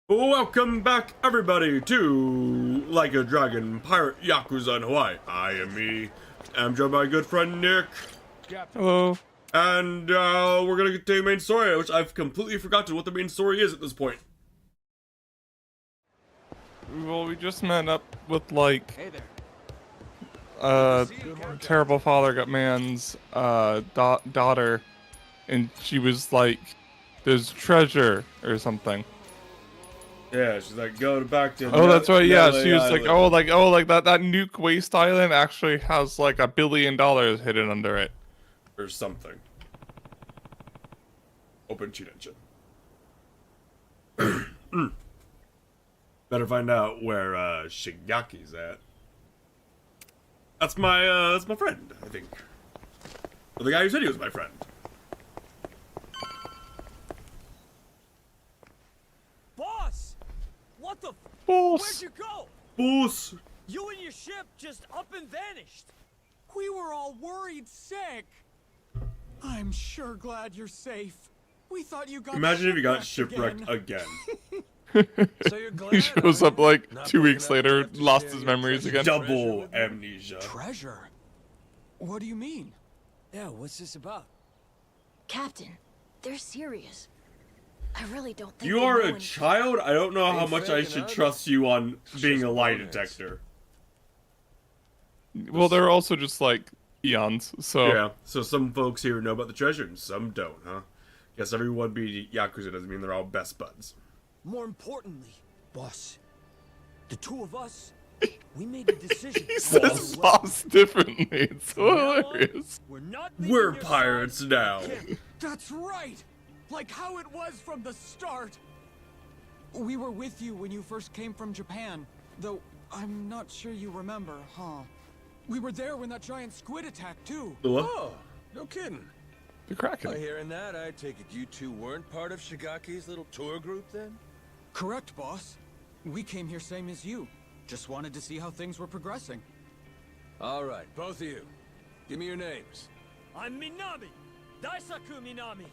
Welcome back, everybody, to Like a Dragon Pirate Yakuza in Hawaii. I am me. I'm joined by my good friend Nick. Hello. And we're gonna get to the main story, which I've completely forgotten what the main story is at this point. Well, we just met up with Hey there. terrible father got man's daughter, and she was like, "There's treasure" or something. Yeah, she's like, go back to. Oh, that's right. Yeah, she was Island. like, that nuke waste island actually has like $1 billion hidden under it. Or something. Open cheat engine. Better find out where Shigaki's at. That's my friend, I think. Or the guy who said he was my friend. Boss! What the Boss. Where'd you go? Boss! You and your ship just up and vanished. We were all worried sick. I'm sure glad you're safe. We thought you got Imagine if you got shipwrecked shipwrecked again. again. So you're glad He shows up like Not 2 weeks broken up later, enough to lost share his your memories treasure. again. Double amnesia. Treasure? What do you mean? Yeah, what's this about? Captain, they're serious. I really don't think You they are know a anything. child? I don't know how Ain't much I faking should us. trust you on being a lie bonus. detector. Well, they're also just like eons, so Yeah, so some folks here know about the treasure and some don't, huh? Guess everyone being Yakuza doesn't mean they're all best buds. More importantly, boss, the two of us, we made a decision. he says boss differently. It's so hilarious. We're not We're leaving your pirates side. now. That's right! Like how it was from the start! We were with you when you first came from Japan, though I'm not sure you remember, huh? We were there when that giant squid attacked, too. What? Oh, no kidding. The Kraken. Well, hearing that, I take it you two weren't part of Shigaki's little tour group then? Correct, boss. We came here same as you. Just wanted to see how things were progressing. All right, both of you. Give me your names. I'm Minami, Daisaku Minami,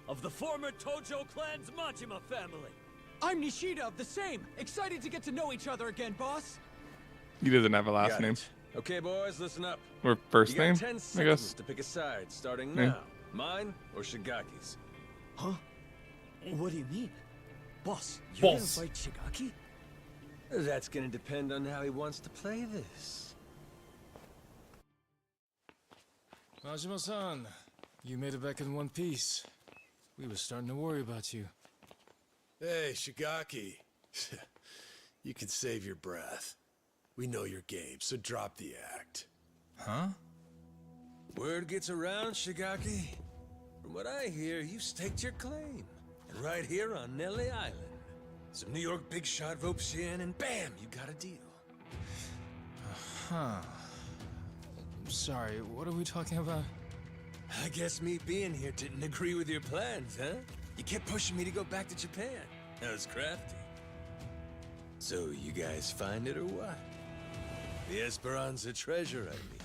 of the former Tojo clan's Majima family. I'm Nishida, the same. Excited to get to know each other again, boss. He doesn't have a last Got name it. Okay, boys, listen up. or first You got name, 10 I seconds guess. to pick a side, starting Yeah. now. Mine or Shigaki's? Huh? What do you mean? Boss, you're Boss. gonna fight Shigaki? That's gonna depend on how he wants to play this. Majima-san, you made it back in one piece. We were starting to worry about you. Hey, Shigaki. You can save your breath. We know your game, so drop the act. Huh? Word gets around, Shigaki. From what I hear, you staked your claim. And right here on Nelly Island. Some New York big shot ropes you in, and bam, you got a deal. Huh. Sorry, what are we talking about? I guess me being here didn't agree with your plans, huh? You kept pushing me to go back to Japan. That was crafty. So, you guys find it or what? The Esperanza treasure, I mean.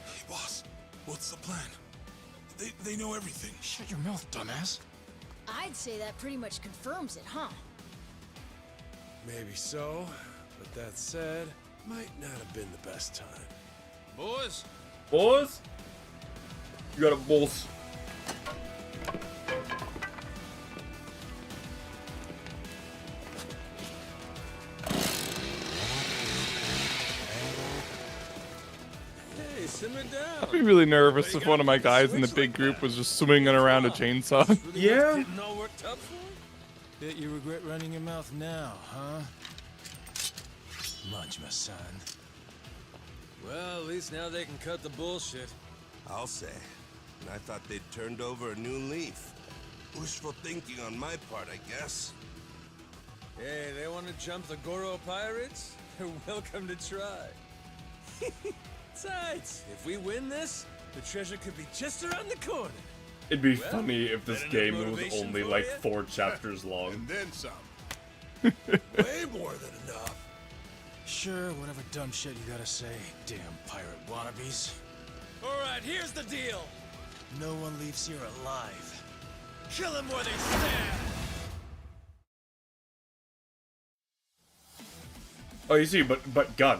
Hey, boss. What's the plan? They know everything. Shut your mouth, dumbass. I'd say that pretty much confirms it, huh? Maybe so, but that said, might not have been the best time. Boys, Boss? You got a boss. Hey, simmer down. I'd be really nervous if one of my guys in the big group was just swinging around a chainsaw. Yeah? Didn't all worked out for him? bet you regret running your mouth now, huh? Majima-san. Well, at least now they can cut the bullshit. I'll say. And I thought they'd turned over a new leaf. Wishful thinking on my part, I guess. Hey, they want to jump the Goro pirates? They're welcome to try. Besides, if we win this, the treasure could be just around the corner. It'd be Well, funny if this that enough game was motivation only for like ya? 4 chapters long. And then some. Way more than enough. Sure, whatever dumb shit you gotta say, damn pirate wannabes. Alright, here's the deal. No one leaves here alive. Kill them where they stand! Oh, you see, but gun.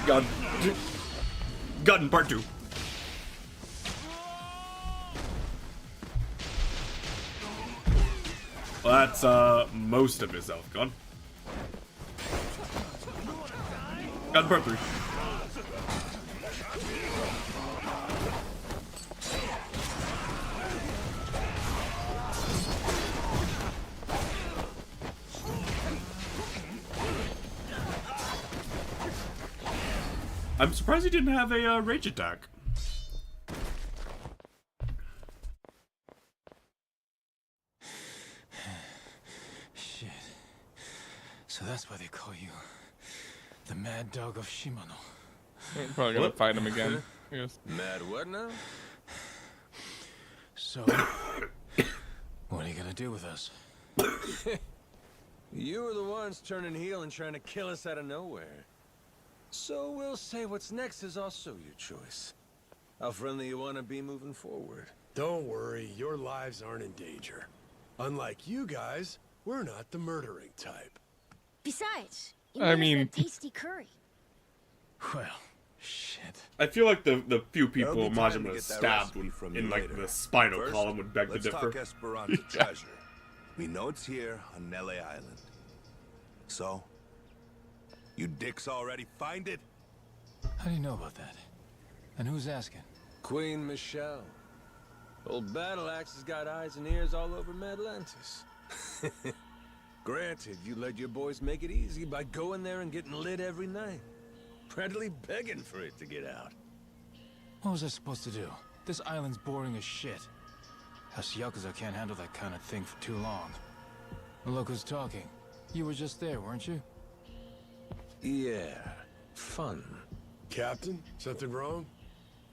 Gun. Gun part 2. Well, that's most of his health gone. Gun part 3. I'm surprised he didn't have a rage attack. Shit. So that's why they call you the Mad Dog of Shimano. We're probably gonna fight him again. I guess. Mad what now? So, what are you gonna do with us? You were the ones turning heel and trying to kill us out of nowhere. So we'll say what's next is also your choice. How friendly you want to be moving forward. Don't worry, your lives aren't in danger. Unlike you guys, we're not the murdering type. Besides, you I made us mean- that tasty curry. Well, shit. I feel like the few people There'll be time to Majima get that stabbed recipe from in you like later. the spinal First, column would beg to let's differ. talk Esperanza treasure. We know it's here on Nele Island. So, you dicks already find it? How do you know about that? And who's asking? Queen Michelle. Old Battle Axe has got eyes and ears all over Atlantis. Granted, you let your boys make it easy by going there and getting lit every night. Practically begging for it to get out. What was I supposed to do? This island's boring as shit. Us Yakuza can't handle that kind of thing for too long. Look who's talking. You were just there, weren't you? Yeah, fun. Captain, something wrong?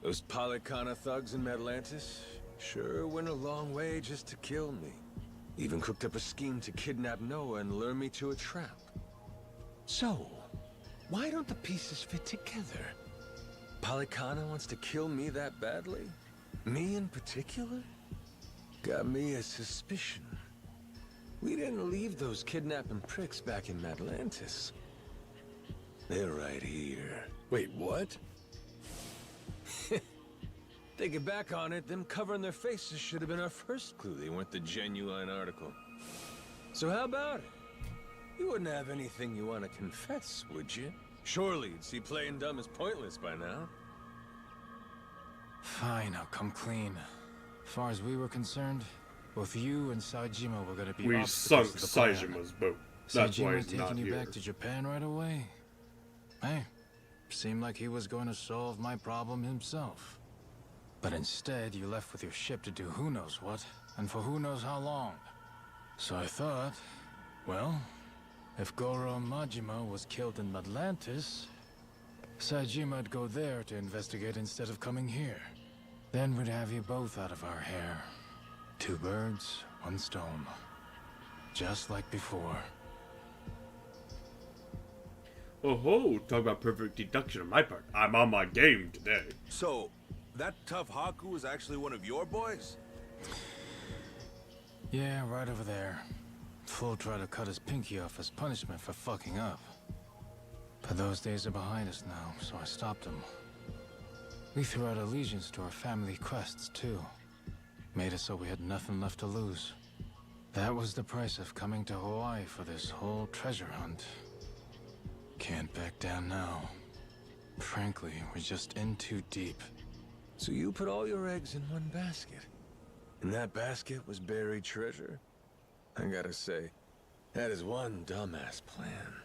Those Polycana thugs in Atlantis sure went a long way just to kill me. Even cooked up a scheme to kidnap Noah and lure me to a trap. So, why don't the pieces fit together? Polycana wants to kill me that badly? Me in particular? Got me a suspicion. We didn't leave those kidnapping pricks back in Atlantis. They're right here. Wait, what? Thinking back on it, them covering their faces should have been our first clue they weren't the genuine article. So how about it? You wouldn't have anything you want to confess, would you? Surely you'd see playing dumb is pointless by now. Fine, I'll come clean. As far as we were concerned, both you and Sajima were gonna be We obstacles sunk to the plan. Sajima's boat. That's why Sajima he's not taking you here. back to Japan right away? Hey, seemed like he was going to solve my problem himself. But instead, you left with your ship to do who knows what, and for who knows how long. So I thought, well, if Goro Majima was killed in Atlantis, Sajima'd go there to investigate instead of coming here. Then we'd have you both out of our hair. 2 birds, 1 stone. Just like before. Oh ho, talk about perfect deduction on my part. I'm on my game today. So, that tough Haku was actually one of your boys? Yeah, right over there. Flo tried to cut his pinky off as punishment for fucking up. But those days are behind us now, so I stopped him. We threw out allegiance to our family quests, too. Made it so we had nothing left to lose. That was the price of coming to Hawaii for this whole treasure hunt. Can't back down now. Frankly, we're just in too deep. So you put all your eggs in one basket. And that basket was buried treasure? I gotta say, that is one dumbass plan.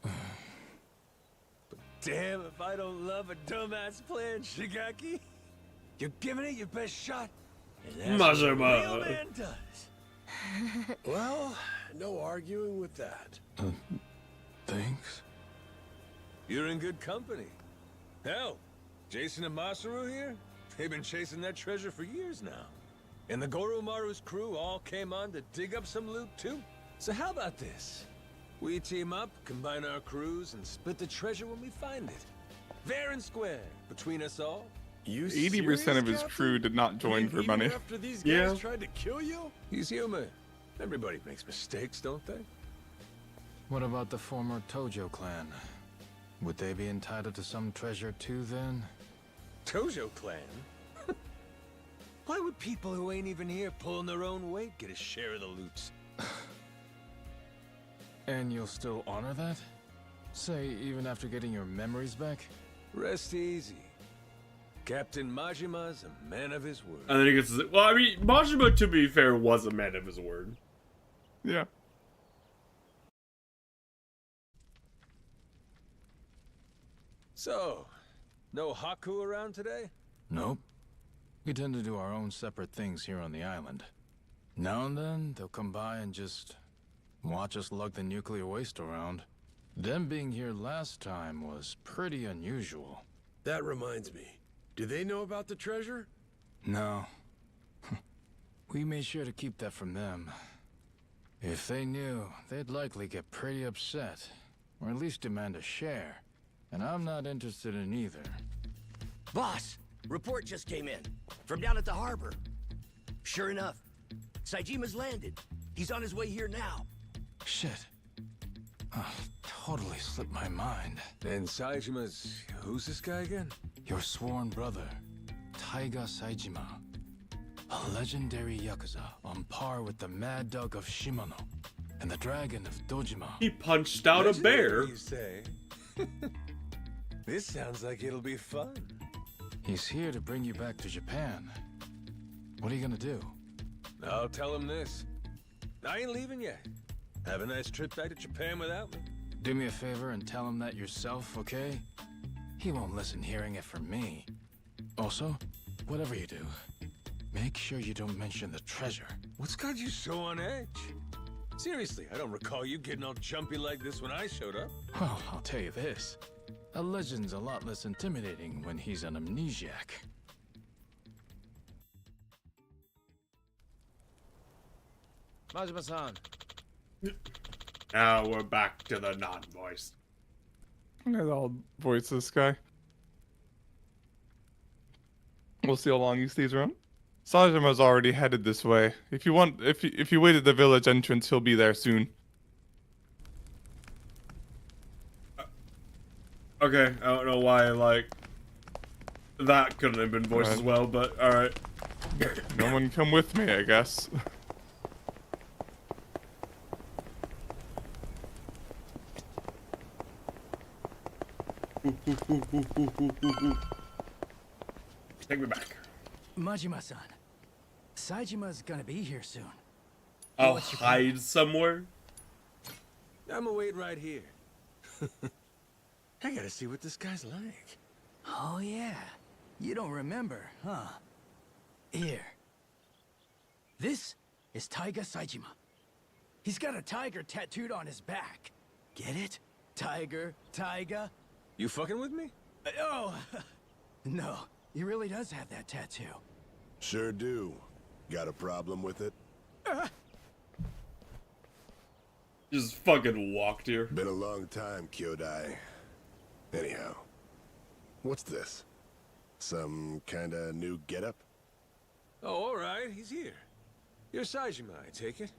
But damn if I don't love a dumbass plan, Shigaki. You're giving it your best shot. And that's what a Majima. real man does. Well, no arguing with that. Thanks? You're in good company. Hell, Jason and Masaru here, they've been chasing that treasure for years now. And the Goromaru's crew all came on to dig up some loot too. So how about this? We team up, combine our crews, and split the treasure when we find it. Fair and square, between us all. You 80% of his serious, crew Captain? did not join Even for money. After these guys Yeah. tried to kill you? He's human. Everybody makes mistakes, don't they? What about the former Tojo clan? Would they be entitled to some treasure too, then? Tojo clan? Why would people who ain't even here pulling their own weight get a share of the loot? And you'll still honor that? Say, even after getting your memories back? Rest easy. Captain Majima's a man of his word. And then he gets. Well, I mean, Majima, to be fair, was a man of his word. Yeah. So, no Haku around today? Nope. We tend to do our own separate things here on the island. Now and then, they'll come by and just watch us lug the nuclear waste around. Them being here last time was pretty unusual. That reminds me. Do they know about the treasure? No. We made sure to keep that from them. If they knew, they'd likely get pretty upset, or at least demand a share. And I'm not interested in either. Boss, report just came in. From down at the harbor. Sure enough, Saijima's landed. He's on his way here now. Shit. Oh, totally slipped my mind. And Saijima's... who's this guy again? Your sworn brother, Taiga Saijima. A legendary Yakuza on par with the Mad Dog of Shimano and the Dragon of Dojima. He punched out a bear. You say? This sounds like it'll be fun. He's here to bring you back to Japan. What are you gonna do? I'll tell him this. I ain't leaving yet. Have a nice trip back to Japan without me. Do me a favor and tell him that yourself, okay? He won't listen hearing it from me. Also, whatever you do, make sure you don't mention the treasure. What's got you so on edge? Seriously, I don't recall you getting all jumpy like this when I showed up. Well, I'll tell you this. A legend's a lot less intimidating when he's an amnesiac. Majima-san. Now we're back to the non-voice. I'll voice this guy. We'll see how long he stays around. Sajima's already headed this way. If you wait at the village entrance, he'll be there soon. Okay, I don't know why, like, that couldn't have been voiced as well, but alright. No one come with me, I guess. Take me back. Majima-san. Saijima's gonna be here soon. I'll hide somewhere. I'm gonna wait right here. I gotta see what this guy's like. Oh yeah. You don't remember, huh? Here. This is Taiga Saijima. He's got a tiger tattooed on his back. Get it? Tiger, Taiga. You fucking with me? Oh, no. He really does have that tattoo. Sure do. Got a problem with it? Just fucking walked here. Been a long time, Kyodai. Anyhow, what's this? Some kinda new getup? Oh, all right, he's here. You're Saijima, I take it.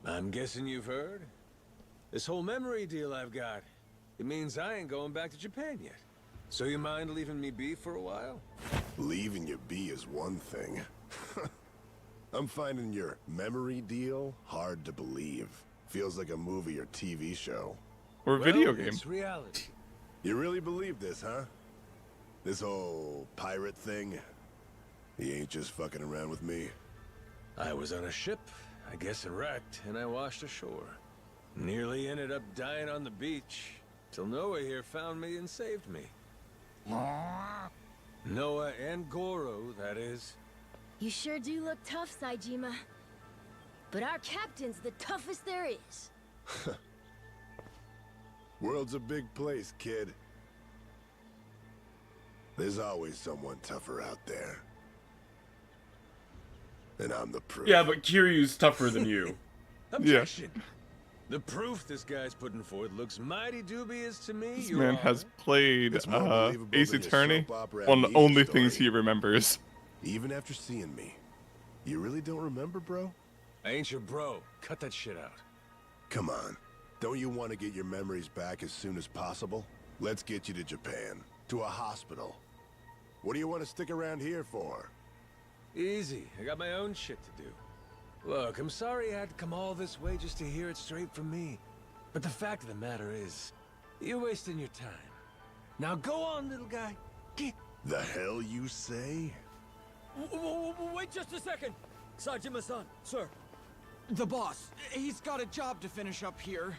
I'm guessing you've heard. This whole memory deal I've got, it means I ain't going back to Japan yet. So you mind leaving me be for a while? Leaving you be is one thing. I'm finding your memory deal hard to believe. Feels like a movie or TV show. Or a video game. It's reality. You really believe this, huh? This whole pirate thing? He ain't just fucking around with me. I was on a ship, I guess it wrecked, and I washed ashore. Nearly ended up dying on the beach, till Noah here found me and saved me. Noah and Goro, that is. You sure do look tough, Saijima. But our captain's the toughest there is. World's a big place, kid. There's always someone tougher out there. And I'm the proof. Yeah, but Kiryu's tougher than you. Objection! The proof this guy's putting forth looks mighty dubious to me. This Your man Honor. has played It's more believable Ace than a Attorney. soap opera One of the amnesia only things story. he remembers. Even after seeing me, you really don't remember, bro? I ain't your bro. Cut that shit out. Come on. Don't you want to get your memories back as soon as possible? Let's get you to Japan. To a hospital. What do you want to stick around here for? Easy. I got my own shit to do. Look, I'm sorry I had to come all this way just to hear it straight from me. But the fact of the matter is, you're wasting your time. Now go on, little guy. Get. The hell you say? Wait just a second! Sajima-san, sir. The boss, he's got a job to finish up here.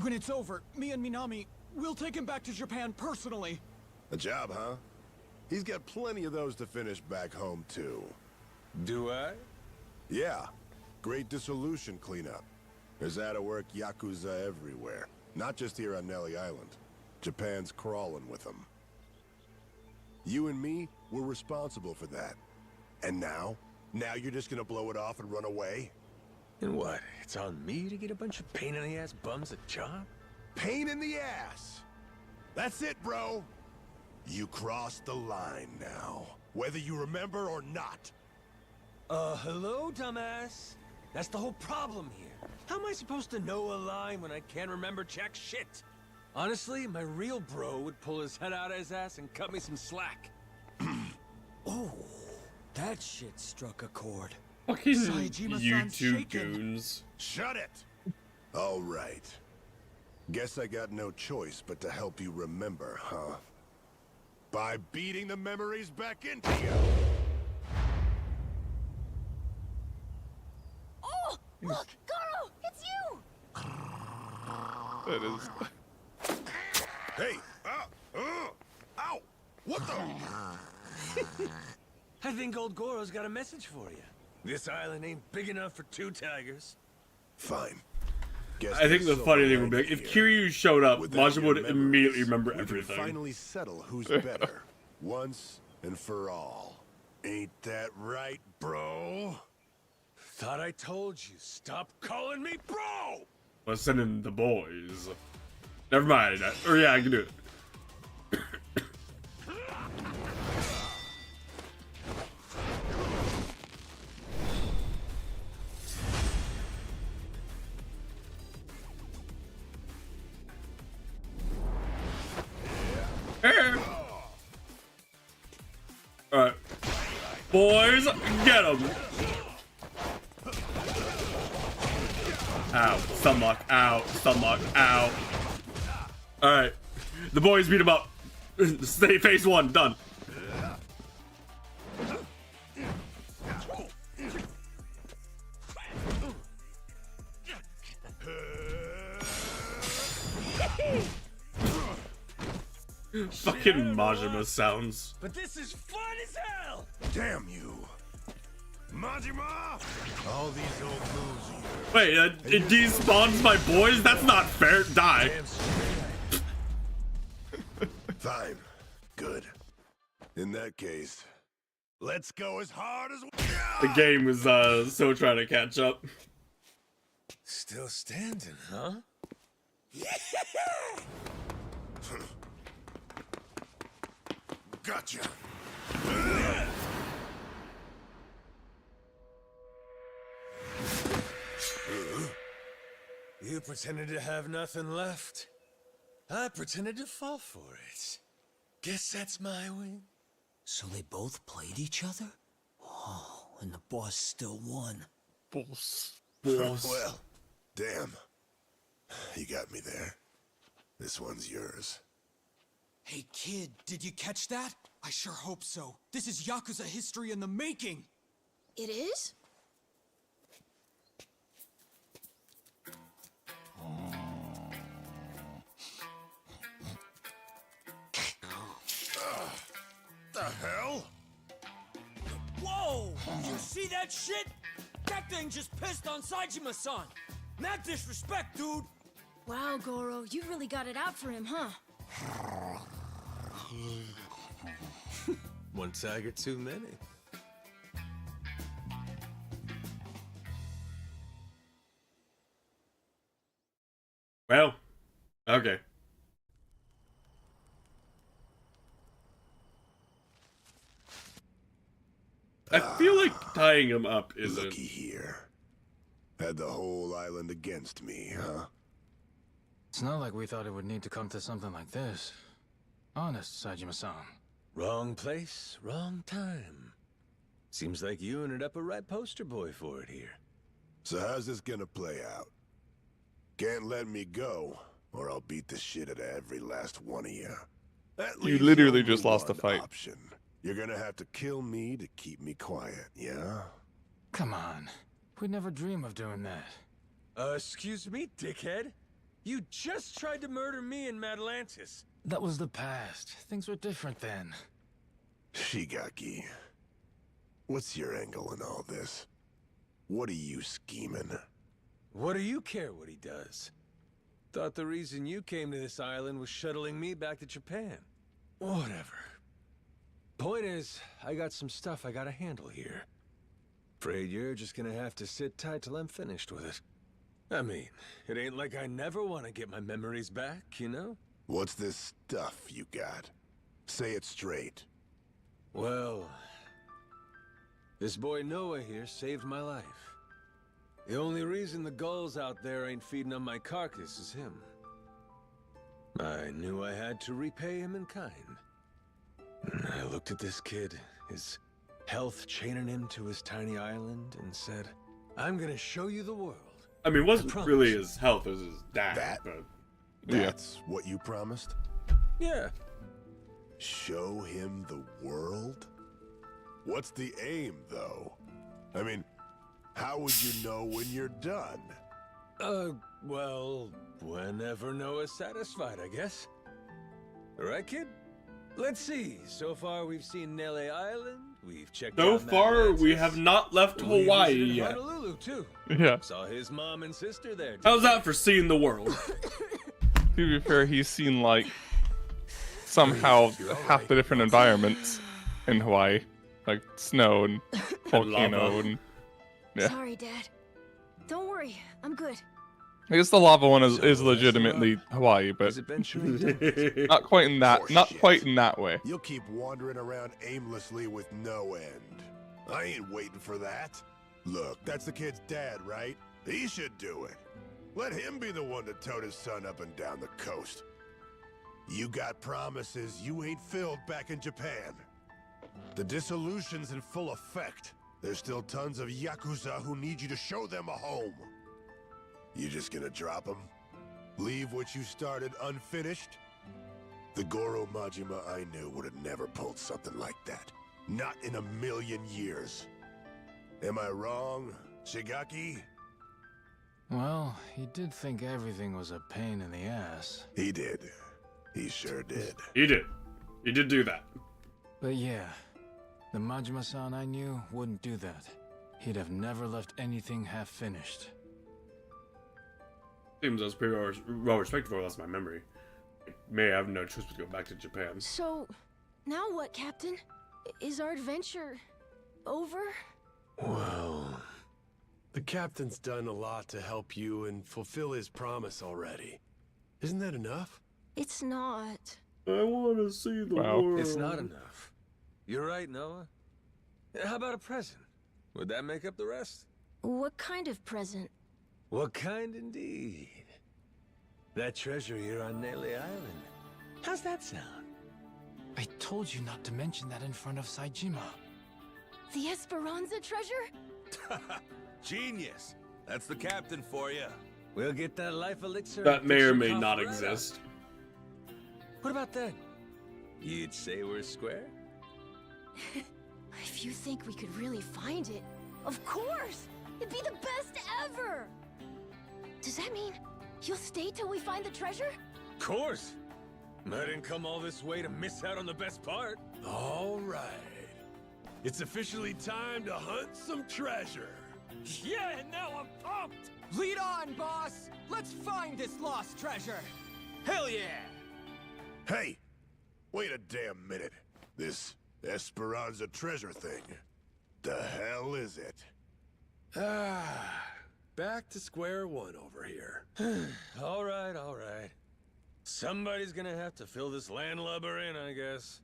When it's over, me and Minami, we'll take him back to Japan personally. A job, huh? He's got plenty of those to finish back home, too. Do I? Yeah. Great dissolution cleanup. There's out-of-work Yakuza everywhere. Not just here on Nelly Island. Japan's crawling with them. You and me, we're responsible for that. And now? Now you're just gonna blow it off and run away? And what? It's on me to get a bunch of pain-in-the-ass bums a job? Pain in the ass! That's it, bro! You crossed the line now. Whether you remember or not. Hello, dumbass? That's the whole problem here. How am I supposed to know a line when I can't remember jack shit? Honestly, my real bro would pull his head out of his ass and cut me some slack. Oh, that shit struck a chord. Fucking Saejima-san's you two shaken. goons. Shut it! All right. Guess I got no choice but to help you remember, huh? By beating the memories back into you! Oh, look, Goro, it's you! That is. Hey! Ow! What the? I think old Goro's got a message for you. This island ain't big enough for two tigers. Fine. Guess I think there's the funny silver thing would be like, lining if here. Kiryu showed up, Without Majima your would memories, immediately remember we can everything. finally settle who's better. Once and for all. Ain't that right, bro? Thought I told you, stop calling me bro! Let's send in the boys. Never mind. Or yeah, I can do it. Alright. Boys, get them! Ow. Stunlock. Ow. Stunlock. Ow. Alright. The boys beat him up. Stay phase one. Done. Fucking Majima sounds. But this is fun as hell! Damn you. Majima! All these old moves of yours. Wait, it despawns my boys? That's not fair. Die. Damn straight. Fine. Good. In that case, let's go as hard as we The game was so trying to catch up. Still standing, huh? Gotcha. You pretended to have nothing left. I pretended to fall for it. Guess that's my win. So they both played each other? Oh, and the boss still won. Boss. Well, damn. You got me there. This one's yours. Hey kid, did you catch that? I sure hope so. This is Yakuza history in the making. It is? The hell? Whoa! You see that shit? That thing just pissed on Saejima-san! Mad disrespect, dude! Wow, Goro, you really got it out for him, huh? One tiger too many. Well, okay. I feel like tying him up isn't. Looky here. Had the whole island against me, huh? It's not like we thought it would need to come to something like this. Honest, Sajima-san. Wrong place, wrong time. Seems like you ended up a right poster boy for it here. So how's this gonna play out? Can't let me go, or I'll beat the shit out of every last one of you. You literally just lost the fight. Option. You're gonna have to kill me to keep me quiet, yeah? Come on. We'd never dream of doing that. Excuse me, dickhead? You just tried to murder me and Matalantis. That was the past. Things were different then. Shigaki, what's your angle in all this? What are you scheming? What do you care what he does? Thought the reason you came to this island was shuttling me back to Japan. Whatever. Point is, I got some stuff I gotta handle here. Afraid you're just gonna have to sit tight till I'm finished with it. I mean, it ain't like I never want to get my memories back, you know? What's this stuff you got? Say it straight. Well, this boy Noah here saved my life. The only reason the gulls out there ain't feeding on my carcass is him. I knew I had to repay him in kind. I looked at this kid, his health chaining him to his tiny island, and said, I'm gonna show you the world. I mean, it wasn't really his health, it was his dad. That's what you promised? Yeah. Show him the world? What's the aim, though? I mean, how would you know when you're done? Well, whenever Noah's satisfied, I guess. Right, kid? Let's see. So far, we've seen Nele Island. We've checked So out far, we Matalantis. have not left We Hawaii visited yet. Honolulu, too. Yeah. Saw his mom and sister there. How's that for seeing the world? To be fair, he's seen like somehow half the different environments in Hawaii, like snow and volcano and yeah. Sorry, Dad. Don't worry, I'm good. I guess the lava one is legitimately Hawaii, but Has it been showing down? not quite in that Horseshit. quite in that way. You'll keep wandering around aimlessly with no end. I ain't waiting for that. Look, that's the kid's dad, right? He should do it. Let him be the one to tote his son up and down the coast. You got promises you ain't filled back in Japan. The dissolution's in full effect. There's still tons of Yakuza who need you to show them a home. You just gonna drop them? Leave what you started unfinished? The Goro Majima I knew would have never pulled something like that. Not in a million years. Am I wrong, Shigaki? Well, he did think everything was a pain in the ass. He did. He sure did. He did. He did do that. But yeah, the Majima-san I knew wouldn't do that. He'd have never left anything half-finished. Seems I was pretty well respected for, that's my memory. I may have no choice but to go back to Japan. So, now what, Captain? Is our adventure over? Well, the captain's done a lot to help you and fulfill his promise already. Isn't that enough? It's not. I want to see the Wow. world. It's not enough. You're right, Noah. How about a present? Would that make up the rest? What kind of present? What kind indeed? That treasure here on Nele Island. How's that sound? I told you not to mention that in front of Saijima. The Esperanza treasure? Genius. That's the captain for you. We'll get that life elixir. That and may fix or your may coffee not right up. exist. What about that? You'd say we're square? If you think we could really find it, of course! It'd be the best ever! Does that mean you'll stay till we find the treasure? Of course. I didn't come all this way to miss out on the best part. All right. It's officially time to hunt some treasure. Yeah, and now I'm pumped! Lead on, boss! Let's find this lost treasure! Hell yeah! Hey! Wait a damn minute. This Esperanza treasure thing. The hell is it? back to square one over here. All right, all right. Somebody's gonna have to fill this landlubber in, I guess.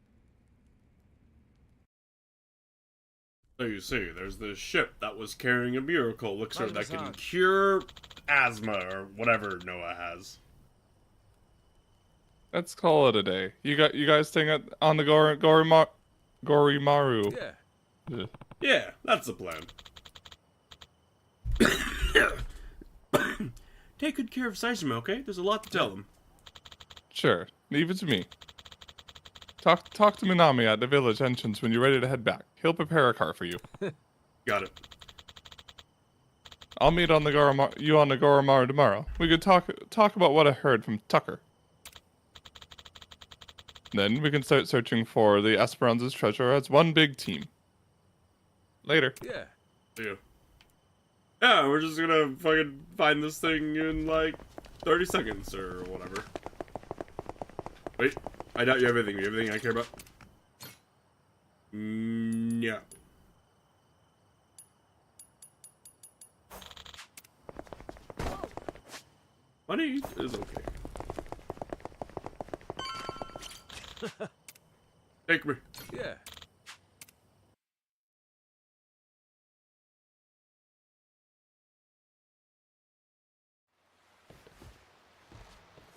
So you see, there's this ship that was carrying a miracle elixir that can Majima-san. cure asthma or whatever Noah has. Let's call it a day. You guys staying on the Gorimaru? Yeah. Yeah. Yeah, that's the plan. Take good care of Saishima, okay? There's a lot to tell him. Sure. Leave it to me. Talk to Minami at the village entrance when you're ready to head back. He'll prepare a car for you. Got it. I'll meet on the Goromaru tomorrow. We could talk about what I heard from Tucker. Then we can start searching for the Esperanza's treasure as one big team. Later. Yeah. See ya. Yeah, we're just gonna fucking find this thing in like 30 seconds or whatever. Wait, I doubt you have everything. You have everything I care about? No. Money is okay. Take me. Yeah.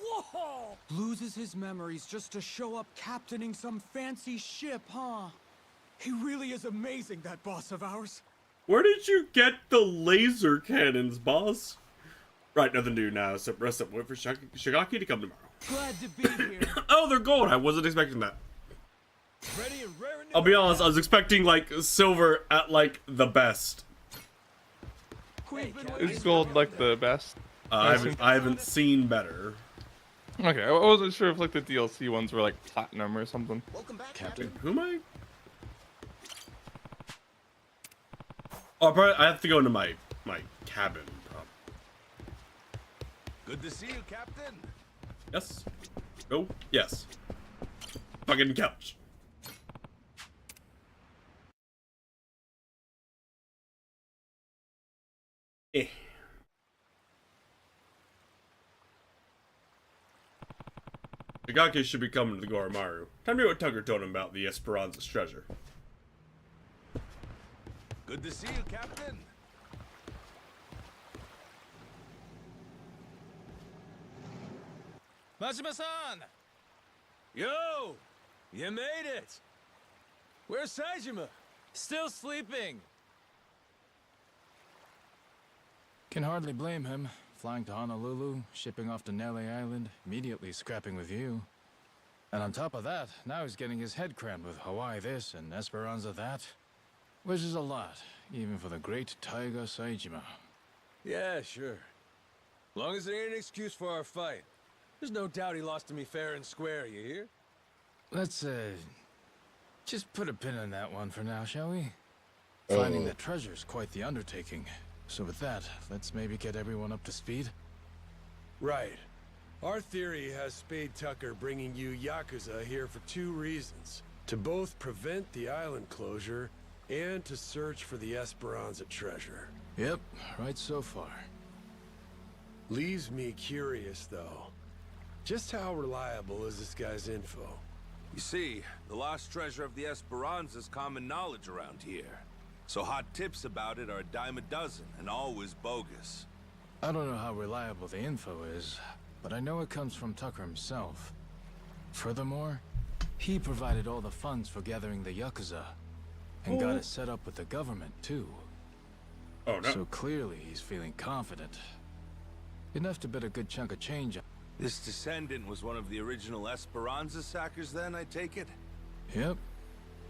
Whoa! Loses his memories just to show up captaining some fancy ship, huh? He really is amazing, that boss of ours. Where did you get the laser cannons, boss? Right, nothing to do now. Except rest up. Wait for Shigaki to come tomorrow. Glad to be here. Oh, they're gold. I wasn't expecting that. Ready and raring to I'll be go. honest. I was expecting like silver at like the best. Is gold like the best? I haven't seen better. Okay, I wasn't sure if like the DLC ones were like platinum or something. Welcome back, Captain, who am I? Oh, probably I have to go into my cabin. Probably. Good to see you, Captain. Yes. Go. Yes. Fucking couch. Eh. Shigaki should be coming to the Goromaru. Time to hear what Tucker told him about the Esperanza's treasure. Good to see you, Captain. Majima-san! Yo! You made it! Where's Saijima? Still sleeping. Can hardly blame him. Flying to Honolulu, shipping off to Nelly Island, immediately scrapping with you. And on top of that, now he's getting his head crammed with Hawaii this and Esperanza that. Which is a lot, even for the great Taiga Saijima. Yeah, sure. Long as it ain't an excuse for our fight. There's no doubt he lost to me fair and square, you hear? Let's, just put a pin in that one for now, shall we? Finding that treasure's quite the undertaking. So with that, let's maybe get everyone up to speed. Right. Our theory has Spade Tucker bringing you Yakuza here for two reasons. To both prevent the island closure, and to search for the Esperanza treasure. Yep, right so far. Leaves me curious, though. Just how reliable is this guy's info? You see, the lost treasure of the Esperanza is common knowledge around here. So hot tips about it are a dime a dozen, and always bogus. I don't know how reliable the info is, but I know it comes from Tucker himself. Furthermore, he provided all the funds for gathering the Yakuza, and got it set up with the government, too. Oh no. So clearly he's feeling confident. Enough to bet a good chunk of change on. This descendant was one of the original Esperanza sackers then, I take it? Yep.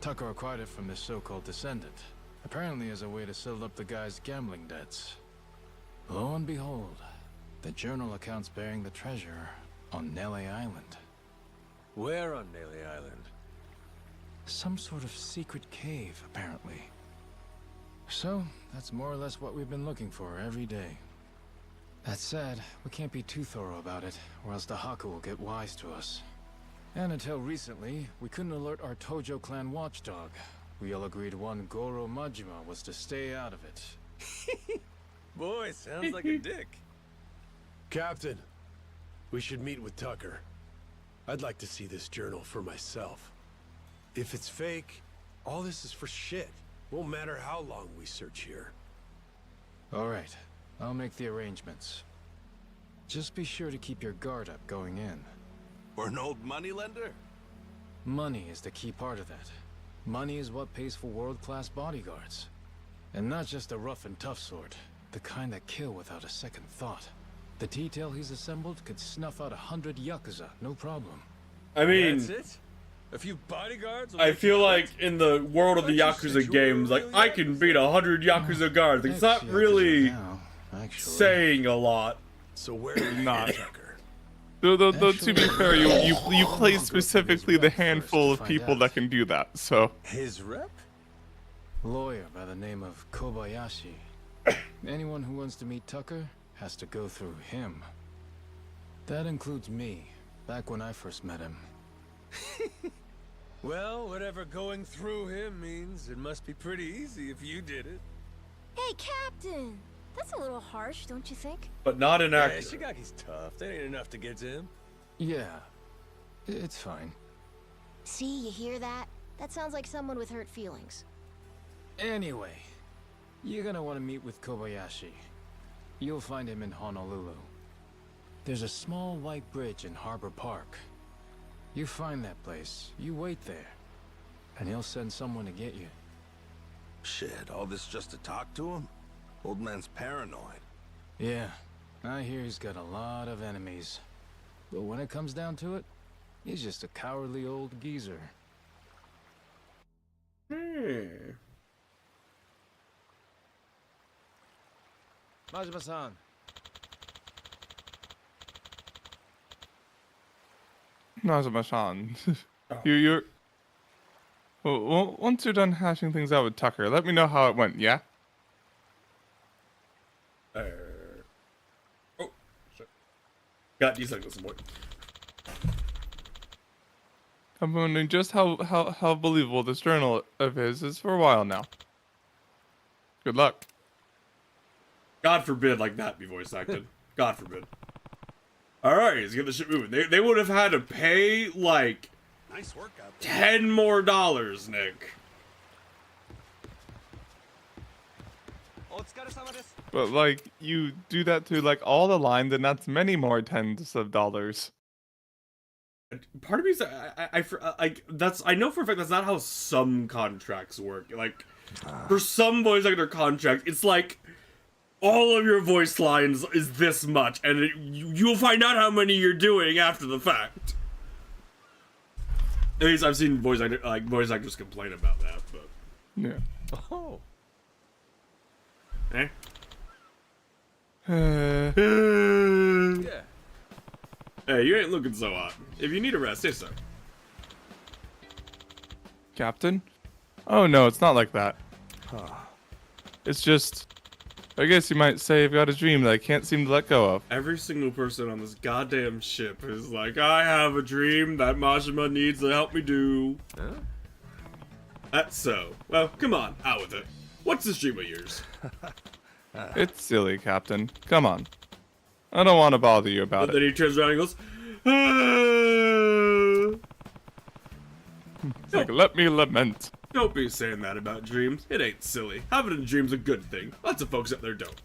Tucker acquired it from this so-called descendant. Apparently as a way to settle up the guy's gambling debts. Lo and behold, the journal accounts bearing the treasure on Nelly Island. Where on Nelly Island? Some sort of secret cave, apparently. So, that's more or less what we've been looking for every day. That said, we can't be too thorough about it, or else the Haku will get wise to us. And until recently, we couldn't alert our Tojo clan watchdog. We all agreed one Goro Majima was to stay out of it. Boy, sounds like a dick. Captain, we should meet with Tucker. I'd like to see this journal for myself. If it's fake, all this is for shit. Won't matter how long we search here. All right, I'll make the arrangements. Just be sure to keep your guard up going in. Or an old moneylender? Money is the key part of that. Money is what pays for world-class bodyguards. And not just the rough and tough sort, the kind that kill without a second thought. The detail he's assembled could snuff out 100 Yakuza, no problem. I mean, That's it? A few bodyguards? I feel like in the world of the Yakuza games, like, I can beat 100 Yakuza guards. Like, it's not really saying a lot. So where are you Not. Tucker? Though to be fair, you play specifically the handful of people that can do that. So His rep? Lawyer by the name of Kobayashi. Anyone who wants to meet Tucker has to go through him. That includes me, back when I first met him. Well, whatever going through him means, it must be pretty easy if you did it. Hey, Captain! That's a little harsh, don't you think? But not Yeah, inaccurate. Shigaki's tough. That ain't enough to get to him. Yeah, it's fine. See, you hear that? That sounds like someone with hurt feelings. Anyway, you're gonna want to meet with Kobayashi. You'll find him in Honolulu. There's a small white bridge in Harbor Park. You find that place, you wait there, and he'll send someone to get you. Shit, all this just to talk to him? Old man's paranoid. Yeah, I hear he's got a lot of enemies. But when it comes down to it, he's just a cowardly old geezer. Majima-san. Najima-san, you're. Well, once you're done hashing things out with Tucker, let me know how it went. Yeah. Oh, shit. Got these like this boy. I'm wondering just how believable this journal of his is for a while now. Good luck. God forbid like that be voice acted. God forbid. Alright, let's get the shit moving. They would have had to pay like Nice work out $10 more, Nick. But like you do that to like all the lines, and that's many more tens of dollars. Part of me is I know for a fact that's not how some contracts work. Like for some voice actor contract, it's like all of your voice lines is this much, and you'll find out how many you're doing after the fact. At least I've seen voice actors complain about that, but Yeah. Oh. eh. Yeah. Hey, you ain't looking so hot. If you need a rest, say so. Captain? Oh no, it's not like that. It's just, I guess you might say I've got a dream that I can't seem to let go of. Every single person on this goddamn ship is like, I have a dream that Majima needs to help me do. Huh? That's so. Well, come on, out with it. What's this dream of yours? It's silly, Captain. Come on. I don't want to bother you about But then it. he turns around and goes, It's like, let me lament. Don't be saying that about dreams. It ain't silly. Having a dream's a good thing. Lots of folks out there don't.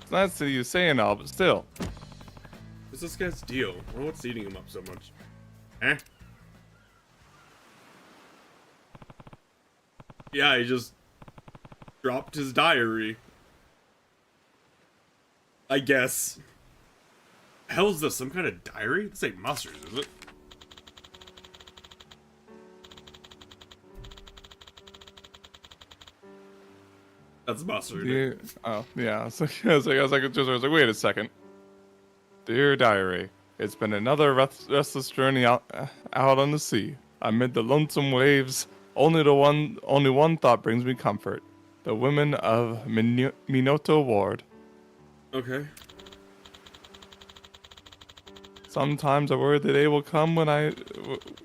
It's not silly you saying all, but still. What's this guy's deal? Or what's eating him up so much? Eh? Yeah, he just dropped his diary. I guess. Hell's this? Some kind of diary? This ain't mustard, is it? That's mustard. Yeah. Oh, yeah. I was like, wait a second. Dear diary, it's been another restless journey out on the sea. Amid the lonesome waves, only one thought brings me comfort. The women of Minoto Ward. Okay. Sometimes I worry the day will come when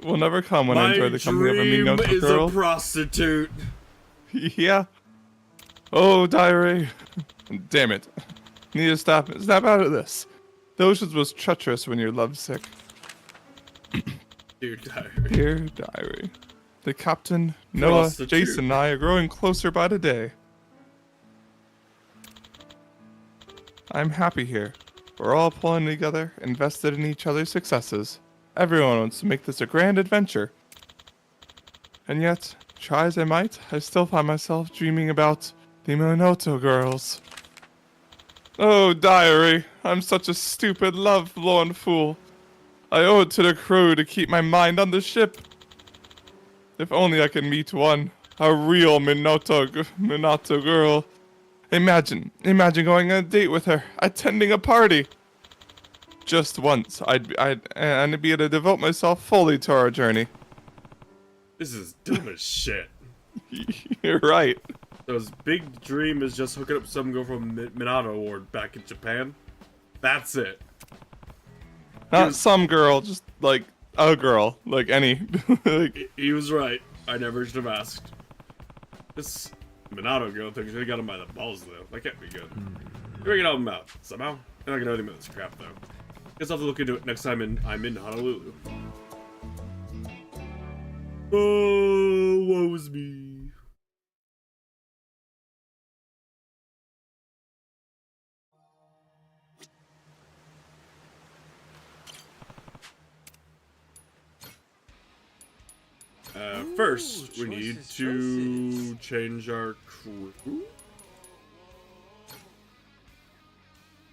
will never come when I My enjoy the company of a dream Minoto is girl. a prostitute. Yeah. Oh, diary. Damn it. Need to snap out of this. The oceans was treacherous when you're lovesick. Dear diary. Dear diary. The captain, Noah, Prostitute. Jason, and I are growing closer by the day. I'm happy here. We're all pulling together, invested in each other's successes. Everyone wants to make this a grand adventure. And yet, try as I might, I still find myself dreaming about the Minoto girls. Oh, diary, I'm such a stupid, love-lorn fool. I owe it to the crew to keep my mind on the ship. If only I could meet one, a real Minato girl. Imagine going on a date with her, attending a party. Just once, I'd be able to devote myself fully to our journey. This is dumb as shit. You're right. So his big dream is just hooking up some girl from Minato Ward back in Japan. That's it. Not some girl, just like a girl, like any. Like, He was right. I never should have asked. This Minato girl thing should have got him by the balls, though. That can't be good. We're gonna help him out somehow. I'm not gonna know anything about this crap, though. Guess I'll have to look into it next time I'm in Honolulu. Oh, woe's me. First, we need to change our crew.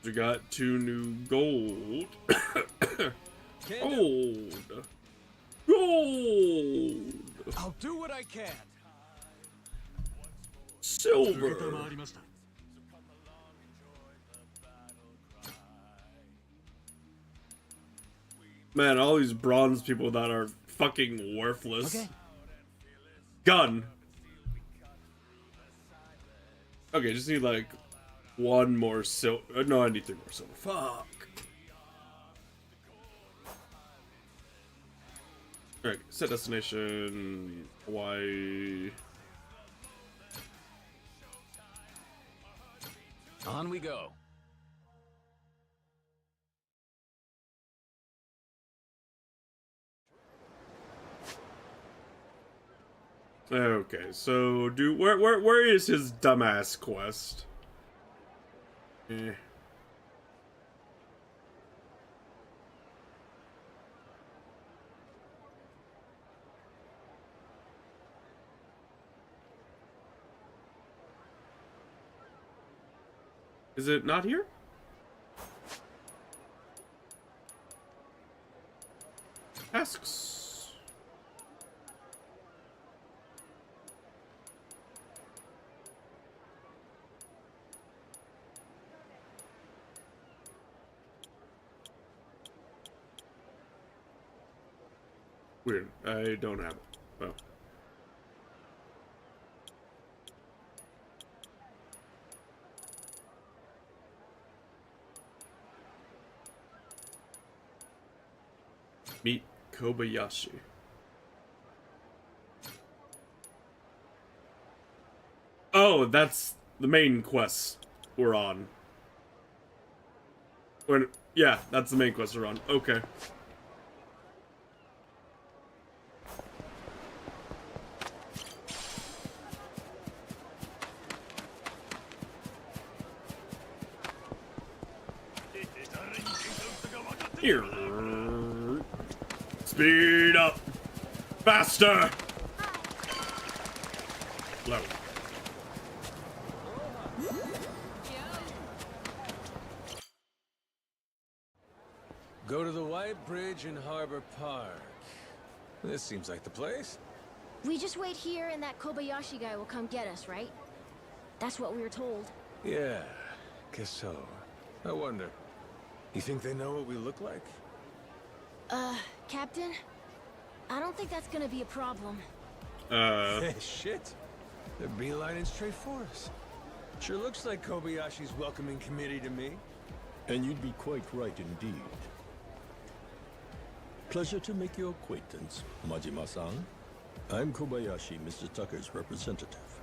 We got 2 new gold. Gold! I'll do what I can. Silver! Man, all these bronze people that are fucking worthless. Okay. Gun! Okay, just need like 1 more silver. No, I need 3 more silver. Fuck! Alright, set destination Hawaii. On we go. Okay, so where is his dumbass quest? Eh. Is it not here? Tasks. Weird. I don't have it. Oh. Meet Kobayashi. Oh, that's the main quest we're on. Yeah, that's the main quest we're on. Okay. Here. Speed up. Faster. Low. Go to the White Bridge in Harbor Park. This seems like the place. We just wait here and that Kobayashi guy will come get us, right? That's what we were told. Yeah, guess so. I wonder, you think they know what we look like? Captain? I don't think that's gonna be a problem. Hey, shit. They're beelining straight for us. Sure looks like Kobayashi's welcoming committee to me. And you'd be quite right indeed. Pleasure to make your acquaintance, Majima-san. I'm Kobayashi, Mr. Tucker's representative.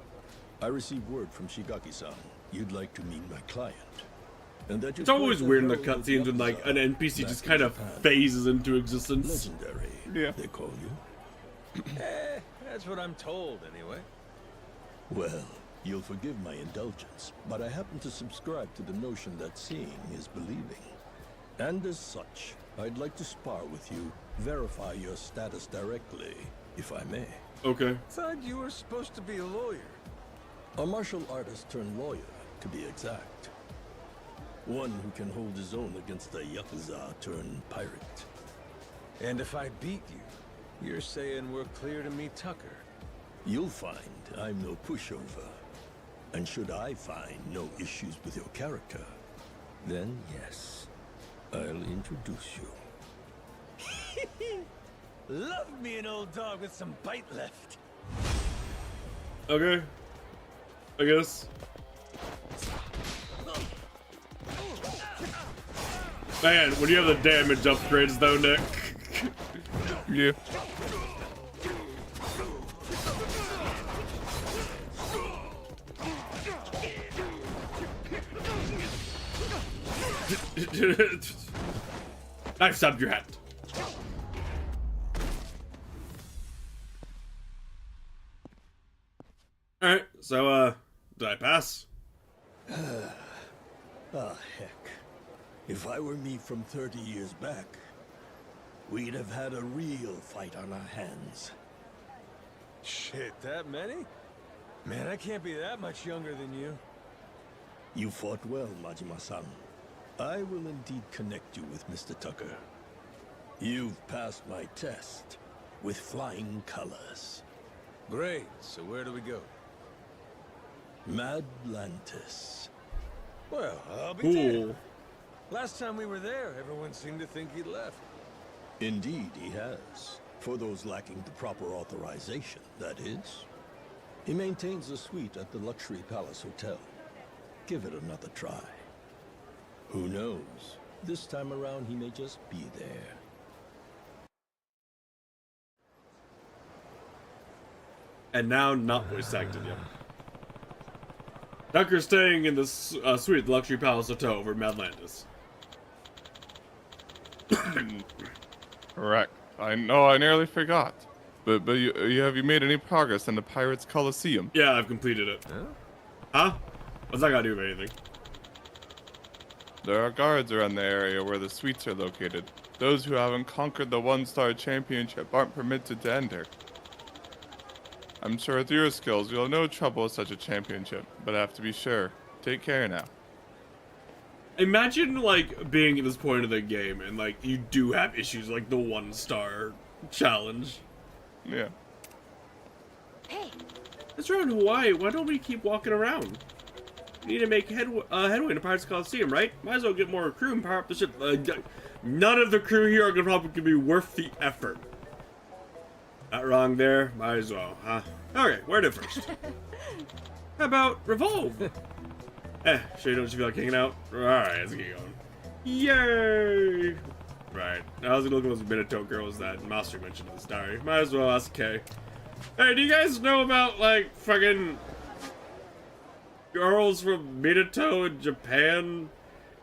I received word from Shigaki-san. You'd like to meet my client. And that It's always weird in the cutscenes when like an NPC just kind of phases into existence. Legendary, Yeah. they call you. That's what I'm told, anyway. Well, you'll forgive my indulgence, but I happen to subscribe to the notion that seeing is believing. And as such, I'd like to spar with you, verify your status directly, if I may. Okay. Thought you were supposed to be a lawyer. A martial artist turned lawyer, to be exact. One who can hold his own against a Yakuza turned pirate. And if I beat you, you're saying we're clear to meet Tucker. You'll find I'm no pushover. And should I find no issues with your character, then yes, I'll introduce you. Love me an old dog with some bite left. Okay. I guess. Man, when you have the damage upgrades though, Nick. Yeah. Knife stabbed your hat. Alright, so, did I pass? Ah, heck. If I were me from 30 years back, we'd have had a real fight on our hands. Shit, that many? Man, I can't be that much younger than you. You fought well, Majima-san. I will indeed connect you with Mr. Tucker. You've passed my test with flying colors. Great, so where do we go? Madlantis. Well, I'll be Cool. damned. Last time we were there, everyone seemed to think he'd left. Indeed, he has. For those lacking the proper authorization, that is. He maintains a suite at the Luxury Palace Hotel. Give it another try. Who knows? This time around, he may just be there. And now not voice acted yet. Tucker's staying in the suite at the Luxury Palace Hotel over Madlandis. Correct. I know, I nearly forgot. But have you made any progress in the Pirates Coliseum? Yeah, I've completed it. Huh? What's that got to do with anything? There are guards around the area where the suites are located. Those who haven't conquered the one-star championship aren't permitted to enter. I'm sure with your skills you'll have no trouble with such a championship, but I have to be sure. Take care now. Imagine, like, being at this point of the game and, like, you do have issues like the one-star challenge. Yeah. Hey, It's around Hawaii. Why don't we keep walking around? We need to make headway in Pirates Coliseum, right? Might as well get more crew and power up the ship. None of the crew here are gonna be worth the effort. Not wrong there. Might as well, huh? Okay, where to first? How about Revolve? Sure you don't feel like hanging out? Alright, let's get going. Yay! Right. I was gonna look at those Minato girls that Master mentioned in this diary. Might as well ask Kay. Hey, do you guys know about, like, fucking girls from Minato in Japan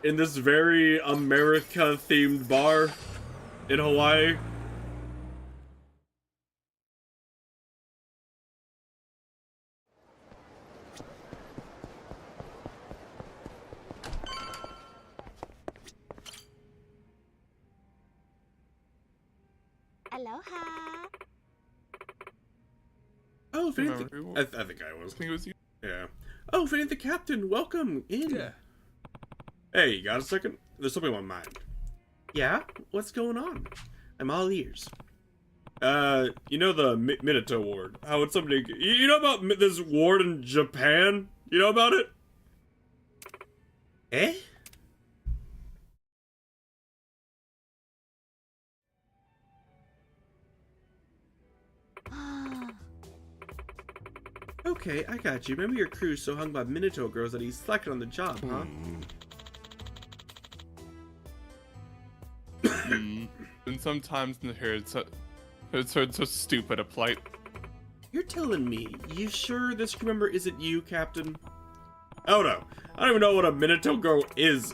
in this very America-themed bar in Hawaii? aloha. Oh, Fanny Remember who- I think I was. I think it was you. Yeah. Oh, Fanny the Captain, welcome in. Yeah. Hey, you got a second? There's something on my mind. Yeah? What's going on? I'm all ears. You know the Minato Ward? How would somebody... You know about this ward in Japan? You know about it? Eh? Okay, I got you. Remember your crew's so hung by Minato girls that he's slacking on the job, huh? And sometimes in here it's so stupid a plight. You're telling me, you sure this crew member isn't you, Captain? Oh no, I don't even know what a Minato girl is.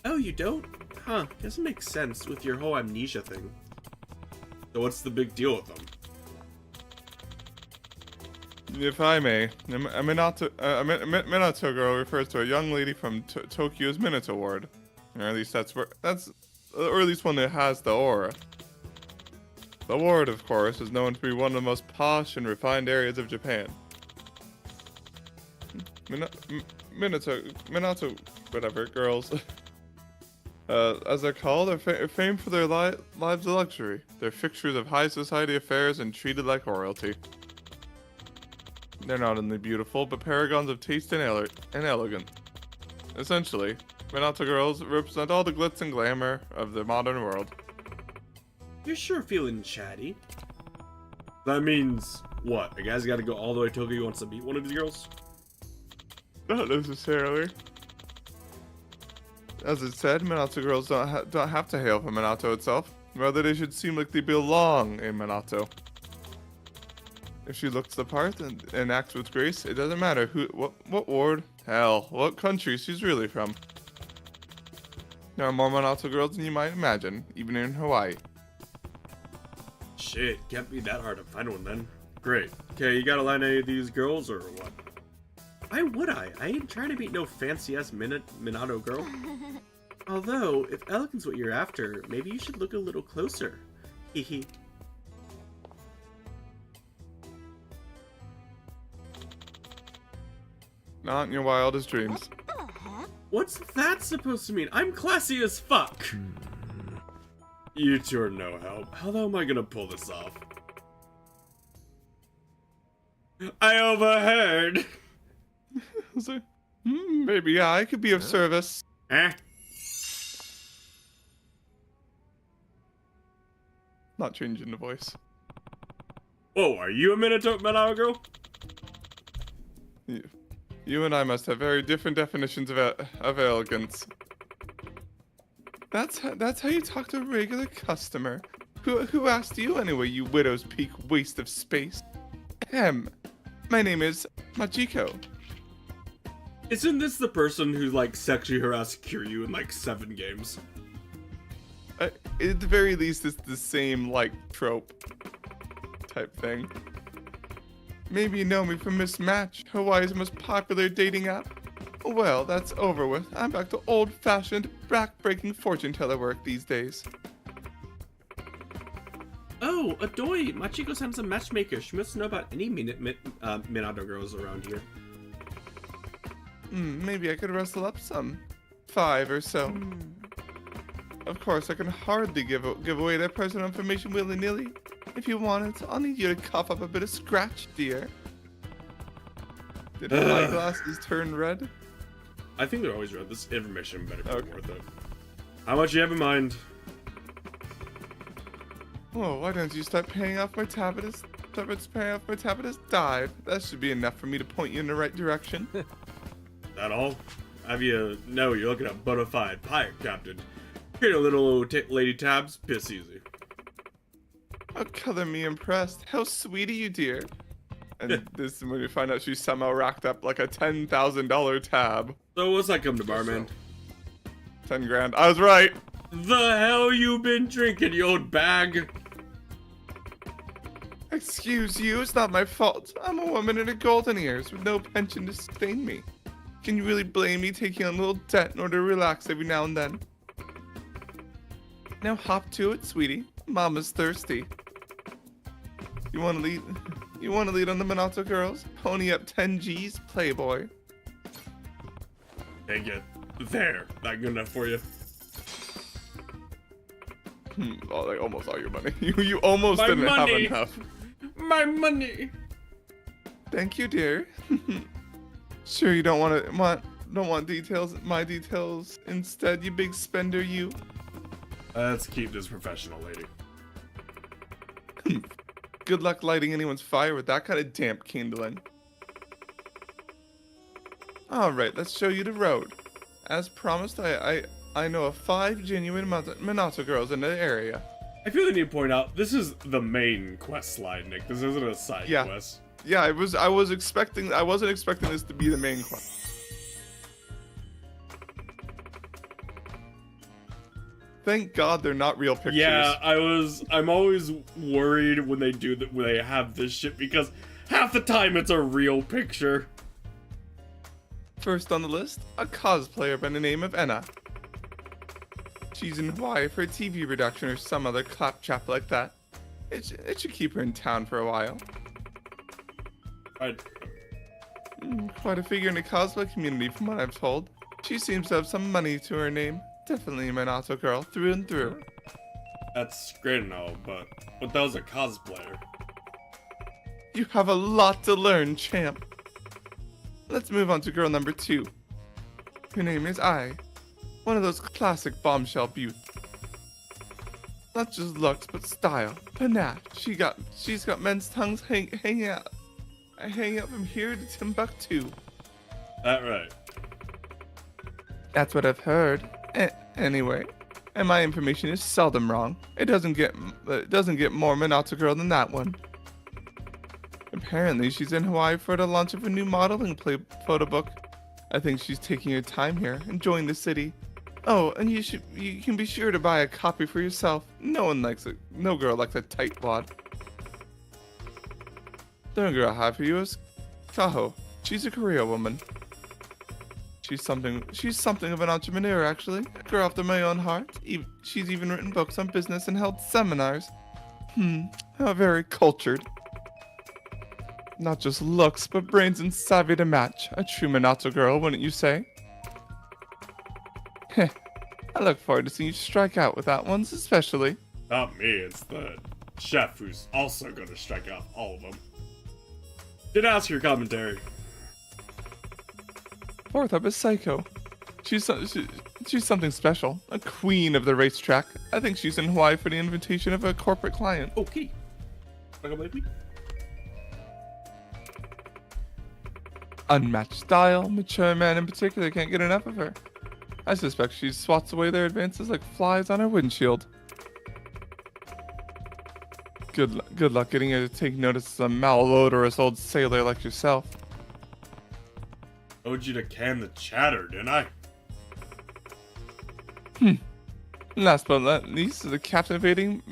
Oh, you don't? Huh, guess it makes sense with your whole amnesia thing. So what's the big deal with them? If I may, a Minato girl refers to a young lady from Tokyo's Minato ward. Or at least or at least one that has the aura. The ward, of course, is known to be one of the most posh and refined areas of Japan. Minato, whatever, girls. As they're called, are famed for their lives of luxury. They're fixtures of high society affairs and treated like royalty. They're not only beautiful, but paragons of taste and elegance. Essentially, Minato girls represent all the glitz and glamour of the modern world. You're sure feeling chatty. That means what? A guy's gotta go all the way to Tokyo wants to meet one of these girls? Not necessarily. As it said, Minato girls don't have to hail from Minato itself. Rather, they should seem like they belong in Minato. If she looks the part and acts with grace, it doesn't matter what ward, hell, what country she's really from. There are more Minato girls than you might imagine, even in Hawaii. Shit, can't be that hard to find one then. Great. Okay, you gotta line any of these girls or what? Why would I? I ain't trying to beat no fancy-ass Minato girl. Although, if elegance what you're after, maybe you should look a little closer. Hehe. Not in your wildest dreams. What's that supposed to mean? I'm classy as fuck! You two are no help. How the hell am I gonna pull this off? I overheard! So, maybe I could be of service. Eh? Not changing the voice. Whoa, are you a Minato girl? You and I must have very different definitions of elegance. That's how you talk to a regular customer. Who asked you anyway, you widow's peak waste of space? My name is Majiko. Isn't this the person who, like, sexually harassed Kiryu in, like, 7 games? At the very least, it's the same, like, trope type thing. Maybe you know me from Mismatch, Hawaii's most popular dating app. Well, that's over with. I'm back to old-fashioned, back-breaking fortune teller work these days. Oh, Adoy! Machiko-san's a matchmaker. She must know about any Minato girls around here. Maybe I could rustle up some. 5 or so. Of course, I can hardly give away that personal information willy-nilly. If you want it, I'll need you to cough up a bit of scratch, dear. Did my glasses turn red? I think they're always red. This information better be worth it. How much you have in mind? Oh, why don't you start paying off my Tacitus? Paying off my Tacitus dive. That should be enough for me to point you in the right direction. That all? Have you... No, you're looking at bona fide pirate captain. Here, a little lady tabs, piss easy. Oh, color me impressed. How sweet of you, dear. And this is when you find out she somehow racked up like a $10,000 tab. So what's that come to, barman? 10 grand. I was right. The hell you been drinking, you old bag? Excuse you, it's not my fault. I'm a woman in her golden years with no pension to sustain me. Can you really blame me taking on a little debt in order to relax every now and then? Now hop to it, sweetie. Mama's thirsty. You want to lead? You want to lead on the Minato girls? Pony up 10 G's, playboy. Take it. There. Not good enough for you. Oh, like almost all your money. You almost My didn't money. have enough. My money. Thank you, dear. Sure, you don't want details. My details instead, you big spender, you. Let's keep this professional, lady. Good luck lighting anyone's fire with that kind of damp kindling. Alright, let's show you the road. As promised, I know of 5 genuine Minato girls in the area. I feel the need to point out, this is the main quest line, Nick. This isn't a side quest. Yeah, I wasn't expecting this to be the main quest. Thank God they're not real pictures. Yeah, I'm always worried when they do that, when they have this shit, because half the time it's a real picture. First on the list, a cosplayer by the name of Enna. She's in Hawaii for a TV production or some other claptrap like that. It should keep her in town for a while. Quite a figure in the cosplay community from what I've told. She seems to have some money to her name. Definitely a Minato girl, through and through. That's great and all, but that was a cosplayer. You have a lot to learn, champ. Let's move on to girl number 2. Her name is Ai. One of those classic bombshell beauties. Not just looks, but style, panache. She's got men's tongues hanging out from here to Timbuktu. That right. That's what I've heard. Anyway, and my information is seldom wrong. It doesn't get more Minato girl than that one. Apparently, she's in Hawaii for the launch of a new modeling photo book. I think she's taking her time here, enjoying the city. Oh, and you can be sure to buy a copy for yourself. No girl likes a tightwad. The only girl I have for you is Kaho. She's a Korea woman. She's something of an entrepreneur, actually. A girl after my own heart. She's even written books on business and held seminars. How very cultured. Not just looks, but brains and savvy to match. A true Minato girl, wouldn't you say? Heh. I look forward to seeing you strike out with that one, especially. Not me, it's the chef who's also gonna strike out all of them. Did ask your commentary. Fourth up is Psycho. She's something special. A queen of the racetrack. I think she's in Hawaii for the invitation of a corporate client. Okay. Unmatched style, mature men in particular can't get enough of her. I suspect she swats away their advances like flies on her windshield. Good luck getting her to take notice of a malodorous old sailor like yourself. Owed you to can the chatter, didn't I? Last but not least is the captivating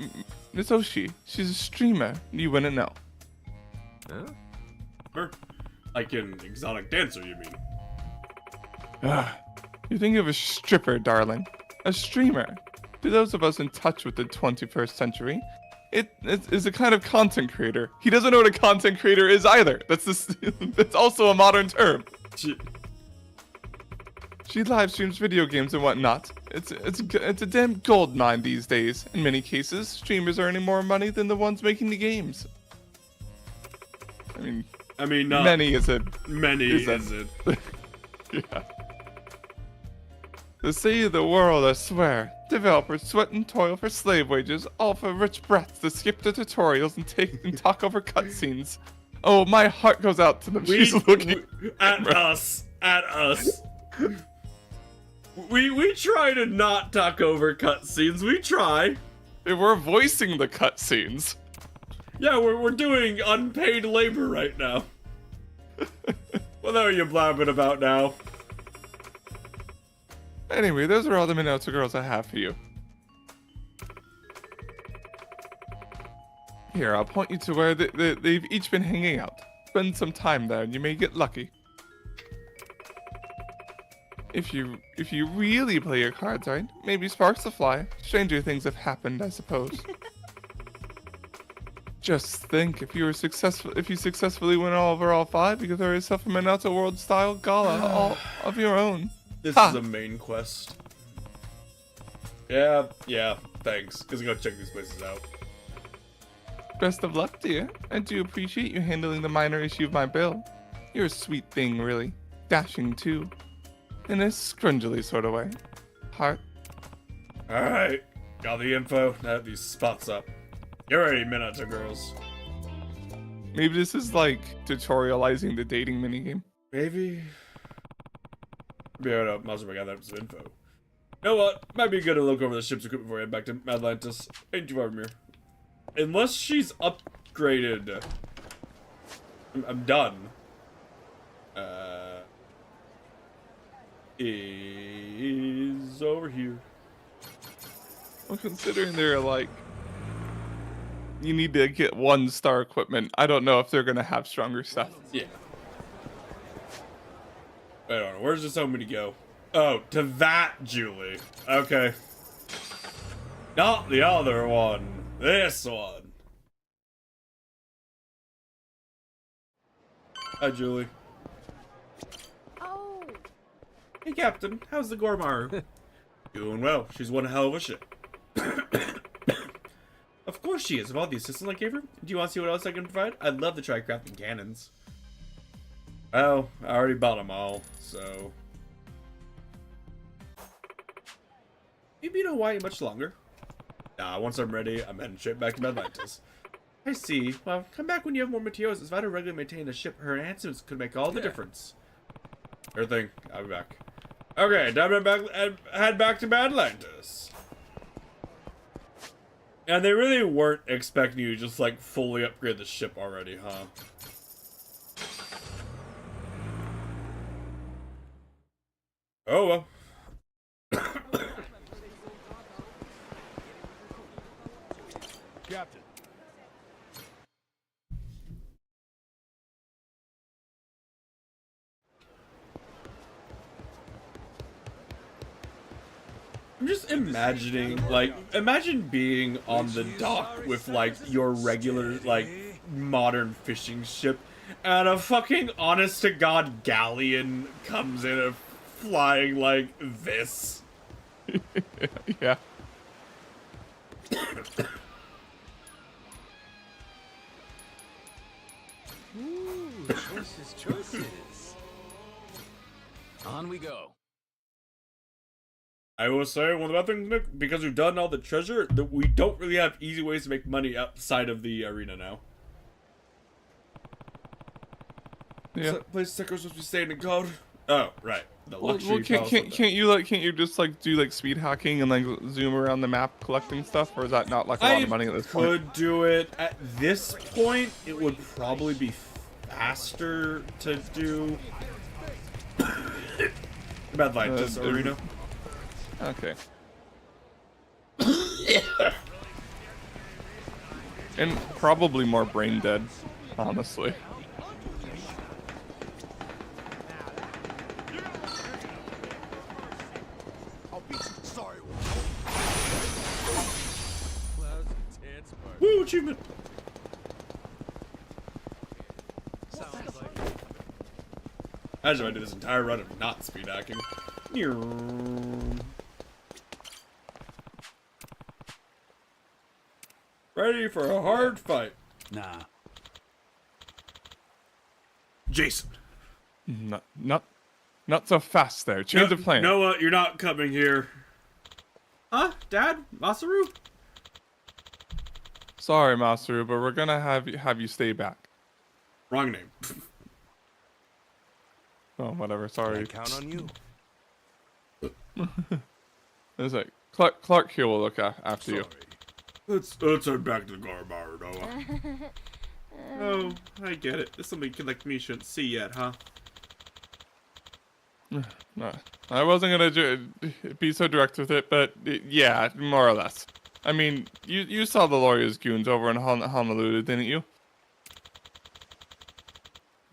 Miss Oshi. She's a streamer. You wouldn't know. Huh? Her? Like an exotic dancer, you mean? You think of a stripper, darling. A streamer. To those of us in touch with the 21st century, it is a kind of content creator. He doesn't know what a content creator is either. That's also a modern term. She live streams video games and whatnot. It's a damn gold mine these days. In many cases, streamers are earning more money than the ones making the games. I mean, not many is it? Many is it? Yeah. The city of the world, I swear. Developers sweat and toil for slave wages, all for rich brats to skip the tutorials and talk over cutscenes. Oh, my heart goes out to them. She's looking at us. We try to not talk over cutscenes. We try. We're voicing the cutscenes. Yeah, we're doing unpaid labor right now. What are you blabbing about now? Anyway, those are all the Minato girls I have for you. Here, I'll point you to where they've each been hanging out. Spend some time there and you may get lucky. If you really play your cards right, maybe sparks will fly. Stranger things have happened, I suppose. Just think, if you successfully win over all 5, you could throw yourself a Minato World style gala all of your own. This is a main quest. Yeah, thanks. Cause I'm gonna check these places out. Best of luck, dear. I do appreciate you handling the minor issue of my bill. You're a sweet thing, really. Dashing, too. In a scrungily sort of way. Heart. Alright. Got the info. Now have these spots up. Get ready, Minato girls. Maybe this is like tutorializing the dating minigame. Maybe. Yeah, no, Majima got that some info. You know what? Might be good to look over the ship's equipment before I head back to Atlantis. Ain't too far from here. Unless she's upgraded. I'm done. Is over here. Well, considering they're like, you need to get 1-star equipment, I don't know if they're gonna have stronger stuff. Yeah. I don't know. Where's this homie to go? Oh, to that Julie. Okay. Not the other one. This one. Hi, Julie. Oh, Hey, Captain. How's the Gormaru? Doing well. She's one hell of a ship. Of course she is. Of all the assistants I gave her, do you want to see what else I can provide? I'd love to try crafting cannons. Well, I already bought them all, so... Maybe you don't wait much longer. Nah, once I'm ready, I'm heading straight back to Atlantis. I see. Well, come back when you have more materials. It's vital to regularly maintain the ship. Her enhancements could make all the difference. Sure thing. I'll be back. Okay, time to head back to Atlantis. And they really weren't expecting you to just, like, fully upgrade the ship already, huh? Oh, well. Captain. I'm just imagining, like, imagine being on the dock with, like, your regular, like, modern fishing ship, and a fucking honest-to-God galleon comes in flying like this. Yeah. Ooh, choices. On we go. I will say, one of the bad things, Nick, because we've done all the treasure, that we don't really have easy ways to make money outside of the arena now. Yeah. So, place Stickers supposed to be staying in code. Oh, right. The luxury. Can't you just like do like speed hacking and like zoom around the map collecting stuff, or is that not like a lot of money at this point? I could do it. At this point, it would probably be faster to do. Atlantis arena. Okay. And probably more brain dead, honestly. Woo, achievement! Imagine if I did this entire run of not speed hacking. Ready for a hard fight. Nah. Jason. Not so fast there. Change the plan. You know what? You're not coming here. Huh? Dad? Masaru? Sorry, Masaru, but we're gonna have you stay back. Wrong name. Oh, whatever. Sorry. I count on you. It's like Clark here will look after you. Let's head back to the Gormaru, Noah. Oh, I get it. This is something a kid like me shouldn't see yet, huh? No, I wasn't gonna be so direct with it, but yeah, more or less. I mean, you saw the lawyer's goons over in Honolulu, didn't you?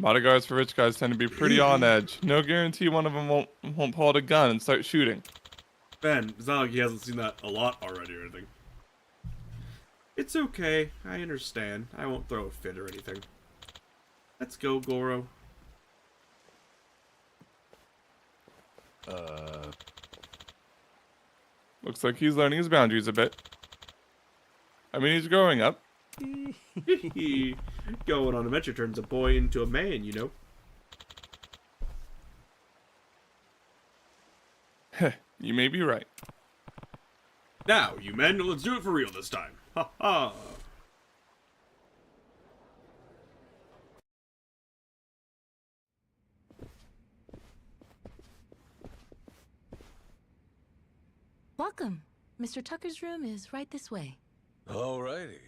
Bodyguards for rich guys tend to be pretty on edge. No guarantee one of them won't pull out a gun and start shooting. Ben, it's not like he hasn't seen that a lot already or anything. It's okay. I understand. I won't throw a fit or anything. Let's go, Goro. Looks like he's learning his boundaries a bit. I mean, he's growing up. Going on adventure turns a boy into a man, you know. You may be right. Now, you men, let's do it for real this time. Ha ha. Welcome. Mr. Tucker's room is right this way. Alrighty.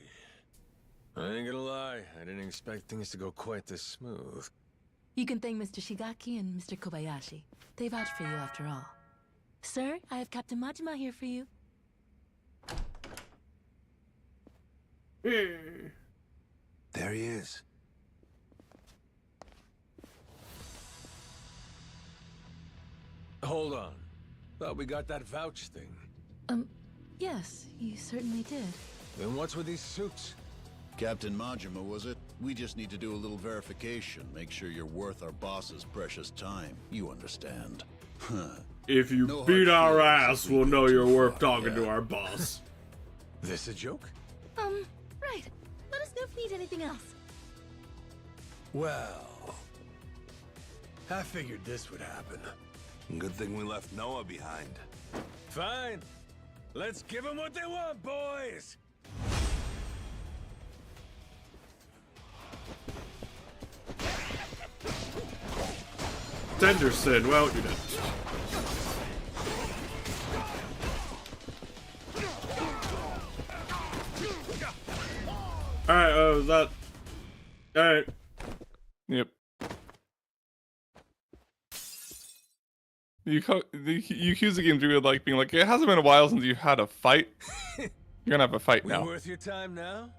I ain't gonna lie, I didn't expect things to go quite this smooth. You can thank Mr. Shigaki and Mr. Kobayashi. They vouched for you after all. Sir, I have Captain Majima here for you. There he is. Hold on. Thought we got that vouch thing. Yes, you certainly did. Then what's with these suits? Captain Majima, was it? We just need to do a little verification, make sure you're worth our boss's precious time. You understand. If you No beat hard our feelings ass, if we we'll go know too you're worth far, talking to yeah. our boss. This a joke? Right. Let us know if you need anything else. Well, I figured this would happen. Good thing we left Noah behind. Fine. Let's give them what they want, boys! Tenderson, well, you did. Alright, that... Alright. Yep. The Yakuza games really like being like, it hasn't been a while since you've had a fight. You're gonna have a fight now. Worth your time now?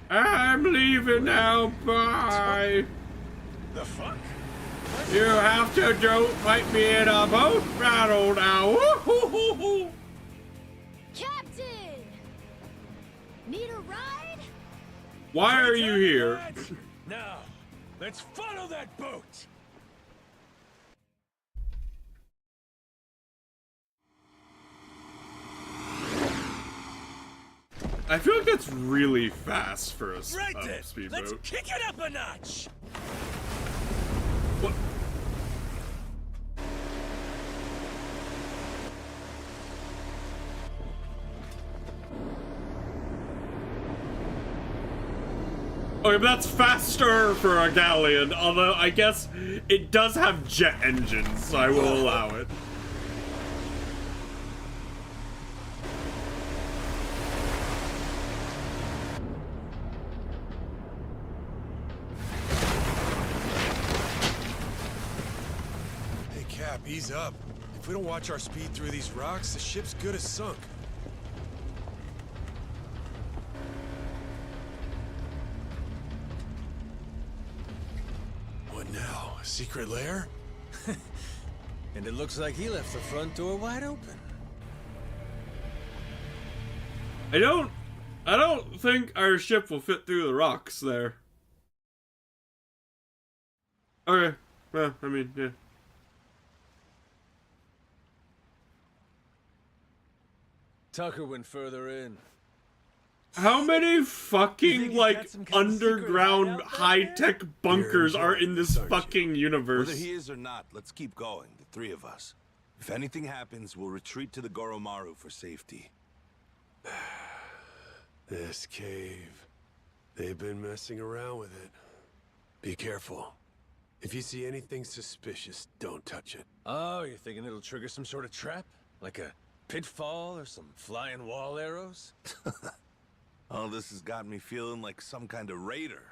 I'm leaving now, bye! The fuck? You have to don't fight me in a boat battle now! Woo-hoo-hoo-hoo. Captain! Need a ride? Why are you here? Now, let's follow that boat! I feel like that's really fast for a Right then, speedboat. let's kick it up a notch! What? Okay, but that's faster for a galleon, although I guess it does have jet engines, so I will allow it. Hey, Cap, ease up. If we don't watch our speed through these rocks, the ship's good as sunk. What now? A secret lair? And it looks like he left the front door wide open. I don't think our ship will fit through the rocks there. Okay. Well, I mean, yeah. Tucker went further in. How many fucking, he's like, got some kind of secret underground hideout back high-tech bunkers You're are in this aren't you? fucking universe? Whether he is or not, let's keep going, the three of us. If anything happens, we'll retreat to the Goromaru for safety. This cave. They've been messing around with it. Be careful. If you see anything suspicious, don't touch it. Oh, you're thinking it'll trigger some sort of trap? Like a pitfall or some flying wall arrows? All this has got me feeling like some kind of raider.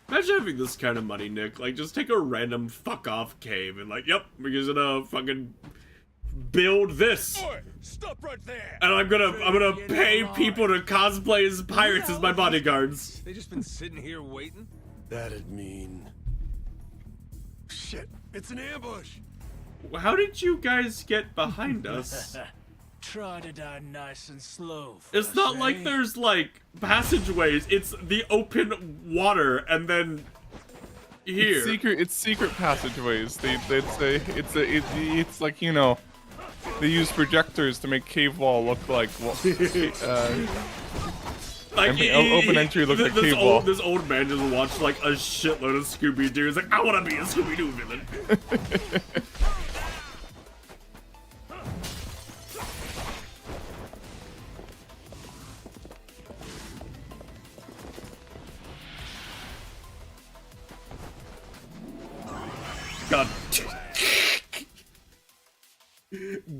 Imagine having this kind of money, Nick. Like, just take a random fuck-off cave and like, yep, we're just gonna fucking build this. Oi, stop right there! And I'm gonna pay people to cosplay as pirates as my bodyguards. They just been sitting here waiting? That'd mean... Shit, it's an ambush! How did you guys get behind us? Try to die nice and slow. It's not like there's, like, passageways. It's the open water, and then here. It's secret passageways. They'd say it's like, you know, they use projectors to make cave wall look like like open entry look like cave wall. This old man just watched like a shitload of Scooby-Doo. He's like, I want to be a Scooby-Doo villain. gun.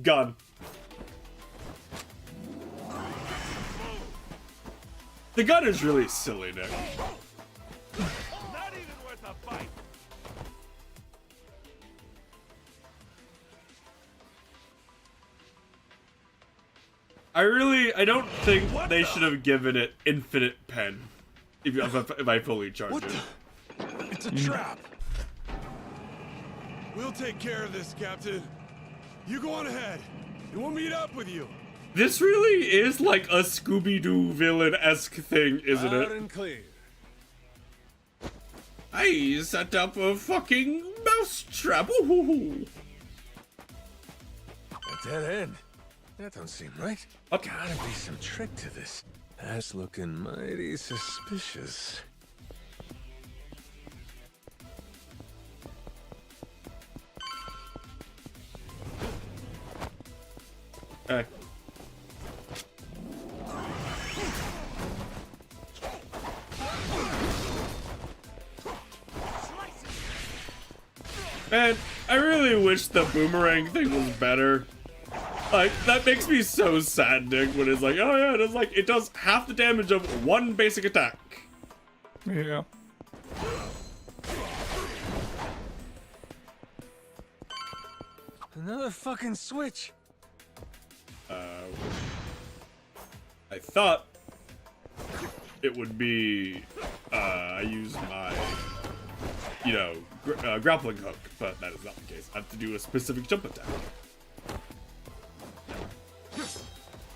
Gun. The gun is really silly, Nick. Not even worth a fight. I don't think they should have given it infinite pen. If I fully charge it. It's a trap. We'll take care of this, Captain. You go on ahead, and we'll meet up with you. This really is like a Scooby-Doo villain-esque thing, isn't Loud it? and clear. I set up a fucking mousetrap. Ooh. A dead end. That don't seem right. Gotta be some trick to this. That's looking mighty suspicious. Hey. Man, I really wish the boomerang thing was better. Like, that makes me so sad, Nick, when it's like, oh yeah, it does half the damage of one basic attack. Yeah. Another fucking switch. I thought it would be, I use my, grappling hook, but that is not the case. I have to do a specific jump attack.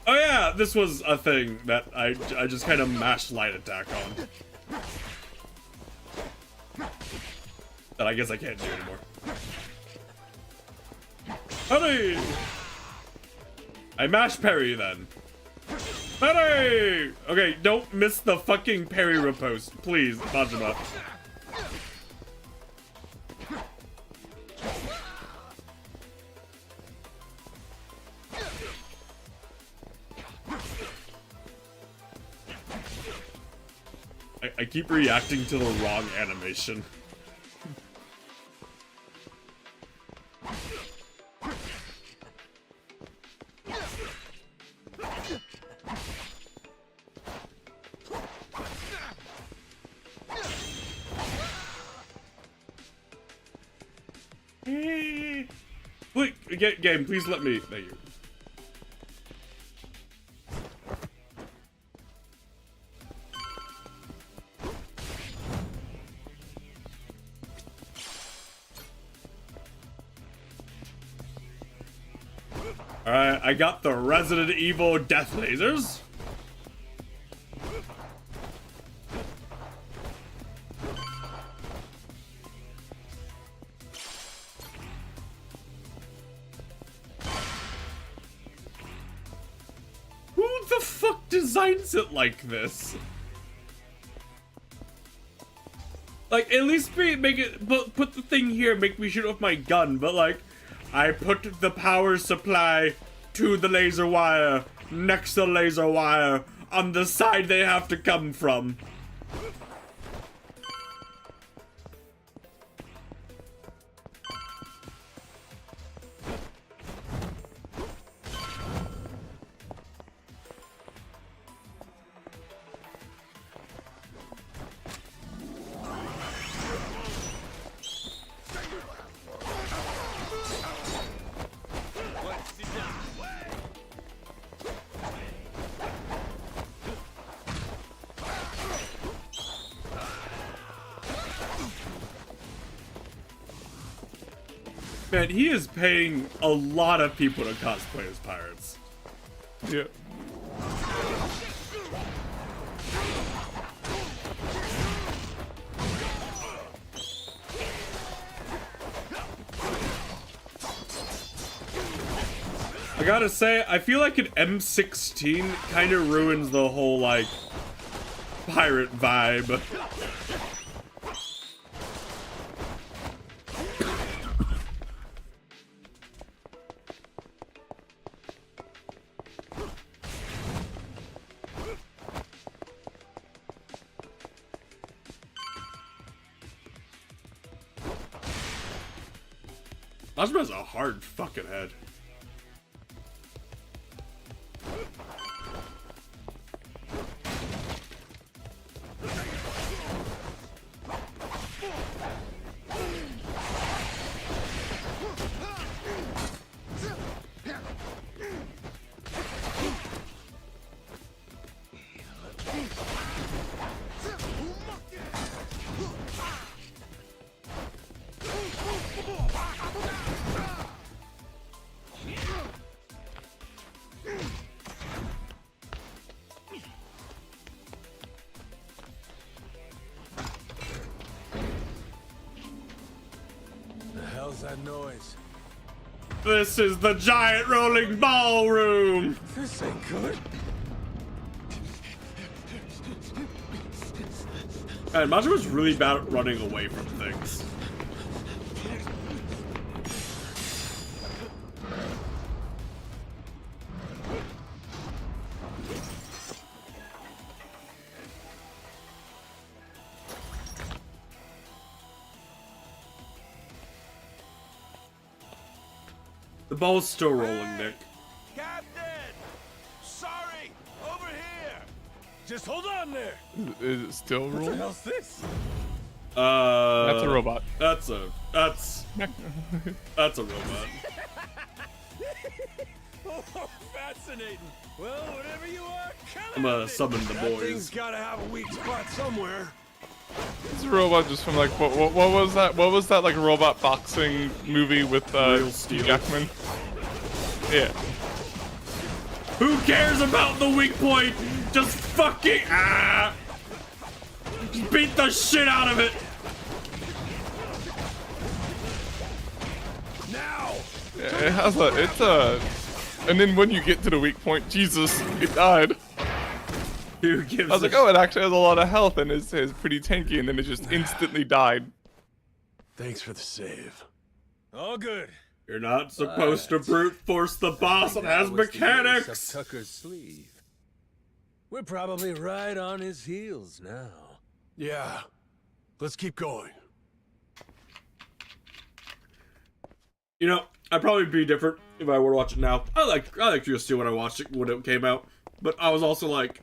Oh yeah, this was a thing that I just kind of mashed light attack on. That I guess I can't do anymore. Hurry! I mash parry then. Parry! Okay, don't miss the fucking parry riposte, please, Majima. I keep reacting to the wrong animation. Wait, game, please let me. Thank you. Alright, I got the Resident Evil death lasers. Who the fuck designs it like this? Like, at least make it, put the thing here, make me shoot with my gun, but like, I put the power supply to the laser wire, next to the laser wire, on the side they have to come from. Man, he is paying a lot of people to cosplay as pirates. Yeah. I gotta say, I feel like an M16 kind of ruins the whole, like, pirate vibe. Majima has a hard fucking head. The hell's that noise? This is the giant rolling ballroom! This ain't good. And Majima's really bad at running away from things. The ball's still rolling, Nick. Captain! Sorry! Over here! Just hold on there. Is it still What the rolling? hell's this? That's a robot. That's a robot. Oh, fascinating. Well, whatever you are, come I'm gonna summon the That boys. thing's gotta have a weak spot somewhere. It's a robot just from like what was that? What was that like robot boxing movie with Real Steel. Jackman? Yeah. Who cares about the weak point? Just fucking just beat the shit out of it. Now. Yeah, it has and then when you get to the weak point, Jesus, it died. Who gives I was like, oh, it actually has a lot of health and is pretty tanky, and then it just instantly died. Thanks for the save. All good. You're not supposed to brute force the boss that has mechanics. Tucker's sleeve. We're probably right on his heels now. Yeah. Let's keep going. You know, I'd probably be different if I were to watch it now. I liked US2 when I watched it when it came out, but I was also like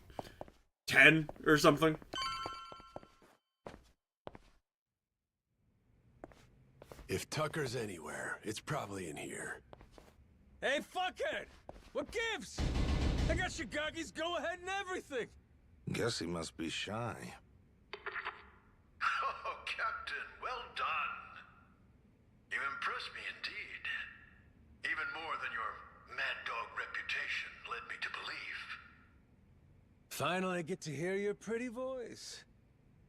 10 or something. If Tucker's anywhere, it's probably in here. Hey, fuckhead! What gives? I got Shigaki's go-ahead and everything! Guess he must be shy. Oh, Captain, well done. You impressed me indeed. Even more than your mad dog reputation led me to believe. Finally get to hear your pretty voice.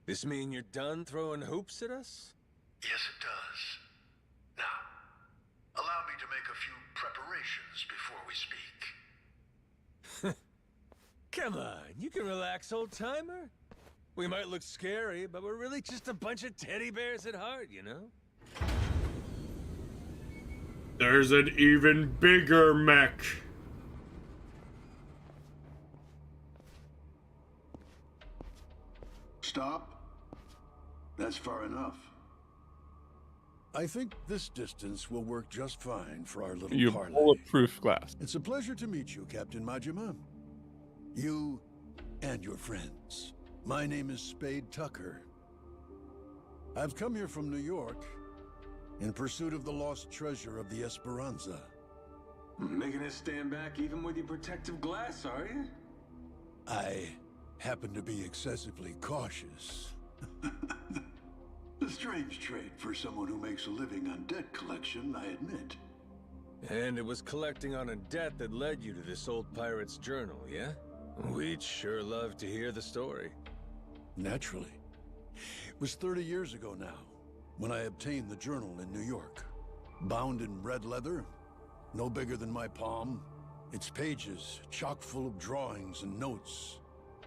This mean you're done throwing hoops at us? Yes, it does. Now, allow me to make a few preparations before we speak. Come on, you can relax, old-timer. We might look scary, but we're really just a bunch of teddy bears at heart, you know? There's an even bigger mech. Stop. That's far enough. I think this distance will work just fine for our little You parley. bulletproof glass. It's a pleasure to meet you, Captain Majima. You and your friends. My name is Spade Tucker. I've come here from New York in pursuit of the lost treasure of the Esperanza. Making us stand back even with your protective glass, are you? I happen to be excessively cautious. A strange trait for someone who makes a living on debt collection, I admit. And it was collecting on a debt that led you to this old pirate's journal, yeah? We'd sure love to hear the story. Naturally. It was 30 years ago now, when I obtained the journal in New York. Bound in red leather, no bigger than my palm, its pages chock full of drawings and notes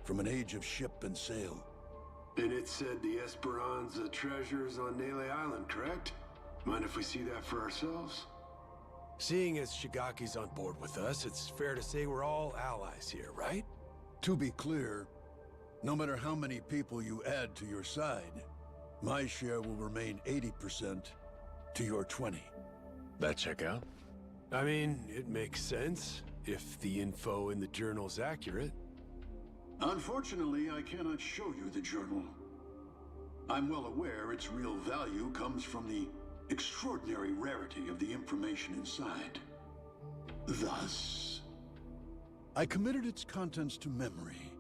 from an age of ship and sail. And it said the Esperanza treasures on Nele Island, correct? Mind if we see that for ourselves? Seeing as Shigaki's on board with us, it's fair to say we're all allies here, right? To be clear, no matter how many people you add to your side, my share will remain 80% to your 20. That check out? I mean, it makes sense if the info in the journal's accurate. Unfortunately, I cannot show you the journal. I'm well aware its real value comes from the extraordinary rarity of the information inside. Thus, I committed its contents to memory,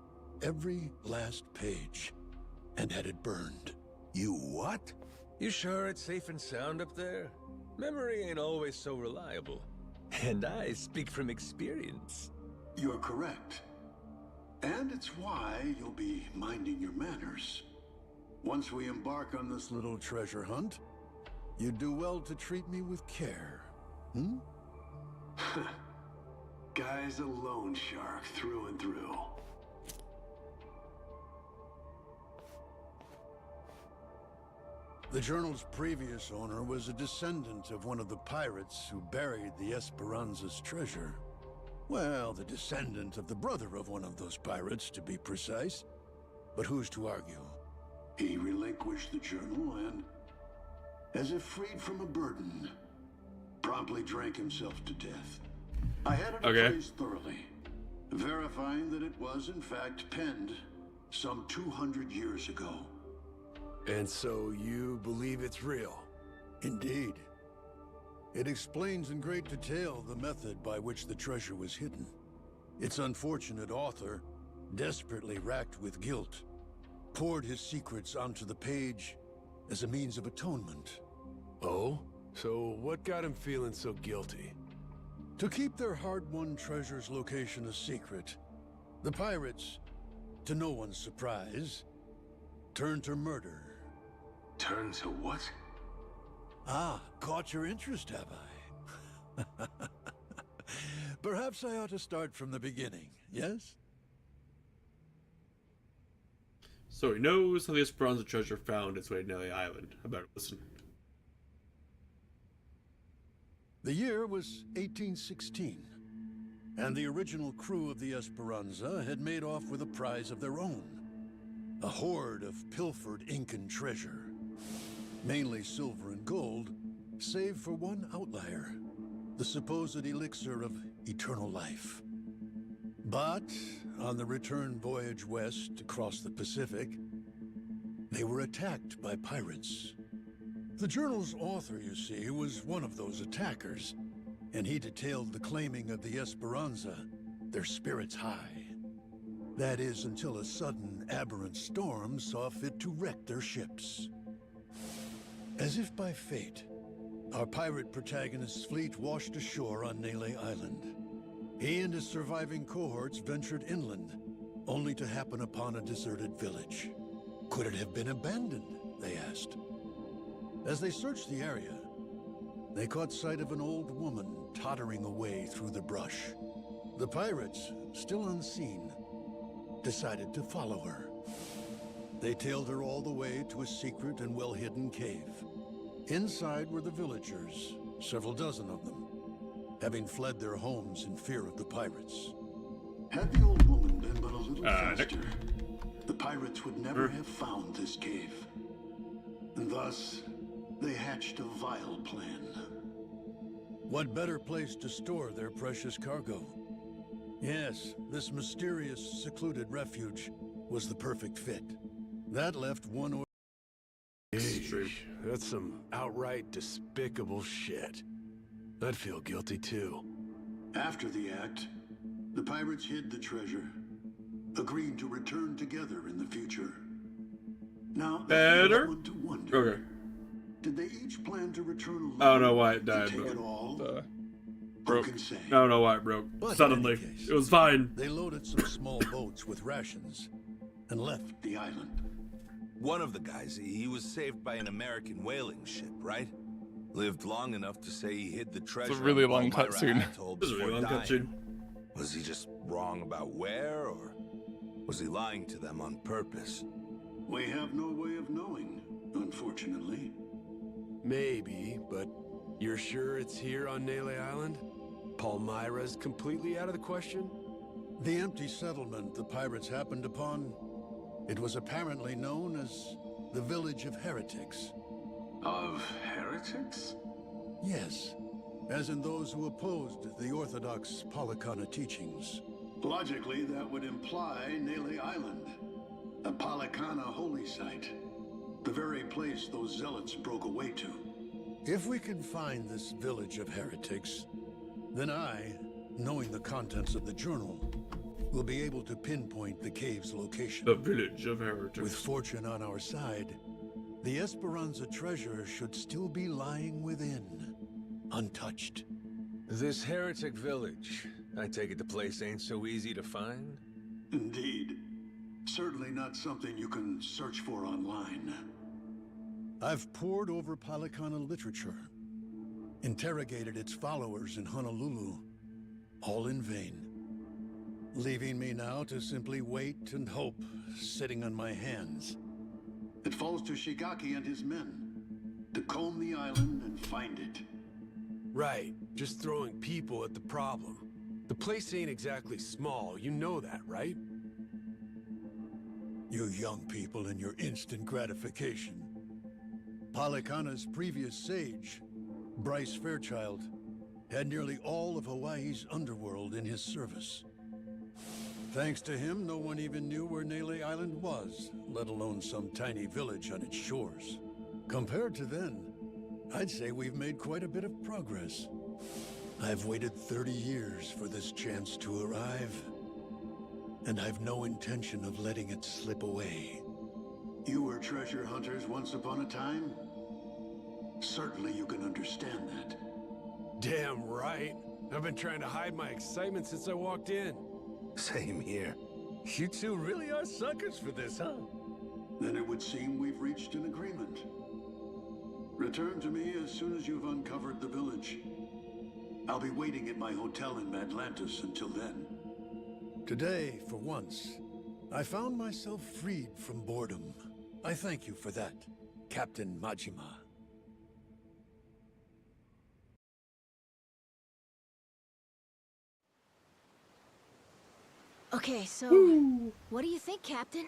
every last page, and had it burned. You what? You sure it's safe and sound up there? Memory ain't always so reliable. And I speak from experience. You're correct. And it's why you'll be minding your manners. Once we embark on this little treasure hunt, you'd do well to treat me with care. Hmm? Guy's a loan shark through and through. The journal's previous owner was a descendant of one of the pirates who buried the Esperanza's treasure. Well, the descendant of the brother of one of those pirates, to be precise. But who's to argue? He relinquished the journal and, as if freed from a burden, promptly drank himself to death. I had it appraised thoroughly, verifying that it was in fact penned some 200 years ago. And so you believe it's real? Indeed. It explains in great detail the method by which the treasure was hidden. Its unfortunate author, desperately racked with guilt, poured his secrets onto the page as a means of atonement. Oh? So what got him feeling so guilty? To keep their hard-won treasure's location a secret, the pirates, to no one's surprise, turned to murder. Turn to what? Ah, caught your interest, have I? Perhaps I ought to start from the beginning, yes? So he knows how the Esperanza treasure found its way to Nelly Island. I better listen. The year was 1816, and the original crew of the Esperanza had made off with a prize of their own. A hoard of pilfered Incan treasure. Mainly silver and gold, save for one outlier, the supposed elixir of eternal life. But on the return voyage west across the Pacific, they were attacked by pirates. The journal's author, you see, was one of those attackers, and he detailed the claiming of the Esperanza, their spirits high. That is, until a sudden, aberrant storm saw fit to wreck their ships. As if by fate, our pirate protagonist's fleet washed ashore on Nelly Island. He and his surviving cohorts ventured inland, only to happen upon a deserted village. Could it have been abandoned, they asked. As they searched the area, they caught sight of an old woman tottering away through the brush. The pirates, still unseen, decided to follow her. They tailed her all the way to a secret and well-hidden cave. Inside were the villagers, several dozen of them, having fled their homes in fear of the pirates. Had the old woman been but a little faster, the pirates would never have found this cave. And thus, they hatched a vile plan. What better place to store their precious cargo? Yes, this mysterious, secluded refuge was the perfect fit. That left one That's some outright despicable shit. I'd feel guilty too. After the act, the pirates hid the treasure, agreeing to return together in the future. Now, Better? to wonder, Okay. did they each plan to return alone? I don't know why it died, take but it all? broke. Who can say? I don't know why it broke. But in Suddenly. any case, It was fine. They loaded some small boats with rations and left the island. One of the guys, he was saved by an American whaling ship, right? Lived long enough to say he hid the treasure. It's a really on long Palmyra cutscene. Atoll This is a really before long dying. cutscene. Was he just wrong about where, or was he lying to them on purpose? We have no way of knowing, unfortunately. Maybe, but you're sure it's here on Nelly Island? Palmyra's completely out of the question? The empty settlement the pirates happened upon, it was apparently known as the Village of Heretics. Of heretics? Yes, as in those who opposed the orthodox Palikana teachings. Logically, that would imply Nele Island, a Palikana holy site. The very place those zealots broke away to. If we can find this village of heretics, then I, knowing the contents of the journal, will be able to pinpoint the cave's location. The village of heretics. With fortune on our side, the Esperanza treasure should still be lying within, untouched. This heretic village, I take it the place ain't so easy to find? Indeed. Certainly not something you can search for online. I've pored over Palikana literature, interrogated its followers in Honolulu, all in vain. Leaving me now to simply wait and hope, sitting on my hands. It falls to Shigaki and his men to comb the island and find it. Right, just throwing people at the problem. The place ain't exactly small, you know that, right? You young people and your instant gratification. Palikana's previous sage, Bryce Fairchild, had nearly all of Hawaii's underworld in his service. Thanks to him, no one even knew where Nele Island was, let alone some tiny village on its shores. Compared to then, I'd say we've made quite a bit of progress. I've waited 30 years for this chance to arrive, and I've no intention of letting it slip away. You were treasure hunters once upon a time? Certainly you can understand that. Damn right. I've been trying to hide my excitement since I walked in. Same here. You two really are suckers for this, huh? Then it would seem we've reached an agreement. Return to me as soon as you've uncovered the village. I'll be waiting at my hotel in Atlantis until then. Today, for once, I found myself freed from boredom. I thank you for that, Captain Majima. Okay, so what do you think, Captain?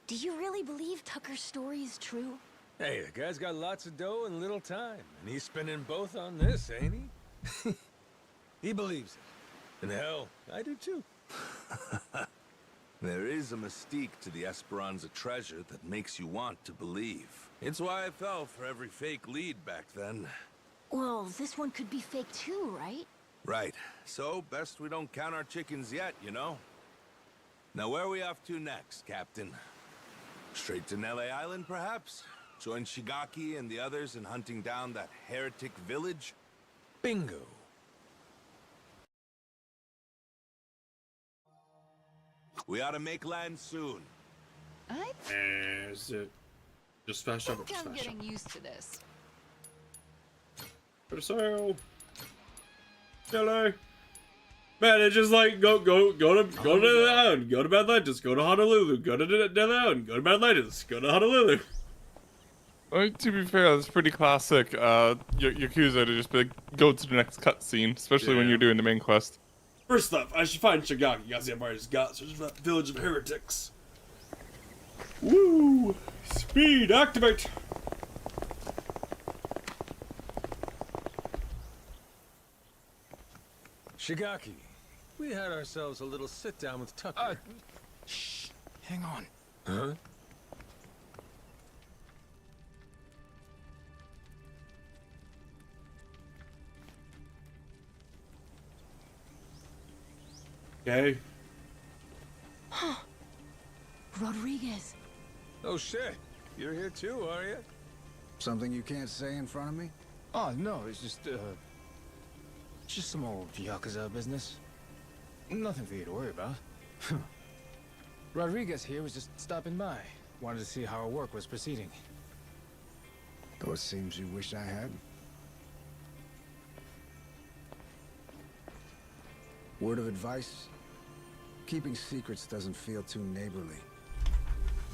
Do you really believe Tucker's story is true? Hey, the guy's got lots of dough and little time, and he's spending both on this, ain't he? He believes it. And hell, I do too. There is a mystique to the Esperanza treasure that makes you want to believe. It's why I fell for every fake lead back then. Well, this one could be fake too, right? Right. So, best we don't count our chickens yet, you know? Now, where are we off to next, Captain? Straight to Nele Island, perhaps? Join Shigaki and the others in hunting down that heretic village? Bingo. We ought to make land soon. Is it just fast travel? I'm getting used to this. For sale. Hello. Man, it's just like go to the island, go to Atlantis, go to Honolulu, go to the island, go to Atlantis, go to Honolulu. Well, to be fair, that's pretty classic Yakuza to just be like, go to the next cutscene, especially when you're doing the main quest. First up, I should find Shigaki, got the Empire's got, search for that village of heretics. Woo! Speed, activate! Shigaki, we had ourselves a little sit-down with Tucker. Shh. Hang on. Huh? Okay. Huh. Rodriguez. Oh shit, you're here too, are you? Something you can't say in front of me? Oh, no, it's just some old Yakuza business. Nothing for you to worry about. Rodriguez here was just stopping by. Wanted to see how our work was proceeding. Though it seems you wish I had. Word of advice? Keeping secrets doesn't feel too neighborly.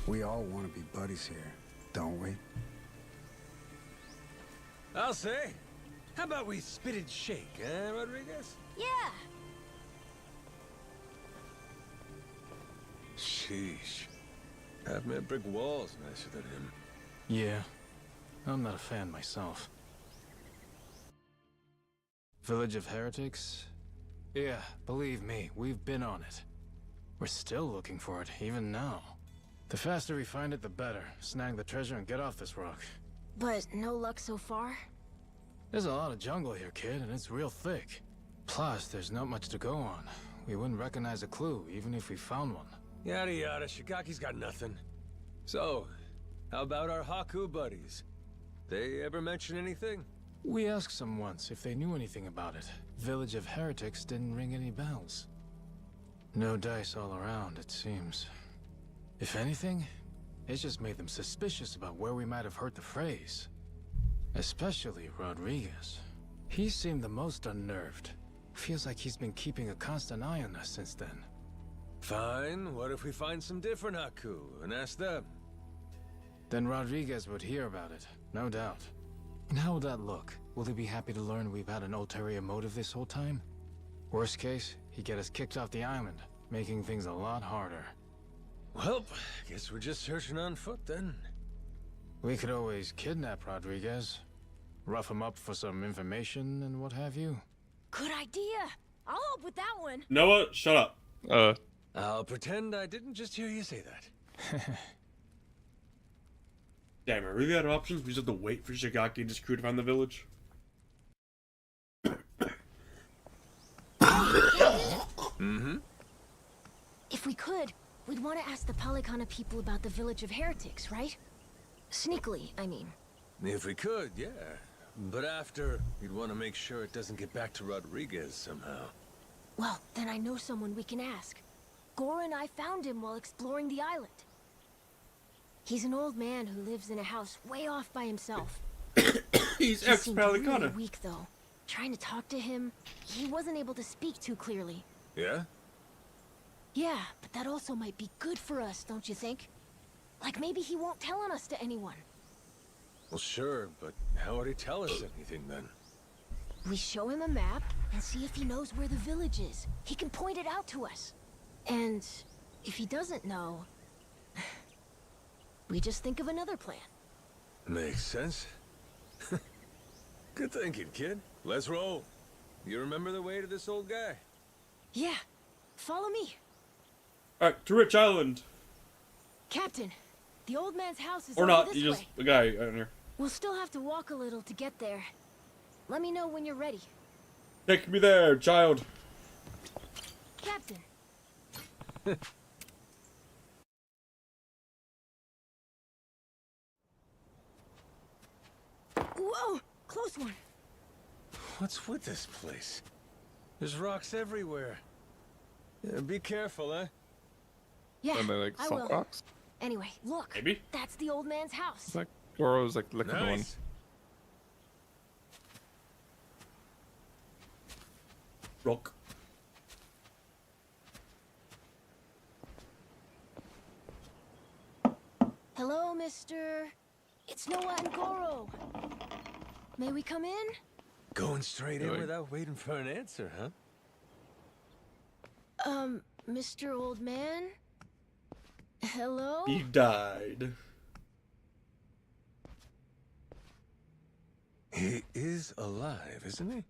We all want to be buddies here, don't we? I'll say. How about we spit and shake, eh, Rodriguez? Yeah. Sheesh. Half-man brick walls nicer than him. Yeah. I'm not a fan myself. Village of Heretics? Yeah, believe me, we've been on it. We're still looking for it, even now. The faster we find it, the better. Snag the treasure and get off this rock. But no luck so far? There's a lot of jungle here, kid, and it's real thick. Plus, there's not much to go on. We wouldn't recognize a clue, even if we found one. Yada yada, Shigaki's got nothing. So, how about our Haku buddies? They ever mention anything? We asked them once if they knew anything about it. Village of Heretics didn't ring any bells. No dice all around, it seems. If anything, it's just made them suspicious about where we might have heard the phrase. Especially Rodriguez. He seemed the most unnerved. Feels like he's been keeping a constant eye on us since then. Fine, what if we find some different Haku and ask them? Then Rodriguez would hear about it, no doubt. And how would that look? Will he be happy to learn we've had an ulterior motive this whole time? Worst case, he'd get us kicked off the island, making things a lot harder. Well, guess we're just searching on foot then. We could always kidnap Rodriguez, rough him up for some information and what have you. Good idea. I'll help with that one. Noah, shut up. I'll pretend I didn't just hear you say that. Damn, are we really out of options? We just have to wait for Shigaki and his crew to find the village? Mm-hmm. If we could, we'd want to ask the Palikana people about the Village of Heretics, right? Sneakily, I mean. If we could, yeah. But after, we'd want to make sure it doesn't get back to Rodriguez somehow. Well, then I know someone we can ask. Gora and I found him while exploring the island. He's an old man who lives in a house way off by himself. He's He seemed really ex-Palikana. weak, though. Trying to talk to him, he wasn't able to speak too clearly. Yeah? Yeah, but that also might be good for us, don't you think? Like maybe he won't tell on us to anyone. Well, sure, but how would he tell us anything then? We show him a map and see if he knows where the village is. He can point it out to us. And if he doesn't know, we just think of another plan. Makes sense. Good thinking, kid. Let's roll. You remember the way to this old guy? Yeah, follow me. Alright, to Rich Island. Captain, the old man's house is Or over not, this you just way. the guy in here. We'll still have to walk a little to get there. Let me know when you're ready. Take me there, child. Captain. Whoa, close one. What's with this place? There's rocks everywhere. Yeah, be careful, huh? Yeah, Are they like I salt will. rocks? Anyway, look. Maybe. That's the old man's house. It's like Goro's like licking one. Nice. Rock. Hello, mister. It's Noah and Goro. May we come in? Going straight in Really? without waiting for an answer, huh? Mr. Old Man? Hello? He died. He is alive, isn't he?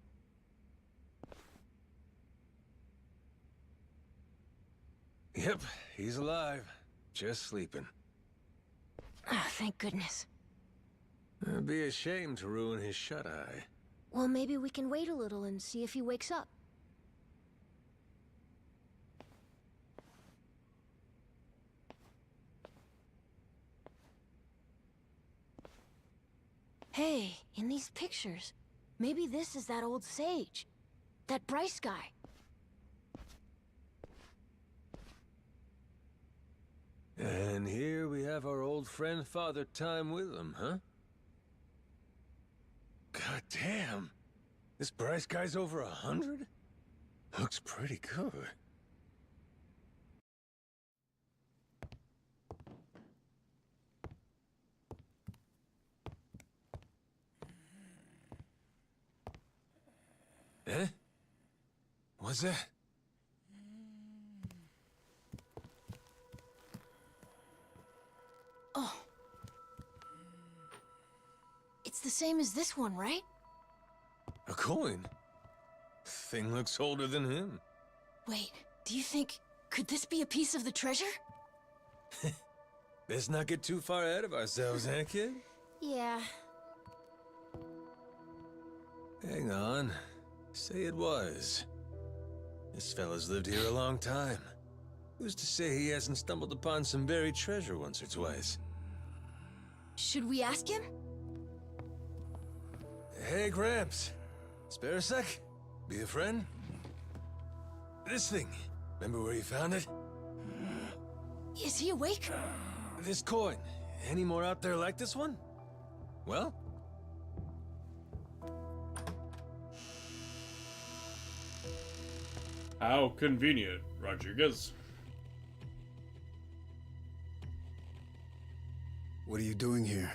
Yep, he's alive. Just sleeping. Ah, thank goodness. It'd be a shame to ruin his shut-eye. Well, maybe we can wait a little and see if he wakes up. Hey, in these pictures, maybe this is that old sage. That Bryce guy. And here we have our old friend Father Time with him, huh? God damn! This Bryce guy's over 100? Looks pretty good. Eh? What's that? Oh. It's the same as this one, right? A coin? Thing looks older than him. Wait, do you think... could this be a piece of the treasure? Let's not get too far ahead of ourselves, eh, kid? Yeah. Hang on. Say it was. This fella's lived here a long time. Who's to say he hasn't stumbled upon some buried treasure once or twice? Should we ask him? Hey, Gramps. Spare a sec? Be a friend? This thing. Remember where you found it? Is he awake? This coin. Any more out there like this one? Well? How convenient, Rodriguez. What are you doing here?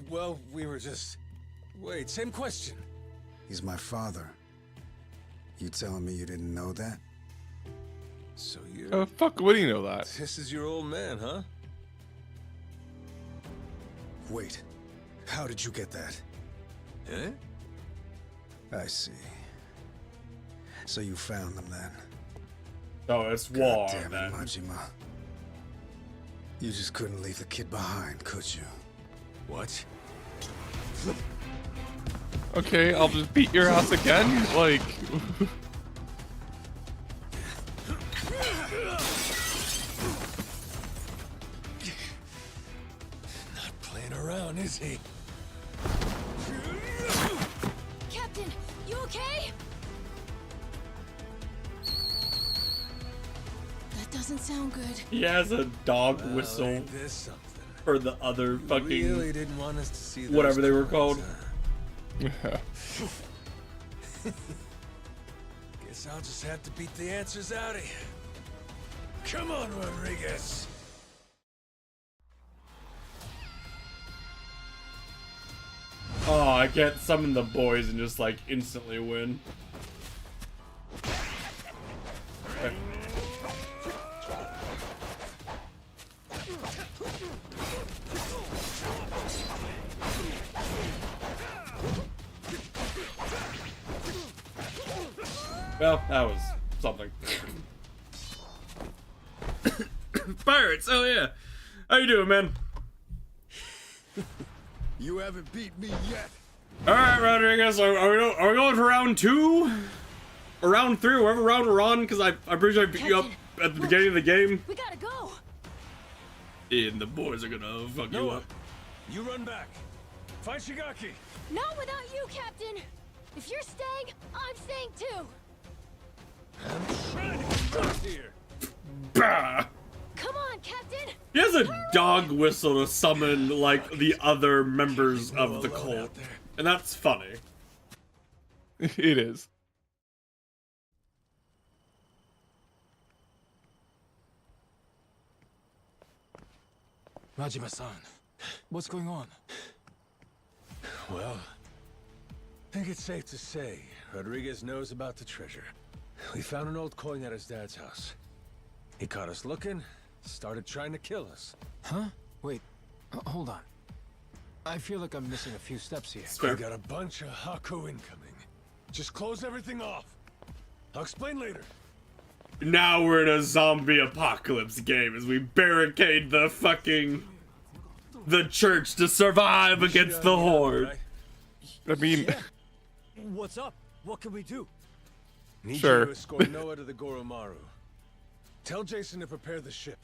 Well, we were just... Wait, same question. He's my father. You telling me you didn't know that? So you're... Fuck, would he know that? This is your old man, huh? Wait, how did you get that? Eh? I see. So you found them then? Oh, it's war, God damn man. it, Majima. You just couldn't leave the kid behind, could you? What? Okay, I'll just beat your ass again? Like... Not playing around, is he? Captain, you okay? That doesn't sound good. He has a dog whistle ain't this something? for the other fucking Really didn't want us to see those whatever they were coins, called. huh? Guess I'll just have to beat the answers out of you. Come on, Rodriguez. Oh, I can't summon the boys and just like instantly win. Okay. Well, that was something. Pirates, oh yeah. How you doing, man? You haven't beat me yet. Alright, Rodriguez, are we going for round 2? Or round 3, or whatever round we're on? Because I'm pretty sure I beat you up at the beginning of the game. We gotta go. And the boys are gonna fuck you up. You run back. Find Shigaki. Not without you, Captain. If you're staying, I'm staying too. I'm trying to get out here. Bah! Come on, Captain. He has a dog whistle to summon, like, the other members of the cult. And that's funny. It is. Majima-san, what's going on? Well, I think it's safe to say Rodriguez knows about the treasure. We found an old coin at his dad's house. He caught us looking, started trying to kill us. Huh? Wait, hold on. I feel like I'm missing a few steps here. We got a bunch of Haku incoming. Just close everything off. I'll explain later. Now we're in a zombie apocalypse game as we barricade the church to survive against the horde. I mean... Yeah. What's up? What can we do? Need Sure. you to escort Noah to the Goromaru. Tell Jason to prepare the ship.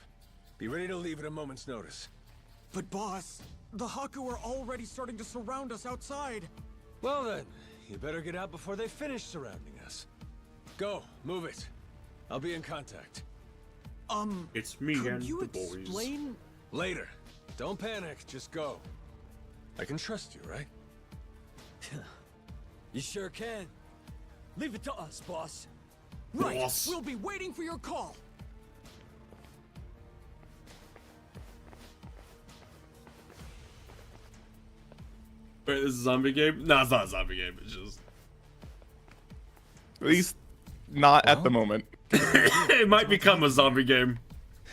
Be ready to leave at a moment's notice. But boss, the Haku are already starting to surround us outside. Well then, you better get out before they finish surrounding us. Go, move it. I'll be in contact. It's me could and you the boys. explain? Later. Don't panic, just go. I can trust you, right? You sure can. Leave it to us, boss. Right, Boss. we'll be waiting for your call. Wait, this is a zombie game? No, it's not a zombie game. It's just... At least not at the moment. it might become a zombie game.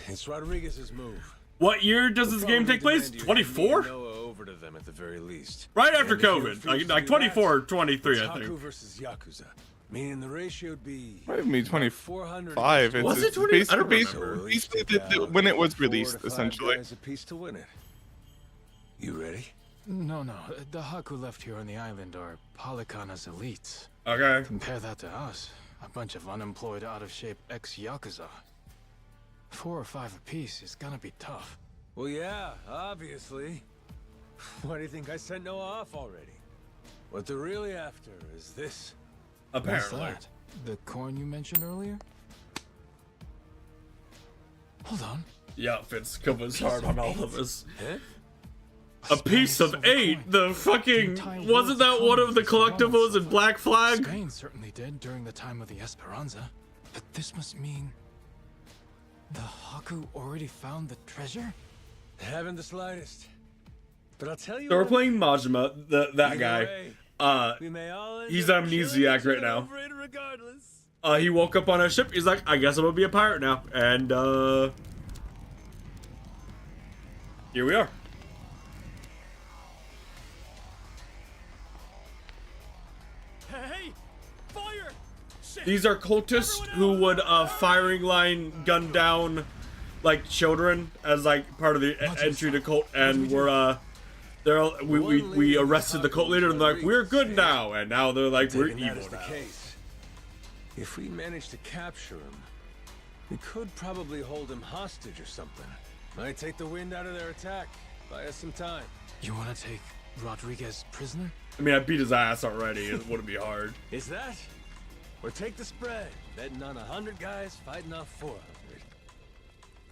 It's Rodriguez's move. What year does this game take place? 24? Noah over to them at the very least. Right after And if you're COVID. refused to Like do 24 or that, 23, it's I think. Haku versus Yakuza. Meaning the ratio would be... Might be 25. It's, Was it it's 20? I don't basically, remember. basically when it was 4 to released, 5 essentially. guys a piece to win it. You ready? No. The Haku left here on the island are Polycana's elites. Okay. Compare that to us. A bunch of unemployed, out-of-shape ex-Yakuza. 4 or 5 apiece is gonna be tough. Well, yeah, obviously. Why do you think I sent Noah off already? What they're really after is this. Apparently. What's that? The corn you mentioned earlier? Hold on. Yeah, Fitz covers hard on all of us. Huh? A piece of 8. The fucking wasn't that one of the collectibles in Black Flag? Spain certainly did during the time of the Esperanza, but this must mean the Haku already found the treasure? Haven't the slightest. But I'll tell you. So we're what, playing Majima, that either guy. way, we may all end He's up amnesiac killing right now. over it regardless. He woke up on a ship. He's like, I guess I'm gonna be a pirate now, and here we are. Hey! Fire! Shit. These are cultists who would firing line gun down like children as like part of the entry to cult, and we arrested the cult leader and they're like, we're good now, and now they're like, we're Taking that evil as the now. case. If we manage to capture him, we could probably hold him hostage or something. Might take the wind out of their attack. Buy us some time. You want to take Rodriguez prisoner? I mean, I beat his ass already. It wouldn't be hard. Is that? Or take the spread, betting on 100 guys fighting off 400.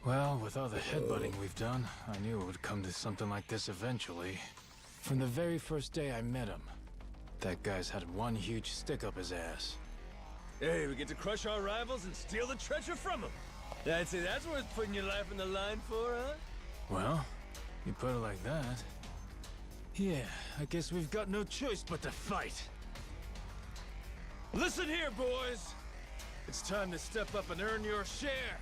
Well, with all the headbutting we've done, I knew it would come to something like this eventually. From the very first day I met him, that guy's had one huge stick up his ass. Hey, we get to crush our rivals and steal the treasure from them. I'd say that's worth putting your life on the line for, huh? Well, you put it like that. Yeah, I guess we've got no choice but to fight. Listen here, boys. It's time to step up and earn your share.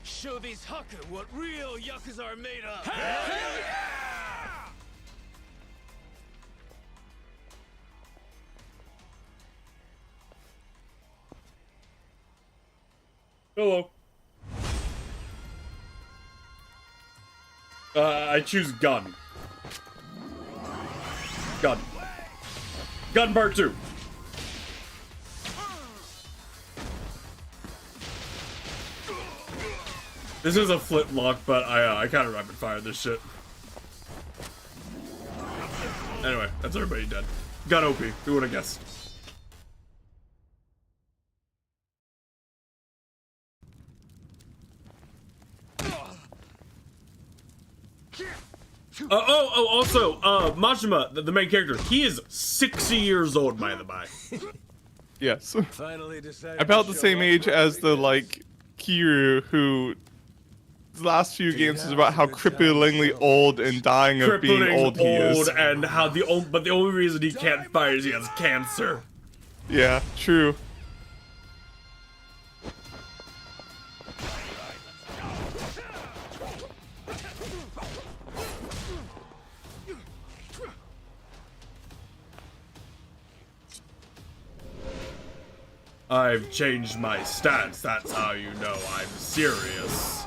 Show these Haku what real Yakuza are made of. Hell yeah! Hello. I choose gun. Gun. Gun part 2. This is a flintlock, but I kind of rapid fire this shit. Anyway, that's everybody dead. Gun OP. Who would have guessed? Also, Majima, the main character, he is 60 years old, by the by. Yes. Finally decided About to the show same up age for as the, like, Kiryu, who... The last few games is about how cripplingly old and dying of being old he is. And how the only reason he can't fight is he has cancer. Yeah, true. I've changed my stance, that's how you know I'm serious.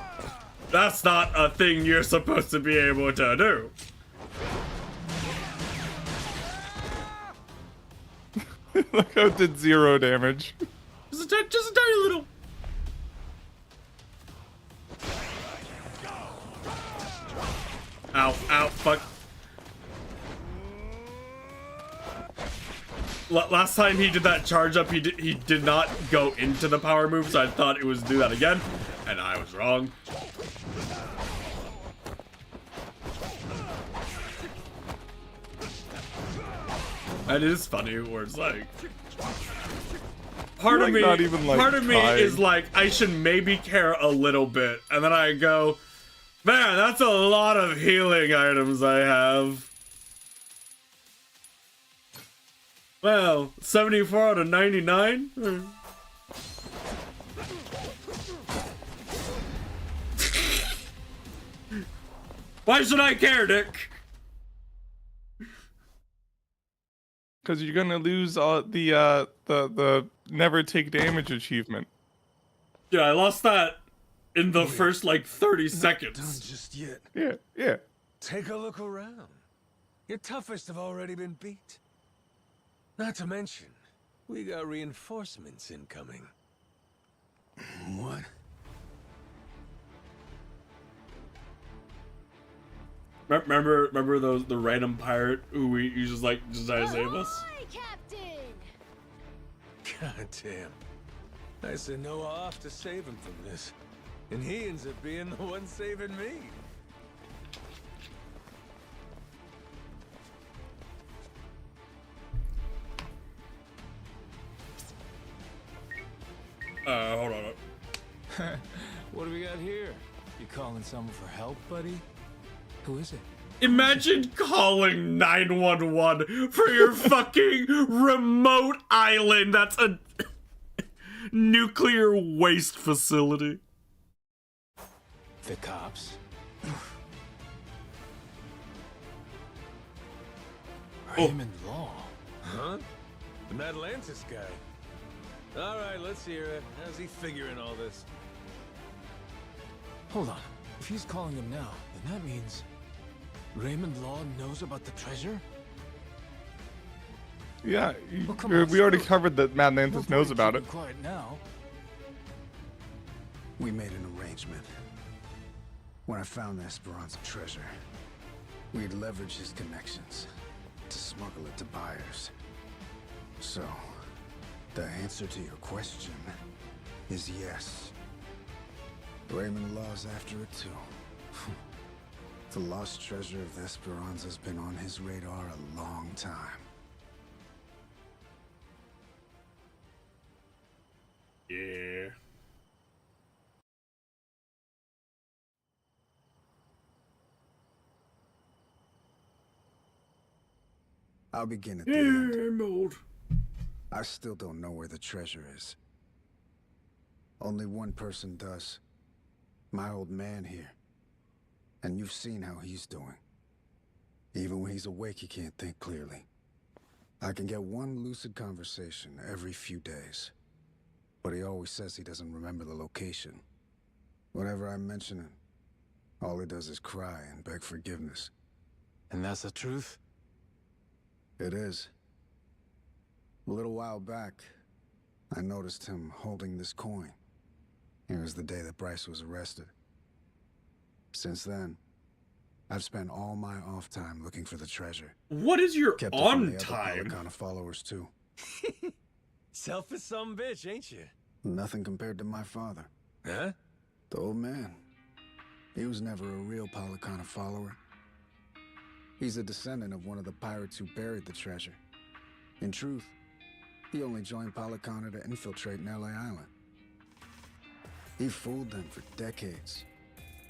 That's not a thing you're supposed to be able to do. Look how it did 0 damage. Just a tiny little. Ow, ow, fuck. Last time he did that charge up, he did not go into the power move, so I thought it was do that again, and I was wrong. And it is funny where it's like, part of me is like, I should maybe care a little bit, and then I go, man, that's a lot of healing items I have. Well, 74 out of 99? Why should I care, Dick? Because you're gonna lose the never take damage achievement. Yeah, I lost that in the Wait, first like 30 Done seconds. just yet. Yeah. Take a look around. Your toughest have already been beat. Not to mention, we got reinforcements incoming. What? Remember the random pirate who we you just like just had to save us? Ahoy, Captain! God damn. I sent Noah off to save him from this. And he ends up being the one saving me. Hold on. What do we got here? You calling someone for help, buddy? Who is it? Imagine calling 911 for your fucking remote island that's a nuclear waste facility. The cops. Raymond Law. Huh? The Mad Atlantis guy. Alright, let's hear it. How's he figuring all this? Hold on. If he's calling him now, then that means Raymond Law knows about the treasure? Yeah, Well, come on, we already Scout. covered that Mad No Lantis point knows in about it. keeping quiet now. We made an arrangement. When I found the Esperanza treasure, we'd leverage his connections to smuggle it to buyers. So, the answer to your question is yes. Raymond Law's after it too. The lost treasure of the Esperanza's been on his radar a long time. Yeah. I'll begin at the end. I'm old. I still don't know where the treasure is. Only one person does. My old man here. And you've seen how he's doing. Even when he's awake, he can't think clearly. I can get one lucid conversation every few days. But he always says he doesn't remember the location. Whenever I mention it, all he does is cry and beg forgiveness. And that's the truth? It is. A little while back, I noticed him holding this coin. It was the day that Bryce was arrested. Since then, I've spent all my off time looking for the treasure. What is your Kept it from on the other time? Pelicana followers too. Selfish some bitch, ain't you? Nothing compared to my father. Huh? The old man. He was never a real Pelicana follower. He's a descendant of one of the pirates who buried the treasure. In truth, he only joined Pelicana to infiltrate Nelly Island. He fooled them for decades,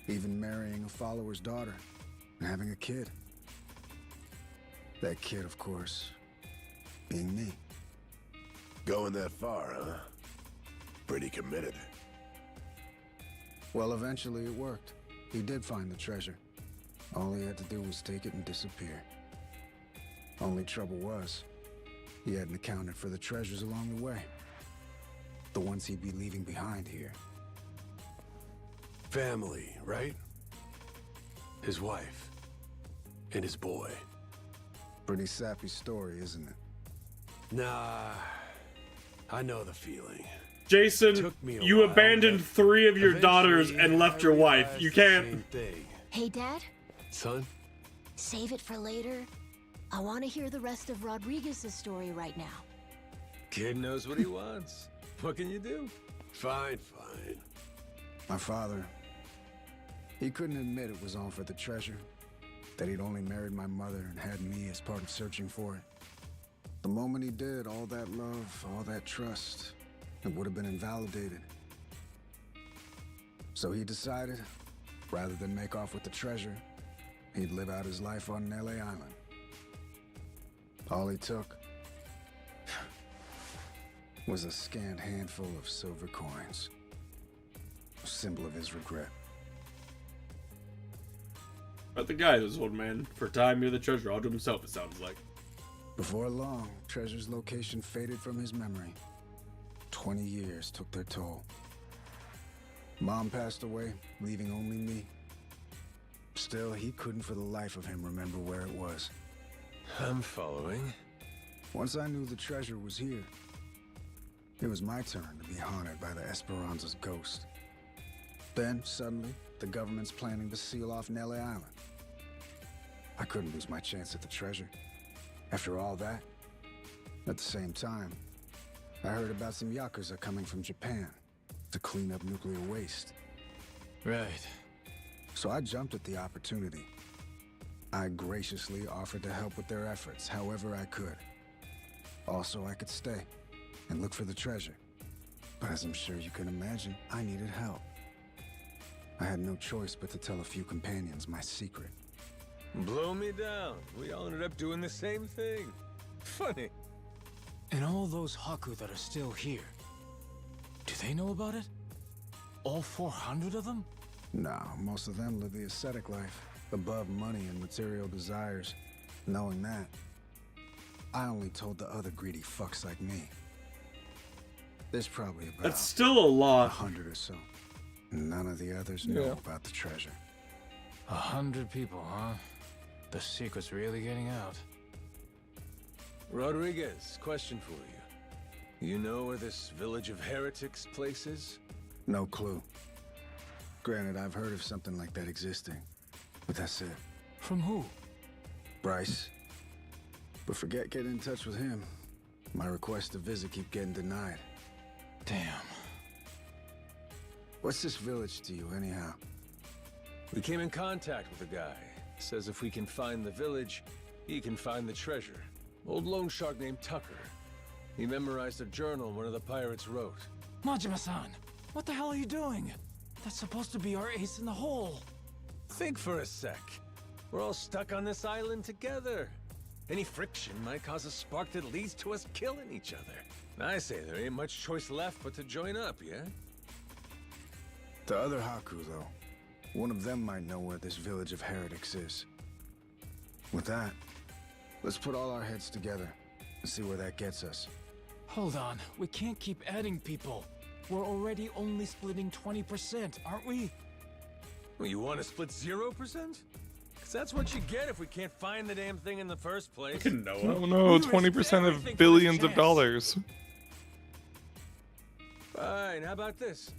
even marrying a follower's daughter and having a kid. That kid, of course, being me. Going that far, huh? Pretty committed. Well, eventually it worked. He did find the treasure. All he had to do was take it and disappear. Only trouble was, he hadn't accounted for the treasures along the way. The ones he'd be leaving behind here. Family, right? His wife. And his boy. Pretty sappy story, isn't it? Nah. I know the feeling. Jason, Took me a you while, abandoned but 3 of your daughters eventually and left I your wife. realized You the can't. same thing. Hey, Dad? Son? Save it for later. I want to hear the rest of Rodriguez's story right now. Kid knows what he wants. What can you do? Fine, fine. My father, he couldn't admit it was all for the treasure. That he'd only married my mother and had me as part of searching for it. The moment he did, all that love, all that trust, it would have been invalidated. So he decided, rather than make off with the treasure, he'd live out his life on Nelly Island. All he took was a scant handful of silver coins. A symbol of his regret. But the guy, this old man, for time near the treasure all to himself, it sounds like. Before long, Treasure's location faded from his memory. 20 years took their toll. Mom passed away, leaving only me. Still, he couldn't for the life of him remember where it was. I'm following. Once I knew the treasure was here, it was my turn to be haunted by the Esperanza's ghost. Then, suddenly, the government's planning to seal off Nelly Island. I couldn't lose my chance at the treasure. After all that, at the same time, I heard about some Yakuza coming from Japan to clean up nuclear waste. Right. So I jumped at the opportunity. I graciously offered to help with their efforts however I could. Also, I could stay and look for the treasure. But as I'm sure you can imagine, I needed help. I had no choice but to tell a few companions my secret. Blow me down. We all ended up doing the same thing. Funny. And all those Haku that are still here, do they know about it? All 400 of them? No, most of them live the ascetic life, above money and material desires. Knowing that, I only told the other greedy fucks like me. There's probably about That's still a lot. 100 or so. None of the others know about the treasure. 100 people, huh? The secret's really getting out. Rodriguez, question for you. You know where this village of heretics place is? No clue. Granted, I've heard of something like that existing, but that's it. From who? Bryce. But forget getting in touch with him. My requests to visit keep getting denied. Damn. What's this village to you, anyhow? We came in contact with a guy. Says if we can find the village, he can find the treasure. Old loan shark named Tucker. He memorized a journal one of the pirates wrote. Majima-san, what the hell are you doing? That's supposed to be our ace in the hole. Think for a sec. We're all stuck on this island together. Any friction might cause a spark that leads to us killing each other. I say there ain't much choice left but to join up, yeah? The other Haku, though. One of them might know where this village of heretics is. With that, let's put all our heads together and see where that gets us. Hold on, we can't keep adding people. We're already only splitting 20%, aren't we? Well, you want to split 0%? Because that's what you get if we can't find the damn thing in the first place. Fucking Noah. Oh no, 20% of billions of dollars. Fine, how about this?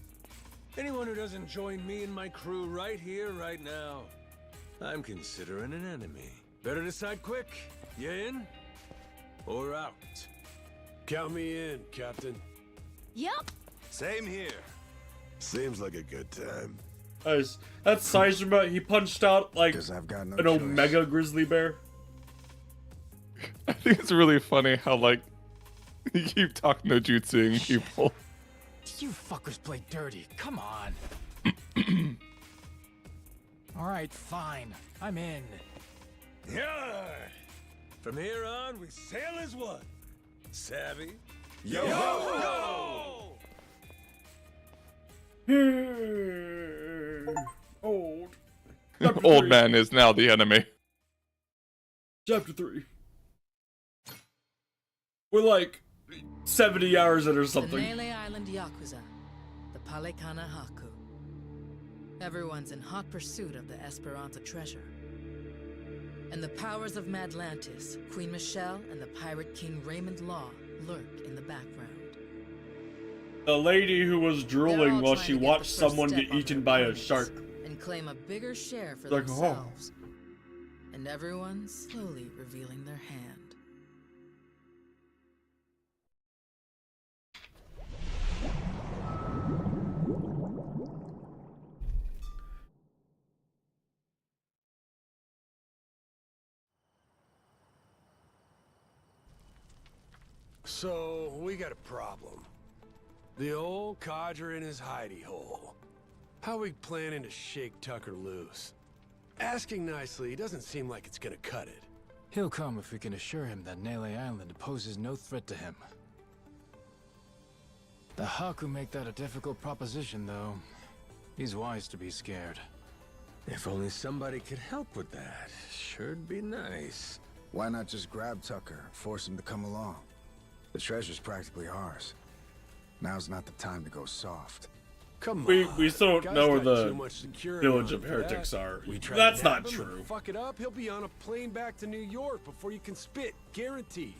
Anyone who doesn't join me and my crew right here, right now, I'm considering an enemy. Better decide quick. You in? Or out? Count me in, Captain. Yup. Same here. Seems like a good time. Nice. That's Majima. He punched out like I've got no an choice. omega grizzly bear. I think it's really funny how, like, you keep talking no jutsuing people. You fuckers play dirty, come on. Alright, fine. I'm in. Yeah. From here on, we sail as one. Savvy? Yo ho! Old. Old man is now the enemy. Chapter 3. We're like 70 hours in or The something. Nele Island Yakuza, the Palekana Haku. Everyone's in hot pursuit of the Esperanza treasure. And the powers of Madlantis, Queen Michelle, and the pirate king Raymond Law lurk in the background. The lady who was They're drooling all while trying she to get watched the first someone step get on eaten their by a opponents shark. and claim a bigger share for Like, oh. themselves. And everyone slowly revealing their hand. So, we got a problem. The old codger in his hidey hole. How we planning to shake Tucker loose? Asking nicely doesn't seem like it's gonna cut it. He'll come if we can assure him that Nele Island poses no threat to him. The Haku make that a difficult proposition, though. He's wise to be scared. If only somebody could help with that. Sure'd be nice. Why not just grab Tucker and force him to come along? The treasure's practically ours. Now's not the time to go soft. Come We on. still don't Guy's know where got the too much security village on of him for heretics that. are. We try That's to not nab him and true. Fuck it up, he'll be on a plane back to New York before you can spit, guaranteed.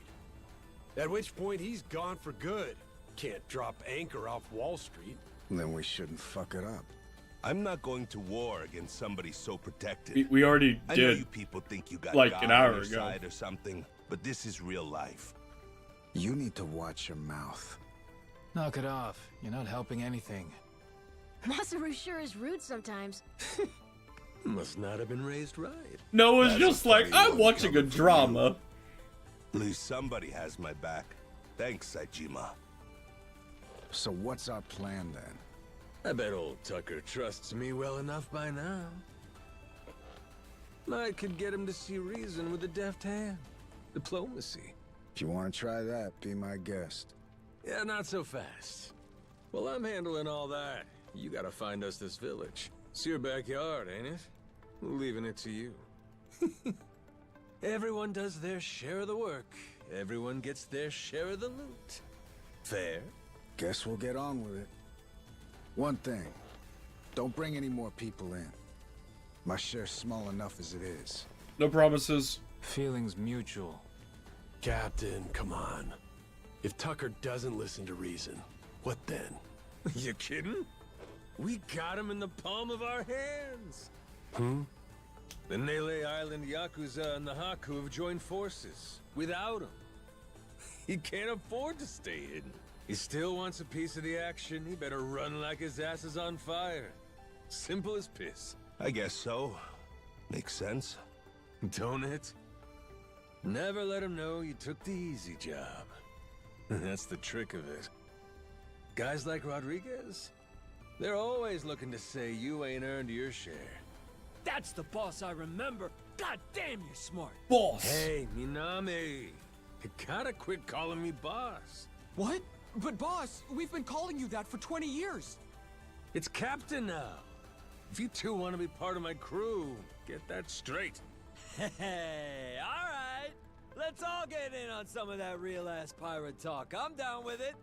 At which point he's gone for good. Can't drop anchor off Wall Street. Then we shouldn't fuck it up. I'm not going to war against somebody so protected. We already I know did, you people think you got like, God an hour on your ago. side or something, but this is real life. You need to watch your mouth. Knock it off. You're not helping anything. Masaru sure is rude sometimes. Must not have been raised right. Noah's That's just a like, funny I'm one watching a coming from drama. At least somebody has my back. Thanks, Majima. So what's our plan then? I bet old Tucker trusts me well enough by now. I could get him to see reason with a deft hand. Diplomacy. If you want to try that, be my guest. Yeah, not so fast. Well, I'm handling all that. You gotta find us this village. It's your backyard, ain't it? Leaving it to you. Everyone does their share of the work. Everyone gets their share of the loot. Fair? Guess we'll get on with it. One thing. Don't bring any more people in. My share's small enough as it is. No promises. Feelings mutual. Captain, come on. If Tucker doesn't listen to reason, what then? You kidding? We got him in the palm of our hands. The Nele Island Yakuza and the Haku have joined forces. Without him, he can't afford to stay hidden. He still wants a piece of the action. He better run like his ass is on fire. Simple as piss. I guess so. Makes sense. Don't it? Never let him know you took the easy job. That's the trick of it. Guys like Rodriguez, they're always looking to say you ain't earned your share. That's the boss I remember. God damn, you're smart. Boss. Hey, Minami, you gotta quit calling me boss. What? But boss, we've been calling you that for 20 years. It's Captain now. If you two want to be part of my crew, get that straight. Hey, all right. Let's all get in on some of that real-ass pirate talk. I'm down with it.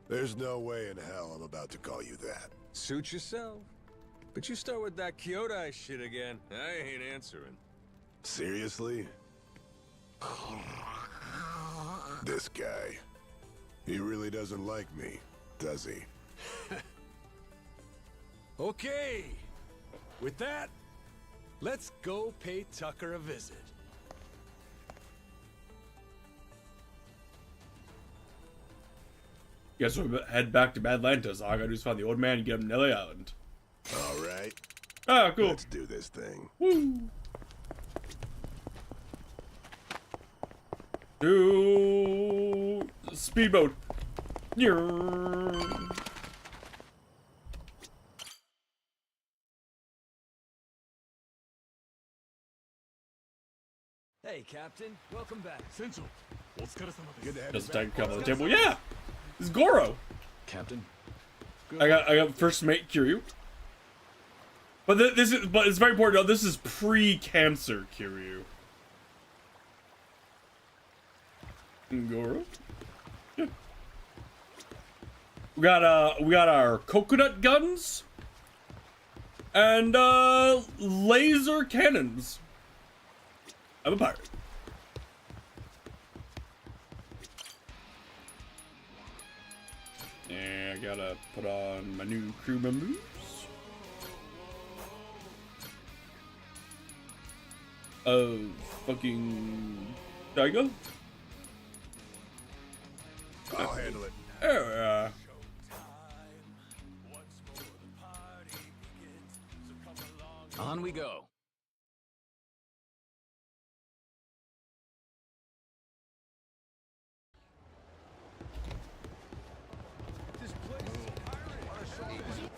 There's no way in hell I'm about to call you that. Suit yourself. But you start with that Kyodai shit again, I ain't answering. Seriously? This guy. He really doesn't like me, does he? Okay. With that, let's go pay Tucker a visit. Guess we'll head back to Badlantis. All I gotta do is find the old man and get him to Nelly Island. All right. Ah, cool. Let's do this thing. Woo! To speedboat. Hey, Captain. Welcome back. Good to have Just you take a back. couple of the table. Yeah, it's Goro. Captain? I got first mate Kiryu. But but it's very important. This is pre-cancer Kiryu. Goro. Yeah. We got our coconut guns and laser cannons. I'm a pirate. And I gotta put on my new crew members. Fucking Daigo. I'll handle it. On we go.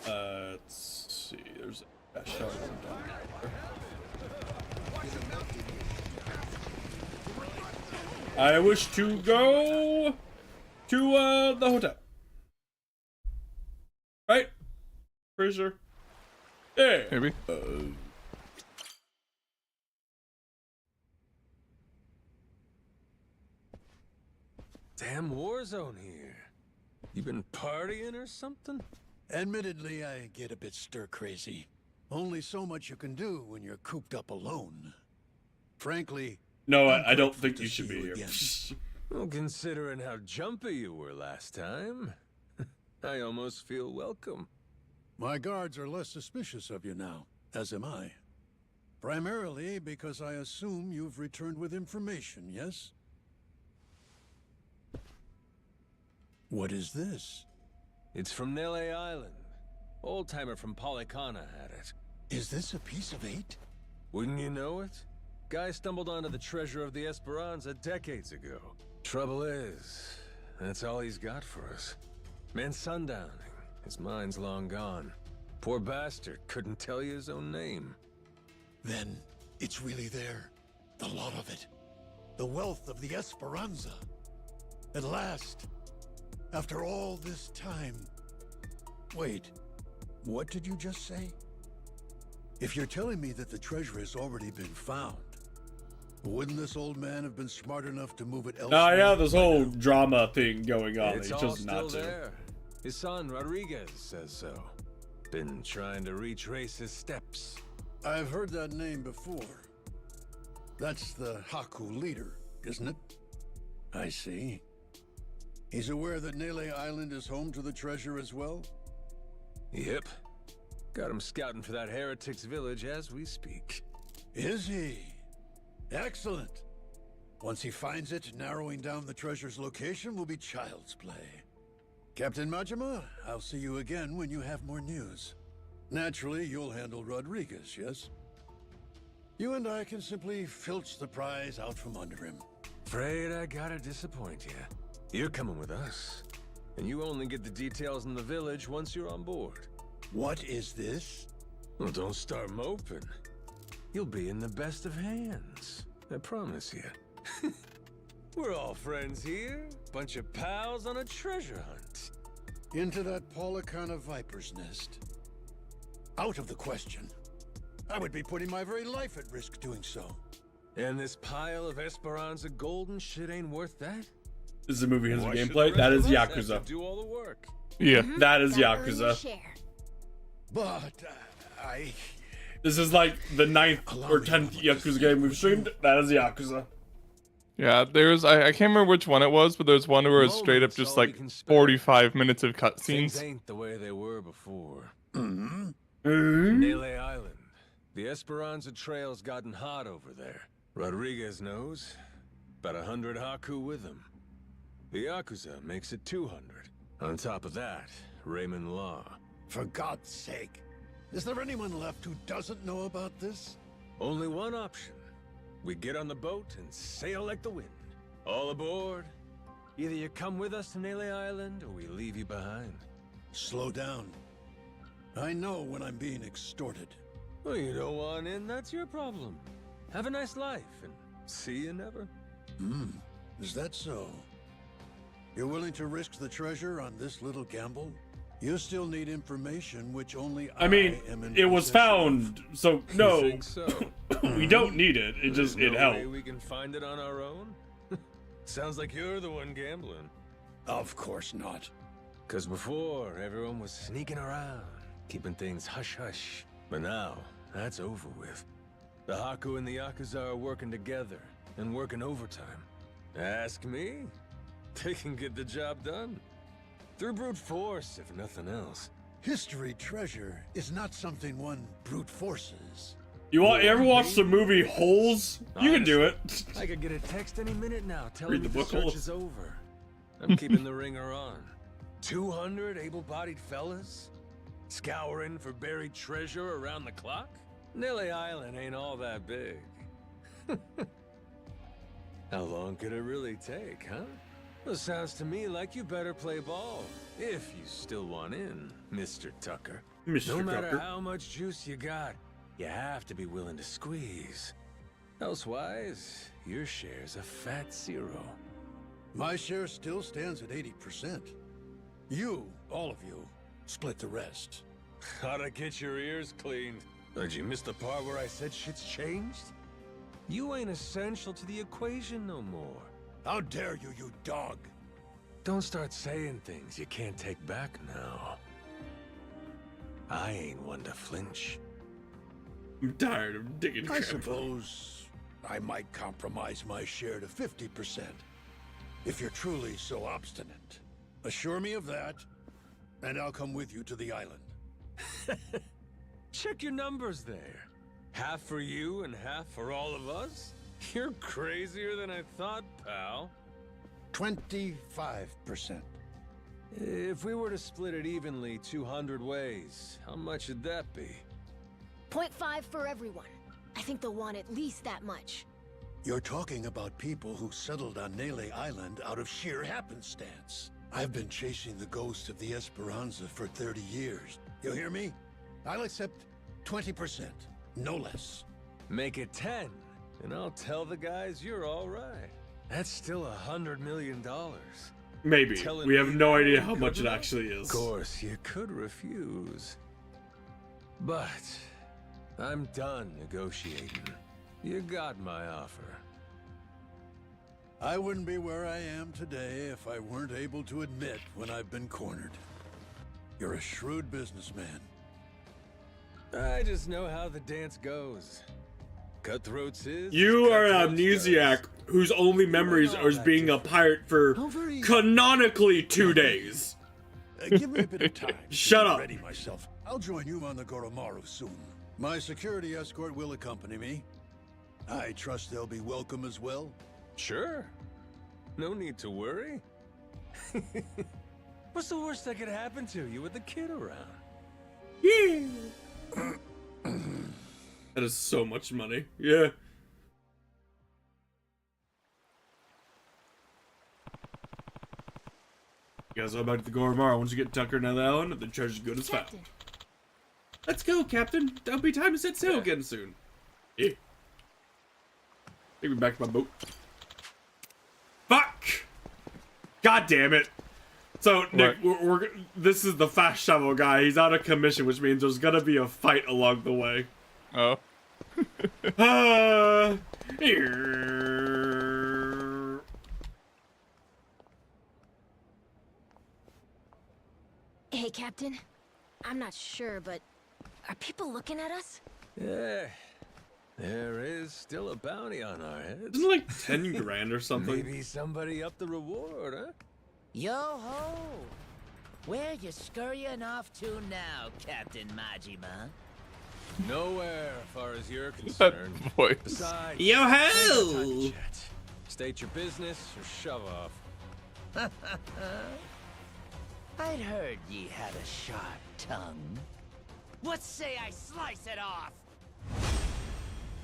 Let's see. There's a shot down there. I wish to go to the hotel. Right? Pretty sure. Yeah. Maybe. Uh, damn war zone here. You been partying or something? Admittedly, I get a bit stir-crazy. Only so much you can do when you're cooped up alone. Frankly, No, I'm I don't grateful think to you see should be here. again. Well, considering how jumpy you were last time, I almost feel welcome. My guards are less suspicious of you now, as am I. Primarily because I assume you've returned with information, yes? What is this? It's from Nele Island. Old-timer from Polycana had it. Is this a piece of 8? Wouldn't you know it? Guy stumbled onto the treasure of the Esperanza decades ago. Trouble is, that's all he's got for us. Man's sundowning. His mind's long gone. Poor bastard couldn't tell you his own name. Then it's really there. The lot of it. The wealth of the Esperanza. At last. After all this time. Wait, what did you just say? If you're telling me that the treasure has already been found, wouldn't this old man have been smart enough to move it elsewhere? Oh yeah, this whole drama thing going on. It's He all chose not still to. there. His son, Rodriguez, says so. Been trying to retrace his steps. I've heard that name before. That's the Haku leader, isn't it? I see. He's aware that Nele Island is home to the treasure as well? Yep. Got him scouting for that heretic's village as we speak. Is he? Excellent. Once he finds it, narrowing down the treasure's location will be child's play. Captain Majima, I'll see you again when you have more news. Naturally, you'll handle Rodriguez, yes? You and I can simply filch the prize out from under him. Afraid I gotta disappoint you. You're coming with us. And you only get the details in the village once you're on board. What is this? Well, don't start moping. You'll be in the best of hands. I promise you. We're all friends here. Bunch of pals on a treasure hunt. Into that Polycana viper's nest. Out of the question. I would be putting my very life at risk doing so. And this pile of Esperanza gold and shit ain't worth that? This is a movie has a Why should gameplay. the That is rest of us have Yakuza. to do all the work? Yeah. That is Gotta earn your Yakuza. share. But, I... This is like the 9th or 10th Yakuza game we've streamed. That is Yakuza. Yeah, there's I can't remember which one it was, but there's one where it's straight up Moments just all we like can spare. 45 minutes of Things cutscenes. ain't the way they were before. Mm-hmm. Nele Island. The Esperanza trail's gotten hot over there. Rodriguez knows. About 100 Haku with him. The Yakuza makes it 200. On top of that, Raymond Law. For God's sake. Is there anyone left who doesn't know about this? Only one option. We get on the boat and sail like the wind. All aboard. Either you come with us to Nele Island, or we leave you behind. Slow down. I know when I'm being extorted. Well, you don't want in, that's your problem. Have a nice life, and see you never. Is that so? You're willing to risk the treasure on this little gamble? You still need information which only I mean, am in it was possession found, so You no, think so? we don't need it. It There's just, it no helped. way we can find it on our own? Sounds like you're the one gambling. Of course not. Cause before, everyone was sneaking around, keeping things hush-hush. But now, that's over with. The Haku and the Yakuza are working together, and working overtime. Ask me? They can get the job done. Through brute force, if nothing else. History treasure is not something one brute forces. You ever watch the movie Holes? You can do it. I could get a text any minute now telling Read me the the book, search Holes. is over. I'm keeping the ringer on. 200 able-bodied fellas? Scouring for buried treasure around the clock? Nele Island ain't all that big. How long could it really take, huh? Well, sounds to me like you better play ball. If you still want in, Mr. Tucker. Mr. No matter Tucker. how much juice you got, you have to be willing to squeeze. Elsewise, your share's a fat zero. My share still stands at 80%. You, all of you, split the rest. How'd I get your ears cleaned? Did you miss the part where I said shit's changed? You ain't essential to the equation no more. How dare you, you dog! Don't start saying things you can't take back now. I ain't one to flinch. I'm tired of digging I crap. suppose I might compromise my share to 50%. If you're truly so obstinate. Assure me of that, and I'll come with you to the island. Check your numbers there. Half for you and half for all of us? You're crazier than I thought, pal. 25%. If we were to split it evenly 200 ways, how much would that be? 0.5 for everyone. I think they'll want at least that much. You're talking about people who settled on Nele Island out of sheer happenstance. I've been chasing the ghost of the Esperanza for 30 years. You hear me? I'll accept 20%, no less. Make it 10, and I'll tell the guys you're all right. That's still $100 million. Maybe. Telling We have me no that idea ain't how good much it enough? actually is. Of course, you could refuse. But I'm done negotiating. You got my offer. I wouldn't be where I am today if I weren't able to admit when I've been cornered. You're a shrewd businessman. I just know how the dance goes. Cutthroats is. You are an cutthroats amnesiac whose only memories are as being a pirate for canonically 2 days. Give me a bit of time. Shut to up. Ready myself. I'll join you on the Goromaru soon. My security escort will accompany me. I trust they'll be welcome as well. Sure. No need to worry. What's the worst that could happen to you with the kid around? Yeah. That is so much money. Yeah. You guys go back to the Goromar. Once you get Tucker and Allen, the treasure's good as found. Let's go, Captain. There'll be time to set sail again soon. Yeah. Take me back to my boat. Fuck! God damn it. So, Nick, this is the fast travel guy. He's out of commission, which means there's gonna be a fight along the way. Oh. Here. Hey, Captain. I'm not sure, but are people looking at us? Yeah. There is still a bounty on our heads. Isn't it like 10 grand or something? Maybe somebody upped the reward, huh? Yo-ho! Where you scurrying off to now, Captain Majima? Nowhere, as far as you're concerned. voice. Besides, Yo-ho! I ain't got time to chat. State your business or shove off. I'd heard ye had a sharp tongue. What say I slice it off?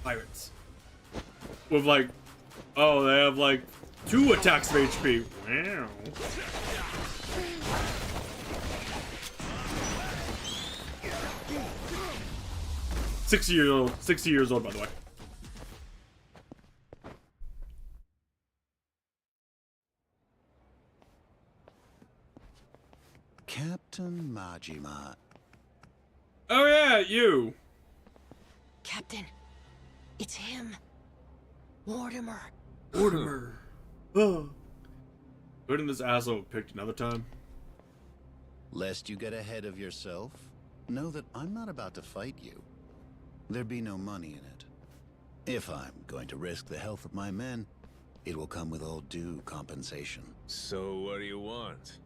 Pirates. With like, oh, they have like 2 attacks of HP. Wow. Sixty years old. 60 years old, by the way. Captain Majima. Oh yeah, you. Captain, it's him. Mortimer. Mortimer. Oh. Couldn't this asshole have picked another time? Lest you get ahead of yourself, know that I'm not about to fight you. There'd be no money in it. If I'm going to risk the health of my men, it will come with all due compensation. So what do you want?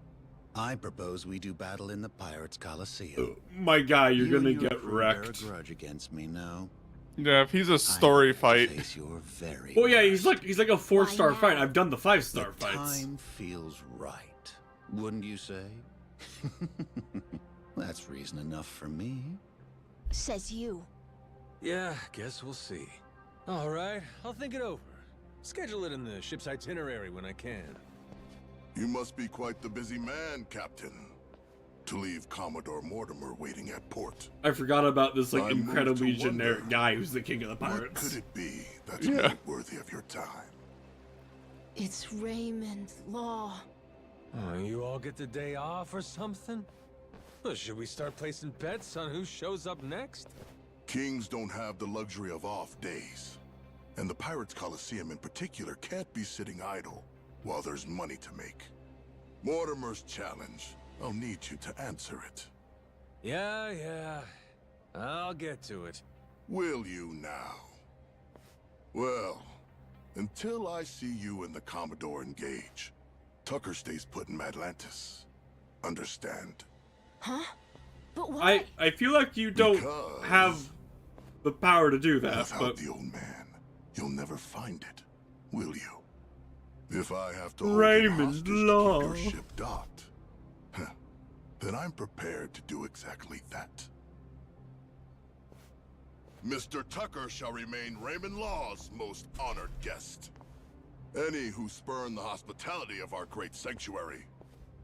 I propose we do battle in the Pirates' Coliseum. My guy, you're You and gonna your get crew bear wrecked. a grudge against me, no? Yeah, if he's a story fight. You're very Well, yeah, he's like a 4-star fight. I've done the 5-star the fights. time feels right, wouldn't you say? That's reason enough for me. Says you. Yeah, guess we'll see. All right, I'll think it over. Schedule it in the ship's itinerary when I can. You must be quite the busy man, Captain, to leave Commodore Mortimer waiting at port. I forgot about this like I moved incredibly to wonder, generic guy who's the king of the What pirates. could it be that's made it worthy of your time? It's Raymond Law. Oh, you all get the day off or something? Well, should we start placing bets on who shows up next? Kings don't have the luxury of off days. And the Pirates Coliseum in particular can't be sitting idle while there's money to make. Mortimer's challenge. I'll need you to answer it. Yeah. I'll get to it. Will you now? Well, until I see you and the Commodore engage, Tucker stays put in Madlantis. Understand? Huh? But why? I feel like you don't have the power to do that, Without but the old man, you'll never find it, will you? If I have to hold Raymond him hostage to Law. keep your ship docked, then I'm prepared to do exactly that. Mr. Tucker shall remain Raymond Law's most honored guest. Any who spurn the hospitality of our great sanctuary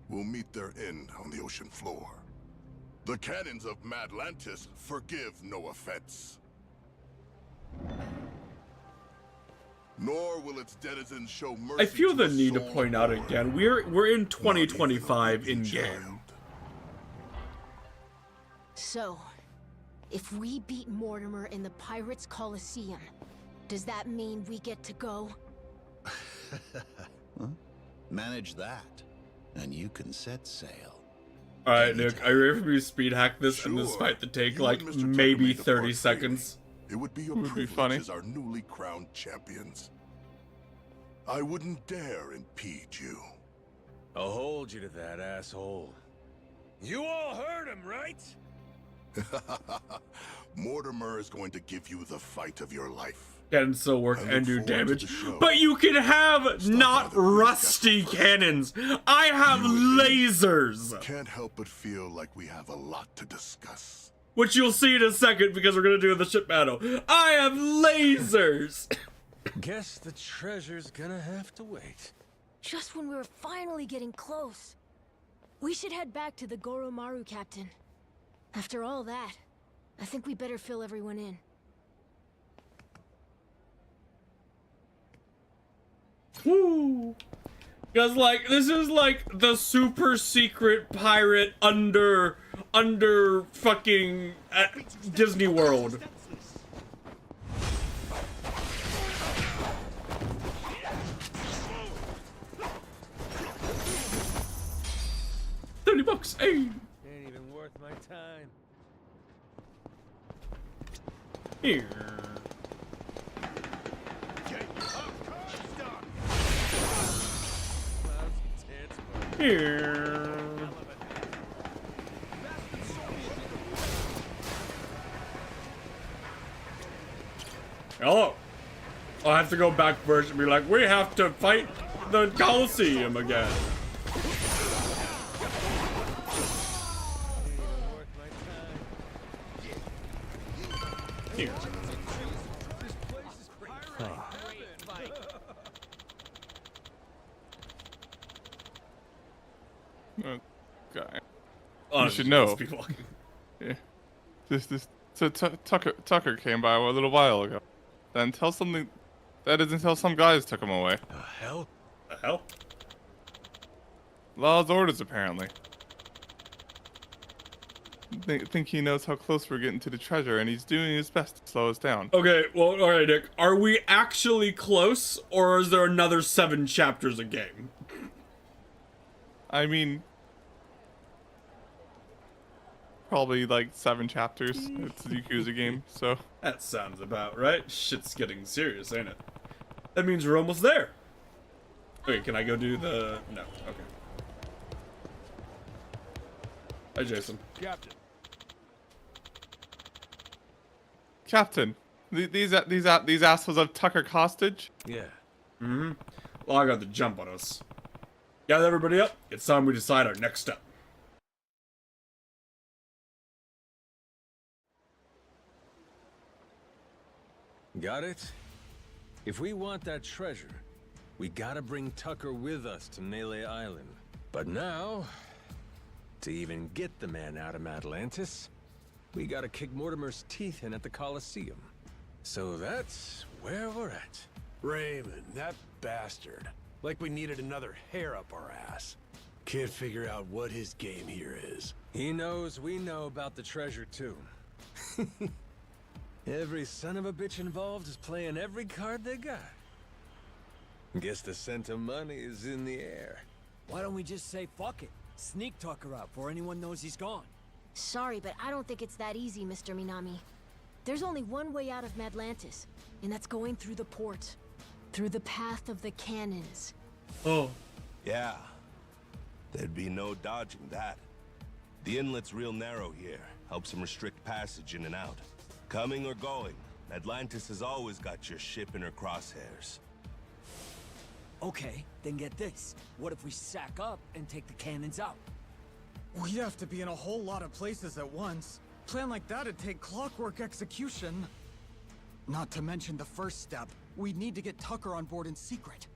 will meet their end on the ocean floor. The cannons of Madlantis forgive no offense. Nor will its denizens show mercy. I feel the to a need to soul point out born. again, we're in 2025 in game. So, if we beat Mortimer in the Pirates Coliseum, does that mean we get to go? Manage that, and you can set sail. Alright, Nick, are you ready for me to speed hack this and this fight to take like maybe 30 seconds? It would be your Would be privilege funny. as our newly crowned champions. I wouldn't dare impede you. I'll hold you to that, asshole. You all heard him, right? Mortimer is going to give you the fight of your life. Can still work I look and do forward to damage. the show. But you can have not rusty cannons. I have lasers. Can't help but feel like we have a lot to discuss. Which you'll see in a second because we're gonna do the ship battle. I have lasers. Guess the treasure's gonna have to wait. Just when we were finally getting close. We should head back to the Goromaru, Captain. After all that, I think we better fill everyone in. Woo. Because like this is like the super secret pirate under fucking Disney World. $30, hey. Ain't even worth my time. Here. Here. Hello. I'll have to go back first and be like, we have to fight the Coliseum again. Here. Okay. Oh, You should know. people. Yeah. So Tucker came by a little while ago. Then tell something that is until some guys took him away. The hell? The hell? Law's orders, apparently. Think he knows how close we're getting to the treasure, and he's doing his best to slow us down. Okay, well, alright, Nick. Are we actually close, or is there another 7 chapters a game? I mean, probably like 7 chapters. It's a Yakuza game, so. That sounds about right. Shit's getting serious, ain't it? That means we're almost there. Wait, can I go do the... No, okay. Hi, Jason. Captain. Captain, these assholes have Tucker hostage? Yeah. Mm-hmm. Well, I got the jump on us. Gather everybody up. It's time we decide our next step. Got it? If we want that treasure, we gotta bring Tucker with us to Nele Island. But now, to even get the man out of Atlantis, we gotta kick Mortimer's teeth in at the Coliseum. So that's where we're at. Raymond, that bastard. Like we needed another hair up our ass. Can't figure out what his game here is. He knows we know about the treasure too. Every son of a bitch involved is playing every card they got. Guess the scent of money is in the air. Why don't we just say fuck it? Sneak Tucker out before anyone knows he's gone. Sorry, but I don't think it's that easy, Mr. Minami. There's only one way out of Madlantis, and that's going through the port. Through the path of the cannons. Oh. Yeah. There'd be no dodging that. The inlet's real narrow here. Helps them restrict passage in and out. Coming or going, Atlantis has always got your ship in her crosshairs. Okay, then get this. What if we sack up and take the cannons out? We'd have to be in a whole lot of places at once. Plan like that'd take clockwork execution. Not to mention the first step, we'd need to get Tucker on board in secret.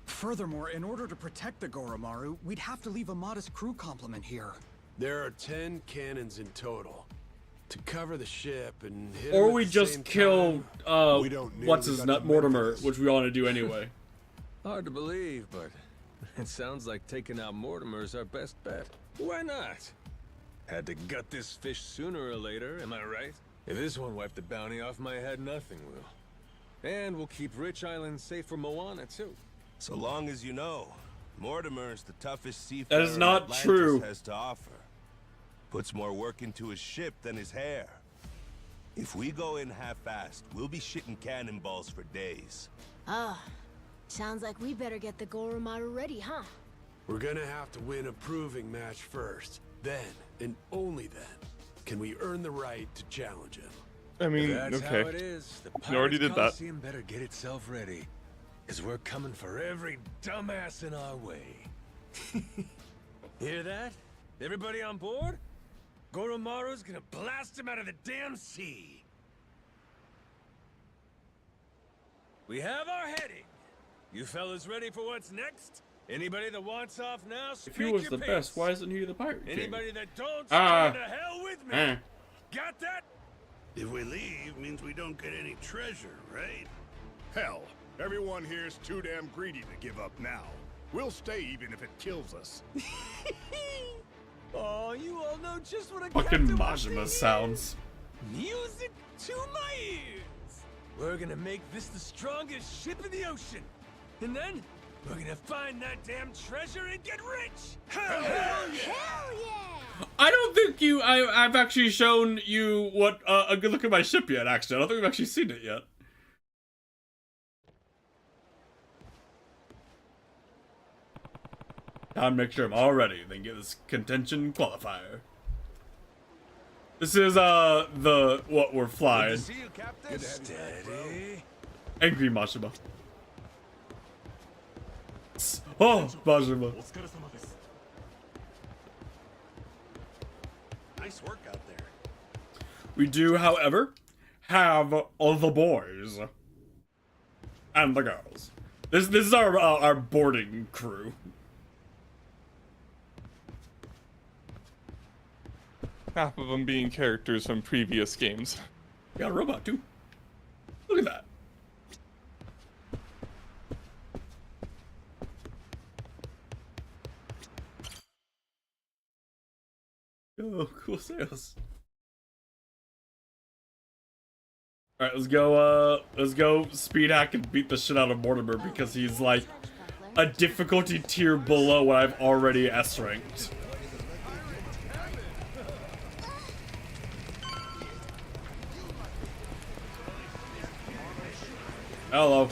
Furthermore, in order to protect the Goromaru, we'd have to leave a modest crew complement here. There are 10 cannons in total. To cover the ship and hit Or him at we the just same kill, time. what's his nut, Mortimer, which we want to do anyway. Hard to believe, but it sounds like taking out Mortimer's our best bet. Why not? Had to gut this fish sooner or later, am I right? If this one wiped the bounty off my head, nothing will. And we'll keep Rich Island safe for Moana, too. So long as you know, Mortimer's the toughest seafarer That is not Atlantis true. has to offer. Puts more work into his ship than his hair. If we go in half-assed, we'll be shitting cannonballs for days. Ah, sounds like we better get the Goromaru ready, huh? We're gonna have to win a proving match first. Then, and only then, can we earn the right to challenge him. I mean, That's okay. how it is. The You already Pirates did that. Coliseum better get itself ready. Cause we're coming for every dumbass in our way. Hear that? Everybody on board? Goromaru's gonna blast him out of the damn sea. We have our heading. You fellas ready for what's next? Anybody that wants off now, If he was your the piece. best, why isn't he the pirate king? Anybody that don't, Ah. go to hell with me. Eh. Got that? If we leave, means we don't get any treasure, right? Hell, everyone here's too damn greedy to give up now. We'll stay even if it kills us. Oh, you all know just what a Fucking captain wants to Majima hear. sounds. Music to my ears. We're gonna make this the strongest ship in the ocean. And then, we're gonna find that damn treasure and get rich! Hell yeah! I don't think I've actually shown you what a good look at my ship yet, actually. I don't think we've actually seen it yet. Time to make sure I'm all ready, then get this contention qualifier. This is what we're flying. See you, Captain. Steady. Angry Majima. Oh, Majima. Nice work out there. We do, however, have all the boys and the girls. This is our boarding crew. Half of them being characters from previous games. Got a robot too. Look at that. Oh, cool sails. Alright, let's go speed hack and beat the shit out of Mortimer because he's like a difficulty tier below what I've already S ranked. Hello.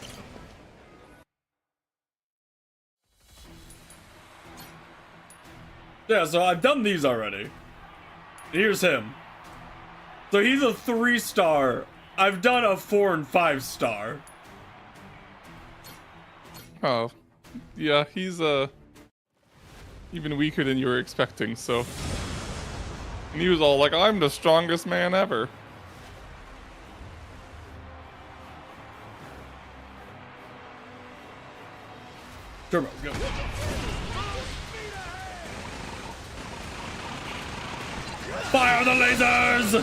Yeah, so I've done these already. Here's him. So he's a 3-star. I've done a 4 and 5-star. Oh, yeah, he's even weaker than you were expecting. So, and he was all like, "I'm the strongest man ever." Turbo, go. Fire the lasers!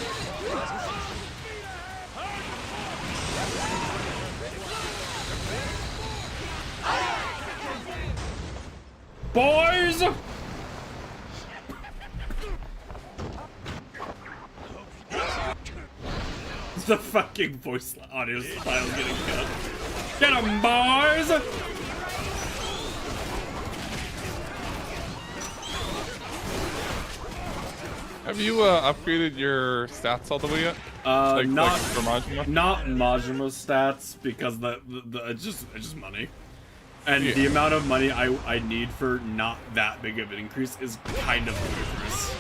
Boys! The fucking voice audio file getting cut. Get 'em, boys! Have you upgraded your stats all the way yet? Not for Majima? Not Majima's stats because the it's just money, and Yeah. the amount of money I need for not that big of an increase is kind of ludicrous.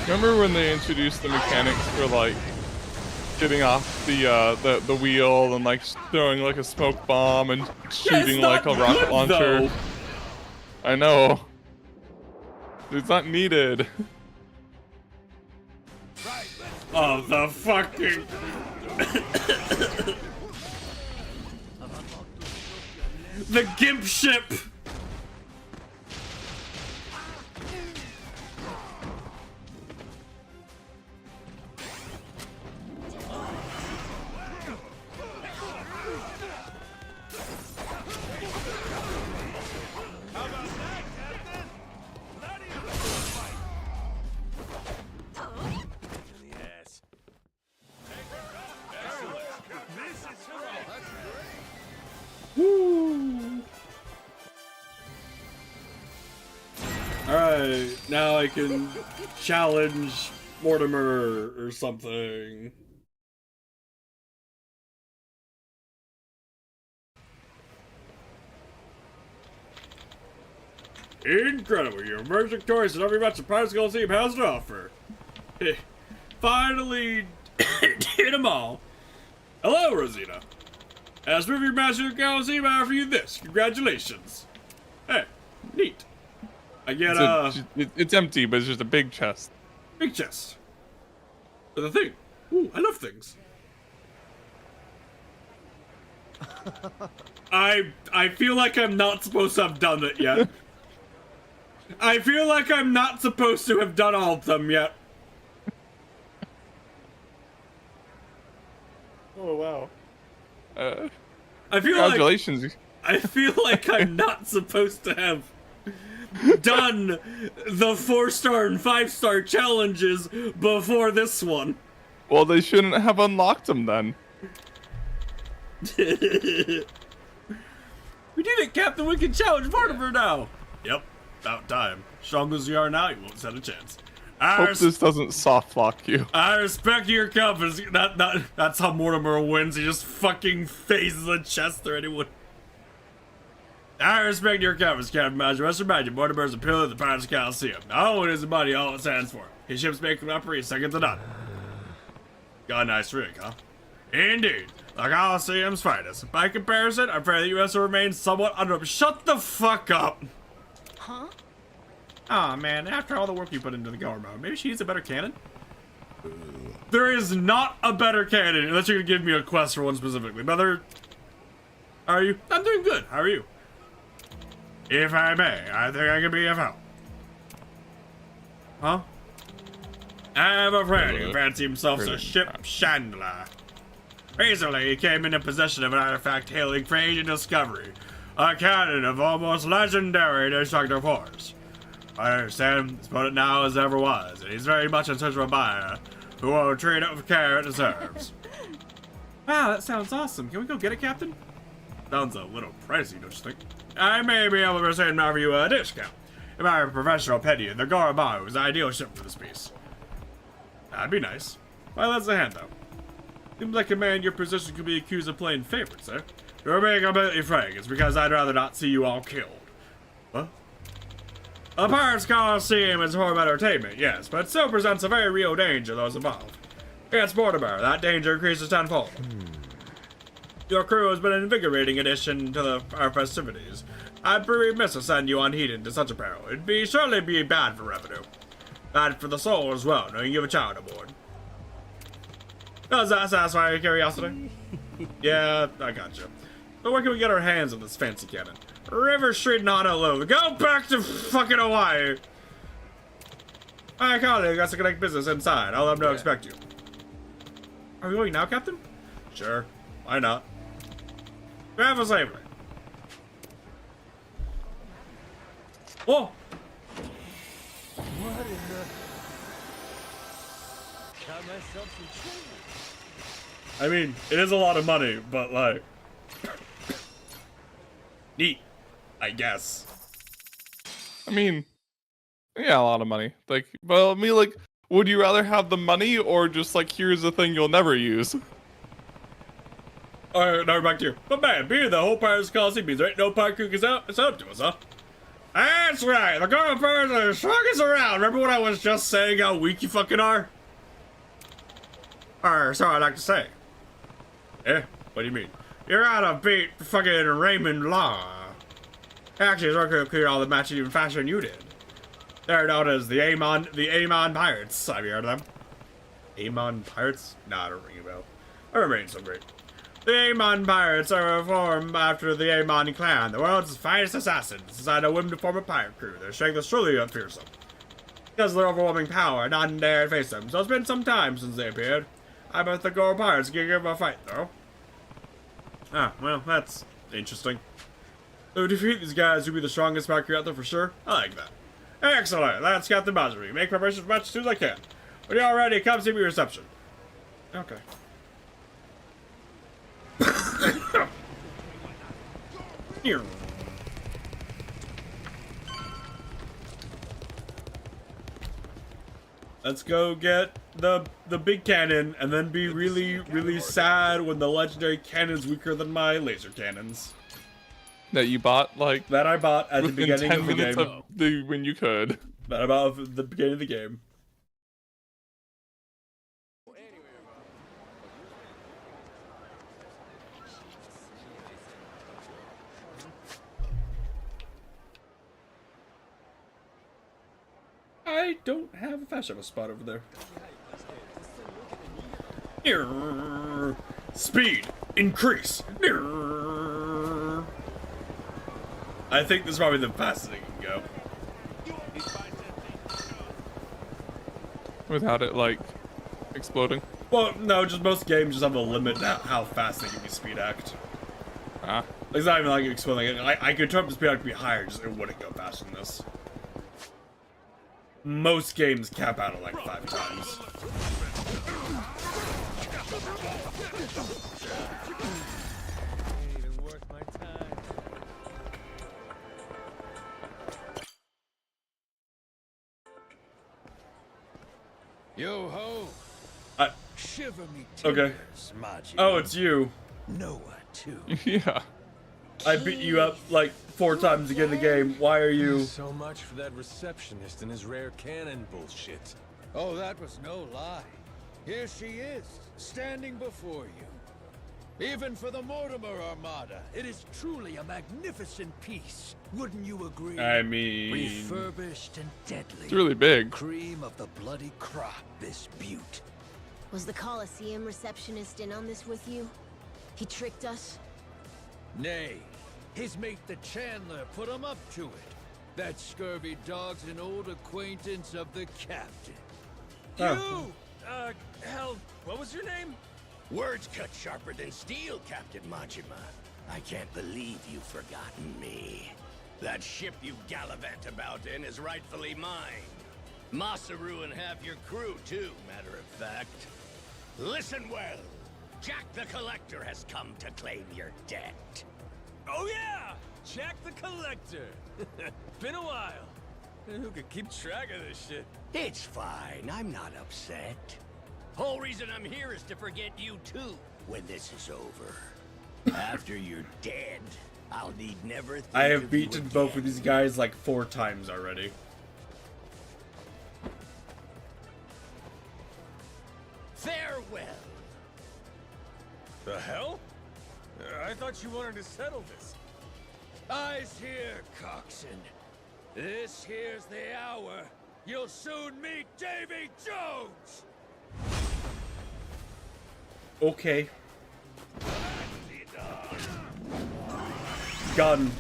Remember when they introduced the mechanics for like getting off the wheel and like throwing like a smoke bomb and shooting like a rocket launcher? Though. I know. It's not needed. Oh, the fucking. The Gimp ship! Woo! Alright, now I can challenge Mortimer or something. Incredible, you're emerged victorious in every match the Pirates Gold Team has to offer. Finally did them all. Hello, Rosita. As proof of your master of Coliseum, I offer you this. Congratulations. Hey, neat. I get, it's empty, but it's just a big chest. Big chest. With a thing. Ooh, I love things. I feel like I'm not supposed to have done it yet. I feel like I'm not supposed to have done all of them yet. Oh wow. I feel congratulations. I feel like I'm not supposed to have done the 4-star and 5-star challenges before this one. Well, they shouldn't have unlocked them then. We did it, Captain! We can challenge Mortimer now! Yep, about time. Strong as you are now, you won't stand a chance. Hope this doesn't soft lock you. I respect your confidence. That's how Mortimer wins. He just fucking phases a chest or anyone. I respect your confidence, Captain Majima. Must remind you, Mortimer is a pillar of the Pirates of Coliseum. Not only is the money all it stands for, his ship's making up for you second to none. Got a nice rig, huh? Indeed. The Coliseum's finest. By comparison, I'm afraid the U.S. will remain somewhat under. Shut the fuck up! Huh? Aw, man, after all the work you put into the Gower mode, maybe she needs a better cannon? There is not a better cannon, unless you're gonna give me a quest for one specifically. Mother, how are you? I'm doing good. How are you? If I may, I think I can be of help. Huh? I have a friend who fancies himself a ship chandler. Recently, he came into possession of an artifact hailing for ancient discovery, a cannon of almost legendary destructive force. I understand as about it now as ever was, and he's very much in search of a buyer who will treat it with care it deserves. Wow, that sounds awesome. Can we go get it, Captain? Sounds a little pricey, don't you think? I may be able to return my you a discount. In my professional opinion, the Goromaru is the ideal ship for this piece. That'd be nice. Well, that's a hand, though. Seems like a man in your position could be accused of playing favorites, sir. You're being completely frank. It's because I'd rather not see you all killed. What? A Pirates Coliseum is a form of entertainment, yes, but it still presents a very real danger to those involved. Against Mortimer, that danger increases tenfold. Your crew has been an invigorating addition to our festivities. I'd be remiss to send you unheeded to such a peril. It'd certainly be bad for revenue. Bad for the soul as well, knowing you have a child aboard. Does that satisfy your curiosity? Yeah, I gotcha. But where can we get our hands on this fancy cannon? River Street in Honolulu. Go back to fucking Hawaii! My colleague has to connect business inside. I'll let him know to expect you. Are we going now, Captain? Sure. Why not? Travel safely. Oh! What in Got myself some change. I mean, it is a lot of money, but like, neat, I guess. I mean, yeah, a lot of money. Like, well, I mean, like, would you rather have the money or just like, here's the thing you'll never use? Alright, now we're back to you. But man, being the whole Pirates Coliseum means there ain't no pirate crew it's up to us, huh? That's right, the Garden Pirates are the strongest around. Remember what I was just saying, how weak you fucking are? Or, so I'd like to say. Eh? What do you mean? You're out to beat fucking Raymond Law. Actually, his record cleared all the matches even faster than you did. They're known as the Amon Pirates. Have you heard of them? Amon Pirates? Nah, I don't ring a bell. I remain so great. The Amon Pirates are formed after the Amon clan, the world's finest assassins, decided a whim to form a pirate crew. Their strength is truly fearsome. Because of their overwhelming power, none dare face them, so it's been some time since they appeared. I bet the Gore Pirates can give a fight, though. Ah, well, that's interesting. So to defeat these guys, you'll be the strongest pirate crew out there for sure. I like that. Excellent, let's get the Majima. Make preparations for match as soon as I can. When you're all ready, come see me at reception. Okay. Here. Let's go get the big cannon and then be really sad when the legendary cannon's weaker than my laser cannons. That you bought, like... That I bought at the within beginning 10 of the minutes game. Of when you could. That I bought at the beginning of the game. I don't have a fast travel spot over there. Here. Speed increase. Here. I think this is probably the fastest it can go. Without it, like, exploding? Well, no, just most games just have a limit to how fast they can be speed act. Ah. It's not even like exploding. I could turn up the speed act to be higher, just it wouldn't go faster than this. Most games cap out at like 5 times. Yo ho! Shiver me Okay. timbers, Majima. Oh, it's you. Noah too. Yeah. I beat you up like 4 times again in the game. Why are you? So much for that receptionist and his rare cannon bullshit. Oh, that was no lie. Here she is, standing before you. Even for the Mortimer Armada, it is truly a magnificent piece. Wouldn't you agree? I mean... refurbished and deadly. It's really big. Cream of the bloody crop, this beaut. Was the Coliseum receptionist in on this with you? He tricked us? Nay, his mate the Chandler put him up to it. That scurvy dog's an old acquaintance of the captain. You! Hell, what was your name? Words cut sharper than steel, Captain Majima. I can't believe you've forgotten me. That ship you gallivant about in is rightfully mine. Masaru and half your crew, too, matter of fact. Listen well. Jack the Collector has come to claim your debt. Oh yeah! Jack the Collector! Been a while. Who could keep track of this shit? It's fine, I'm not upset. Whole reason I'm here is to forget you too, when this is over. After you're dead, I'll need never think I of have you beaten both of these guys like 4 times already. Farewell. The hell? I thought you wanted to settle this. Eyes here, coxswain. This here's the hour. You'll soon meet Davy Jones! Okay. Gun.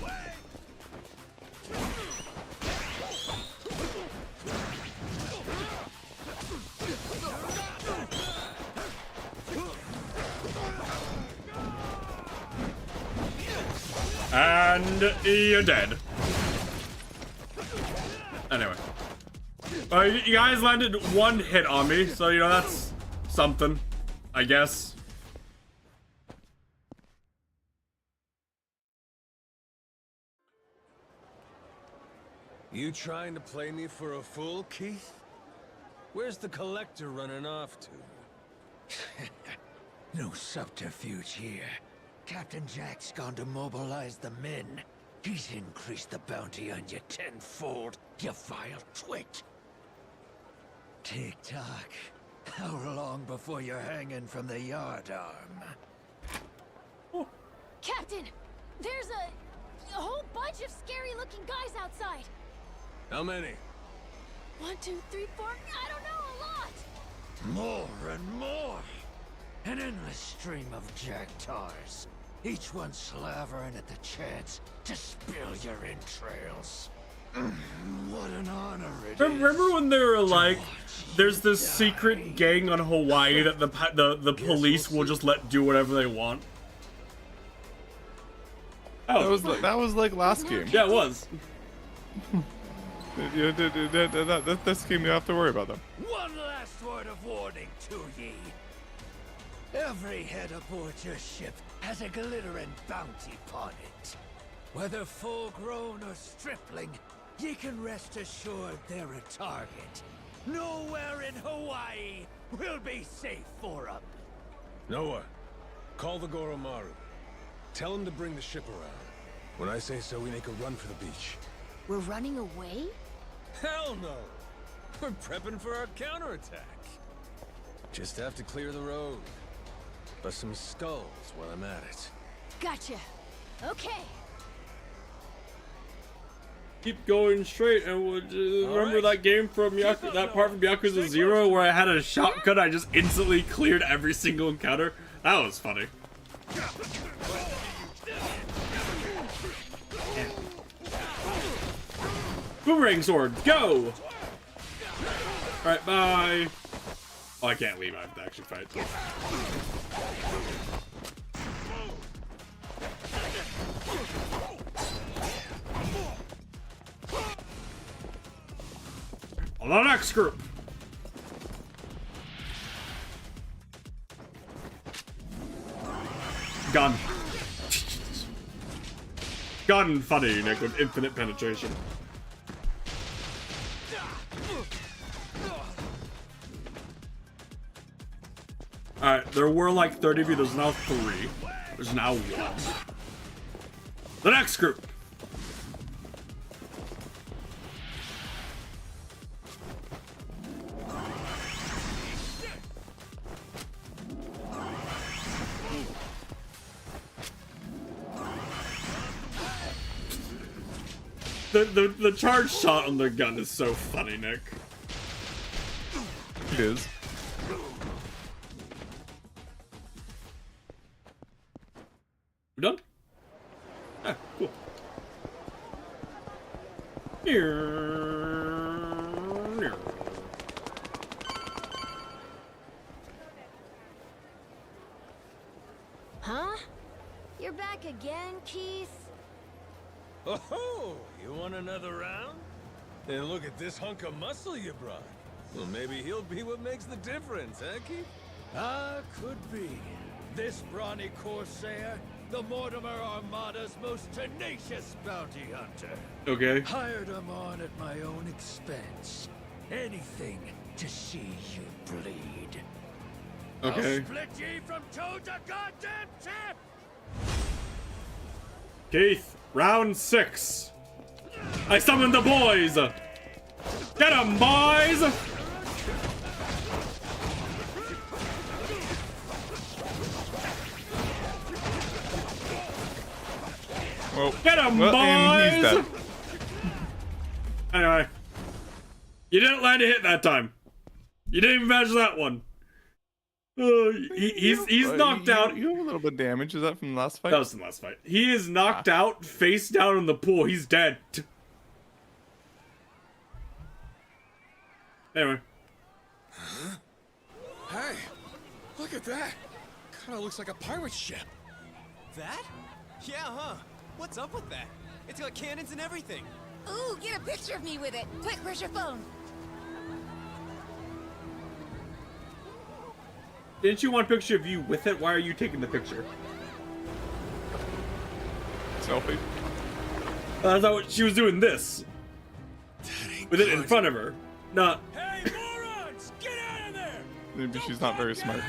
And you're dead. Anyway. You guys landed one hit on me, so you know that's something, I guess. You trying to play me for a fool, Keith? Where's the collector running off to? No subterfuge here. Captain Jack's gone to mobilize the men. He's increased the bounty on you tenfold, you vile twit. Tick-tock. How long before you're hanging from the yardarm? Captain, there's a whole bunch of scary-looking guys outside. How many? 1, 2, 3, 4, I don't know, a lot. More and more. An endless stream of jacktars. Each one slavering at the chance to spill your entrails. What an honor it is. Remember when they were like, there's this secret gang on Hawaii that the police will just let do whatever they want? Oh, that was like last game. Yeah, it was. This game you have to worry about them. One last word of warning to ye. Every head aboard your ship has a glittering bounty upon it. Whether full-grown or stripling, ye can rest assured they're a target. Nowhere in Hawaii will be safe for 'em. Noah, call the Goromaru. Tell him to bring the ship around. When I say so, we make a run for the beach. We're running away? Hell no! We're prepping for our counterattack. Just have to clear the road. Bust some skulls while I'm at it. Gotcha. Okay. Keep going straight, and remember that game from that part from Yakuza 0 where I had a shotgun, I just instantly cleared every single encounter? That was funny. Boomerang sword, go! Alright, bye. Oh, I can't leave, I have to actually fight. On the next group. Gun. Gun funny, Nick, with infinite penetration. Alright, there were like 30 of you, there's now 3. There's now 1. The next group. The charge shot on their gun is so funny, Nick. It is. We done? Ah, cool. Here. Huh? You're back again, Keith? Oh, you want another round? And look at this hunk of muscle you brought. Well, maybe he'll be what makes the difference, huh, Keith? Could be. This brawny corsair, the Mortimer Armada's most tenacious bounty hunter. Okay. Hired him on at my own expense. Anything to see you bleed. Okay. I'll split ye from toe to goddamn tip! Keith, round 6. I summon the boys. Get 'em, boys! Well, get 'em, well, and he's boys! dead. Anyway, you didn't land a hit that time. You didn't even match that one. He's knocked out. You have a little bit of damage. Is that from the last fight? That was the last fight. He is knocked out, face down in the pool. He's dead. Anyway. Huh? Hey, look at that. Kinda looks like a pirate ship. That? Yeah, huh? What's up with that? It's got cannons and everything. Ooh, get a picture of me with it. Quick, where's your phone? Didn't you want a picture of you with it? Why are you taking the picture? Selfie. I thought she was doing this. With it in front of her. Not. Hey, morons! Get out of there! Maybe she's not very smart.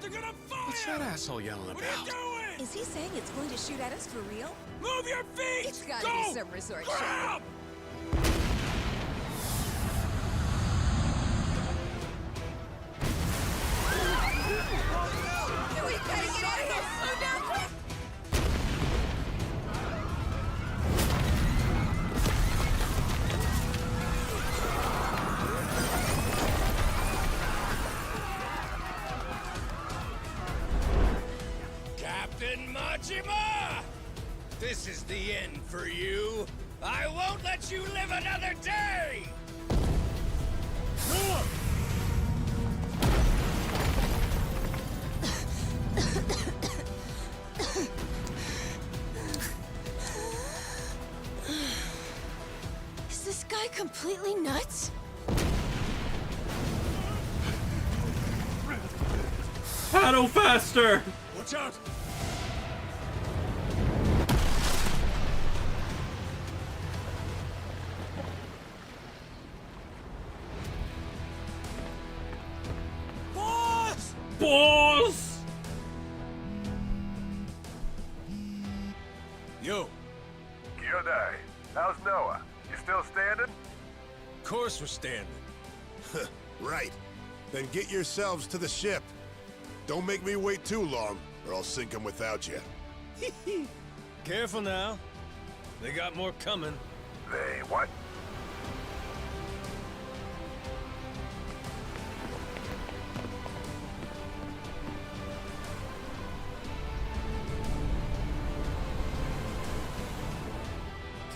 They're gonna fire! What's that asshole yelling about? What are you doing? Is he saying it's going to shoot at us for real? Move your feet! It's gotta Go! be some resort Crap! shit. We gotta get out of here! Slow down, quick! Captain Majima! This is the end for you. I won't let you live another day! Is this guy completely nuts? Paddle faster! Watch out! Boss! Boss! Yo. Kyodai, how's Noah? You still standing? Of course we're standing. Right. Then get yourselves to the ship. Don't make me wait too long, or I'll sink them without you. Careful now. They got more coming. They what?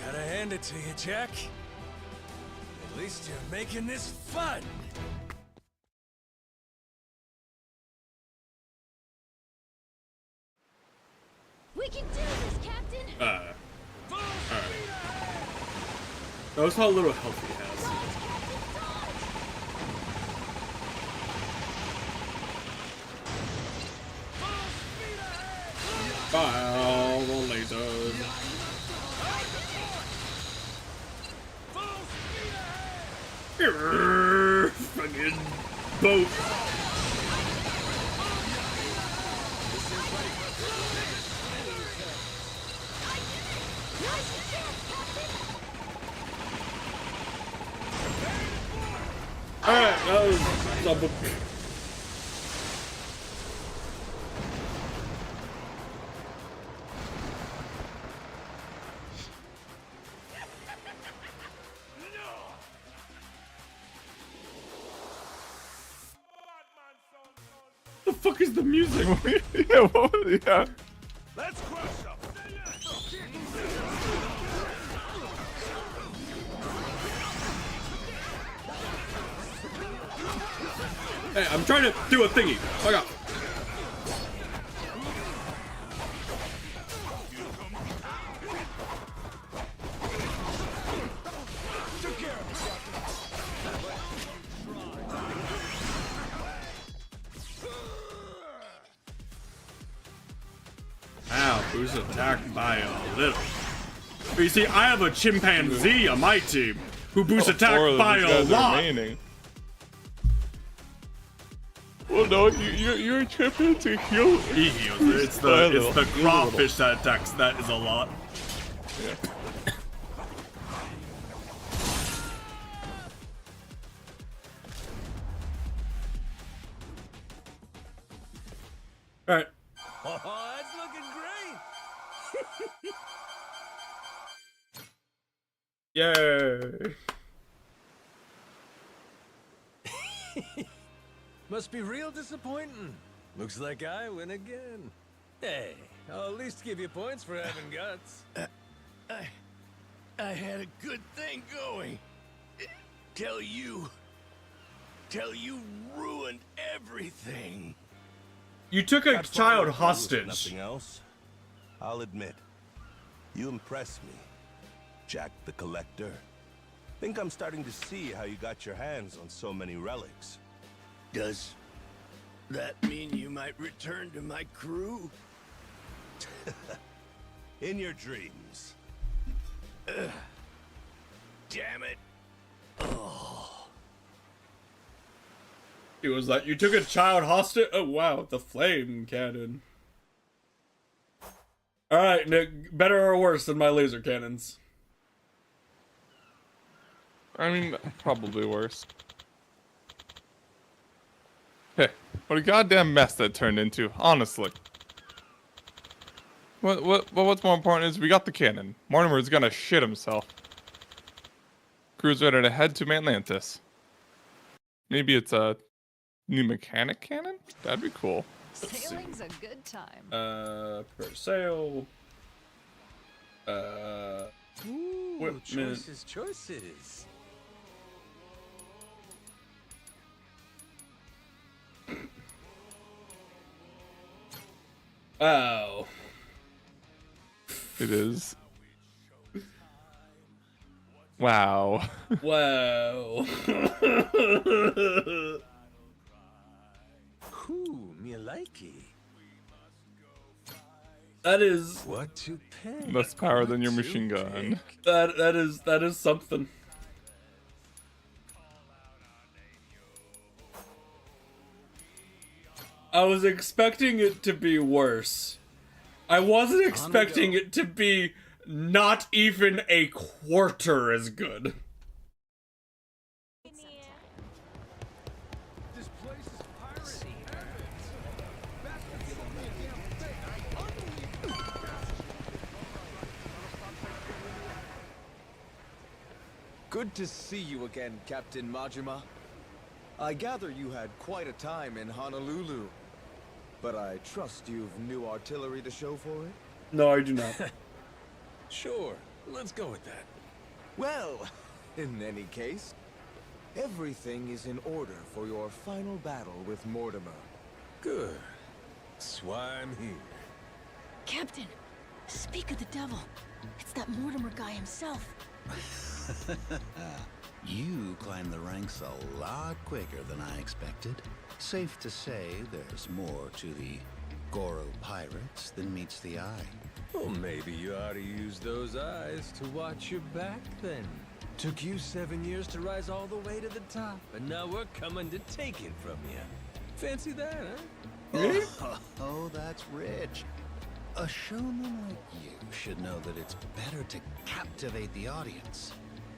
Gotta hand it to you, Jack. At least you're making this fun. We can do this, Captain! Alright. Notice how little health he has. Fire the lasers. Fucking boat. Alright, that was double. The fuck is the music? Yeah, what was, yeah. Let's crush them! Hey, I'm trying to do a thingy. Fuck up. Ow, who's attacked by a little? But you see, I have a chimpanzee on my team who boosts attack by a lot. Well, no, you're a champion to heal. He heals it. It's the crawfish that attacks. That is a lot. Yeah. All right. Oh, that's looking great. Yay. Must be real disappointing. Looks like I win again. Hey, I'll at least give you points for having guts. I had a good thing going. Till you ruined everything. You took a That's child what I hostage. Nothing else. I'll admit, you impress me, Jack the Collector. Think I'm starting to see how you got your hands on so many relics. Does That mean you might return to my crew? In your dreams. Damn it. It was like, you took a child hostage? Oh wow, the flame cannon. Alright, Nick, better or worse than my laser cannons? I mean, probably worse. Hey, what a goddamn mess that turned into, honestly. What's more important is we got the cannon. Mortimer's gonna shit himself. Crew's ready to head to Atlantis. Maybe it's a new mechanic cannon? That'd be cool. Sailing's a good time. Prepare to sail. Ooh, Equipment. choices. Oh. It is. Wow. Wow. Ooh, me likey. That is What to pick? Less power than your machine gun. that is something. I was expecting it to be worse. I wasn't expecting it to be not even a quarter as good. This place is pirate Good to see you again, Captain Majima. I gather you had quite a time in Honolulu, but I trust you've new artillery to show for it? No, I do not. Sure, let's go with that. Well, in any case, everything is in order for your final battle with Mortimer. Good. That's why I'm here. Captain, speak of the devil. It's that Mortimer guy himself. You climbed the ranks a lot quicker than I expected. Safe to say there's more to the Goro pirates than meets the eye. Well, maybe you ought to use those eyes to watch your back then. Took you 7 years to rise all the way to the top, and now we're coming to take it from you. Fancy that, huh? Oh, that's rich. A showman like you should know that it's better to captivate the audience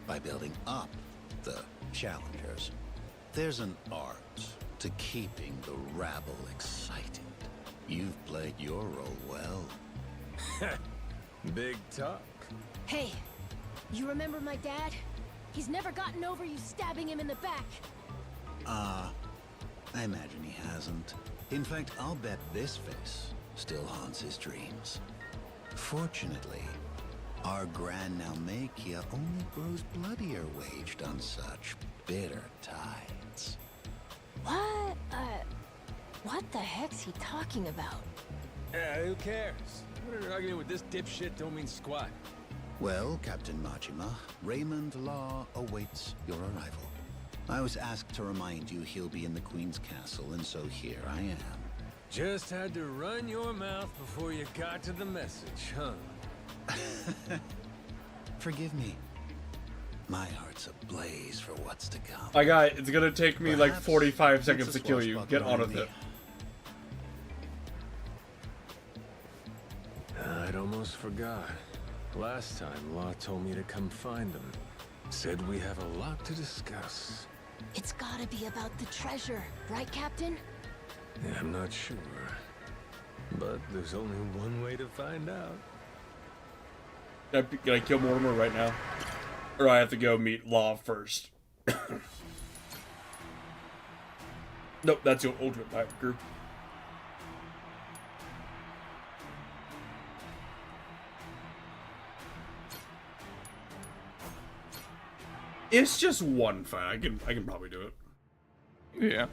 by building up the challengers. There's an art to keeping the rabble excited. You've played your role well. Big talk. Hey, you remember my dad? He's never gotten over you stabbing him in the back. I imagine he hasn't. In fact, I'll bet this face still haunts his dreams. Fortunately, our Grand Naumachia only grows bloodier waged on such bitter tides. What? What the heck's he talking about? Who cares? Arguing with this dipshit don't mean squat. Well, Captain Majima, Raymond Law awaits your arrival. I was asked to remind you he'll be in the Queen's castle, and so here I am. Just had to run your mouth before you got to the message, huh? Forgive me. My heart's ablaze for what's to come. I got it. It's gonna take me like Perhaps 45 seconds it's a to kill you. Get swashbuckler on in with me. it. I'd almost forgot. Last time, Law told me to come find them. Said we have a lot to discuss. It's gotta be about the treasure, right, Captain? Yeah, I'm not sure. But there's only one way to find out. Can I kill Mortimer right now? Or do I have to go meet Law first? Nope, that's your ultimate pirate crew. It's just one fight. I can probably do it. Yeah.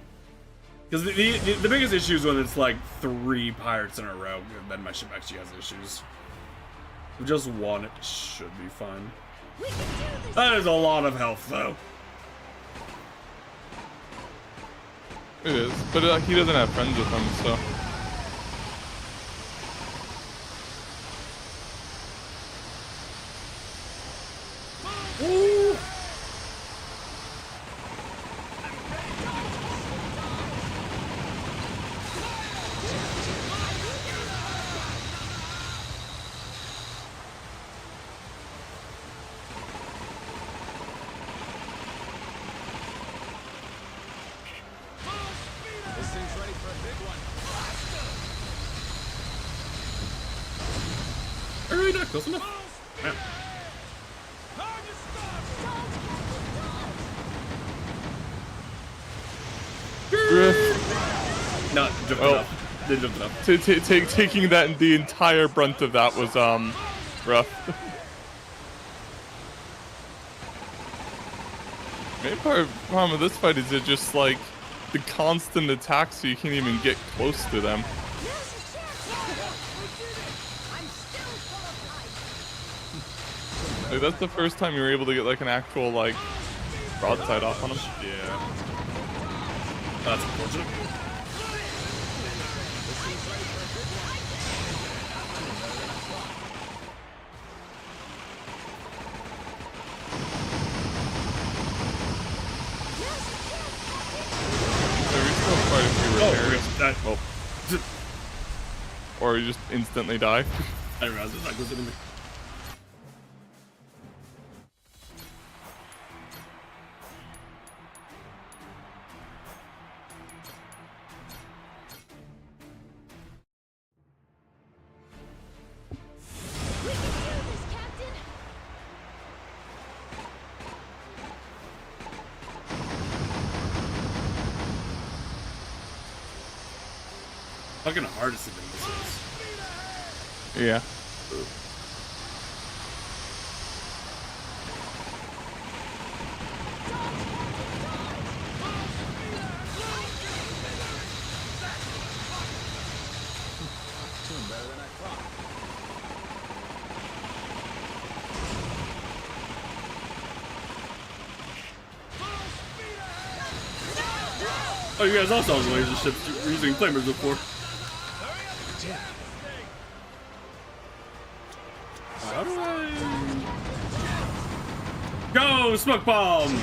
Because the biggest issue is when it's like 3 pirates in a row, and then my ship actually has issues. With just one, it should be fine. That is a lot of health, though. It is, but he doesn't have friends with him, so. Ooh. This thing's ready for a big one. Alright, not close enough. Yeah. Not jumped enough. Didn't jump enough. Taking that, the entire brunt of that was rough. Main problem of this fight is it just like the constant attacks, so you can't even get close to them. Like, that's the first time you were able to get like an actual like broadside off on him. Yeah. That's unfortunate. Oh. Or you just instantly die. I realized it's not good to me. Fucking hard to see the missiles. Yeah. Doing better than I thought. Oh, you guys also have laser ships using flamers before. How do I... Go, smoke bomb!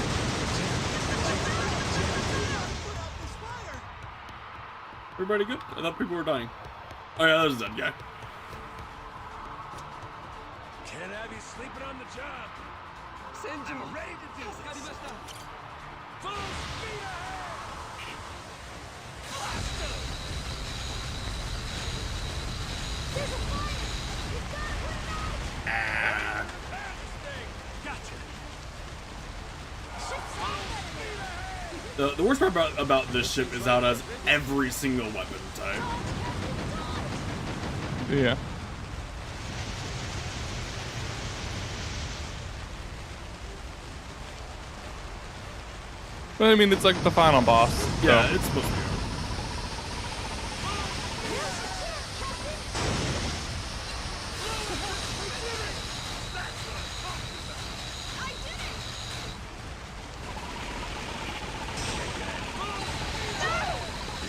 Everybody good? I thought people were dying. Oh yeah, that was that guy. Can't have you sleeping on the job. I'm ready to do this. Full speed ahead! The worst part about this ship is how it has every single weapon type. Yeah. But I mean, it's like the final boss. Yeah, so. it's supposed to be.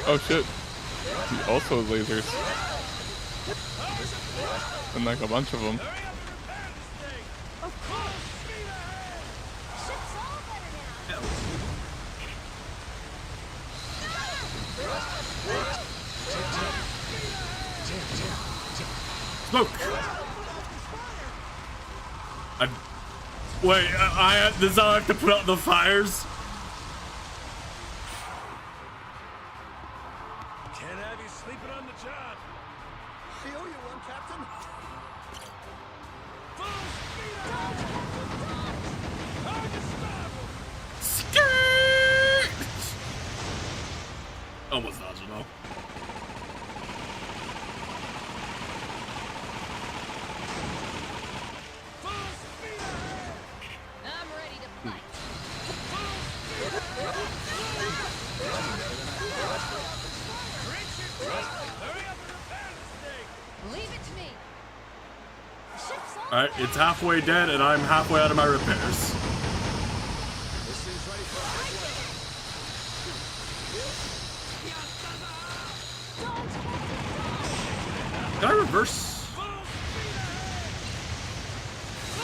Oh shit. He also has lasers. And like a bunch of them. Smoke! Wait, does I have to put out the fires? Can't have you sleeping on the job. I owe you one, Captain. Full speed ahead! Hard to stop! Almost dodged it though. I'm ready to fight. Leave it to me. Alright, it's halfway dead and I'm halfway out of my repairs. Did I reverse?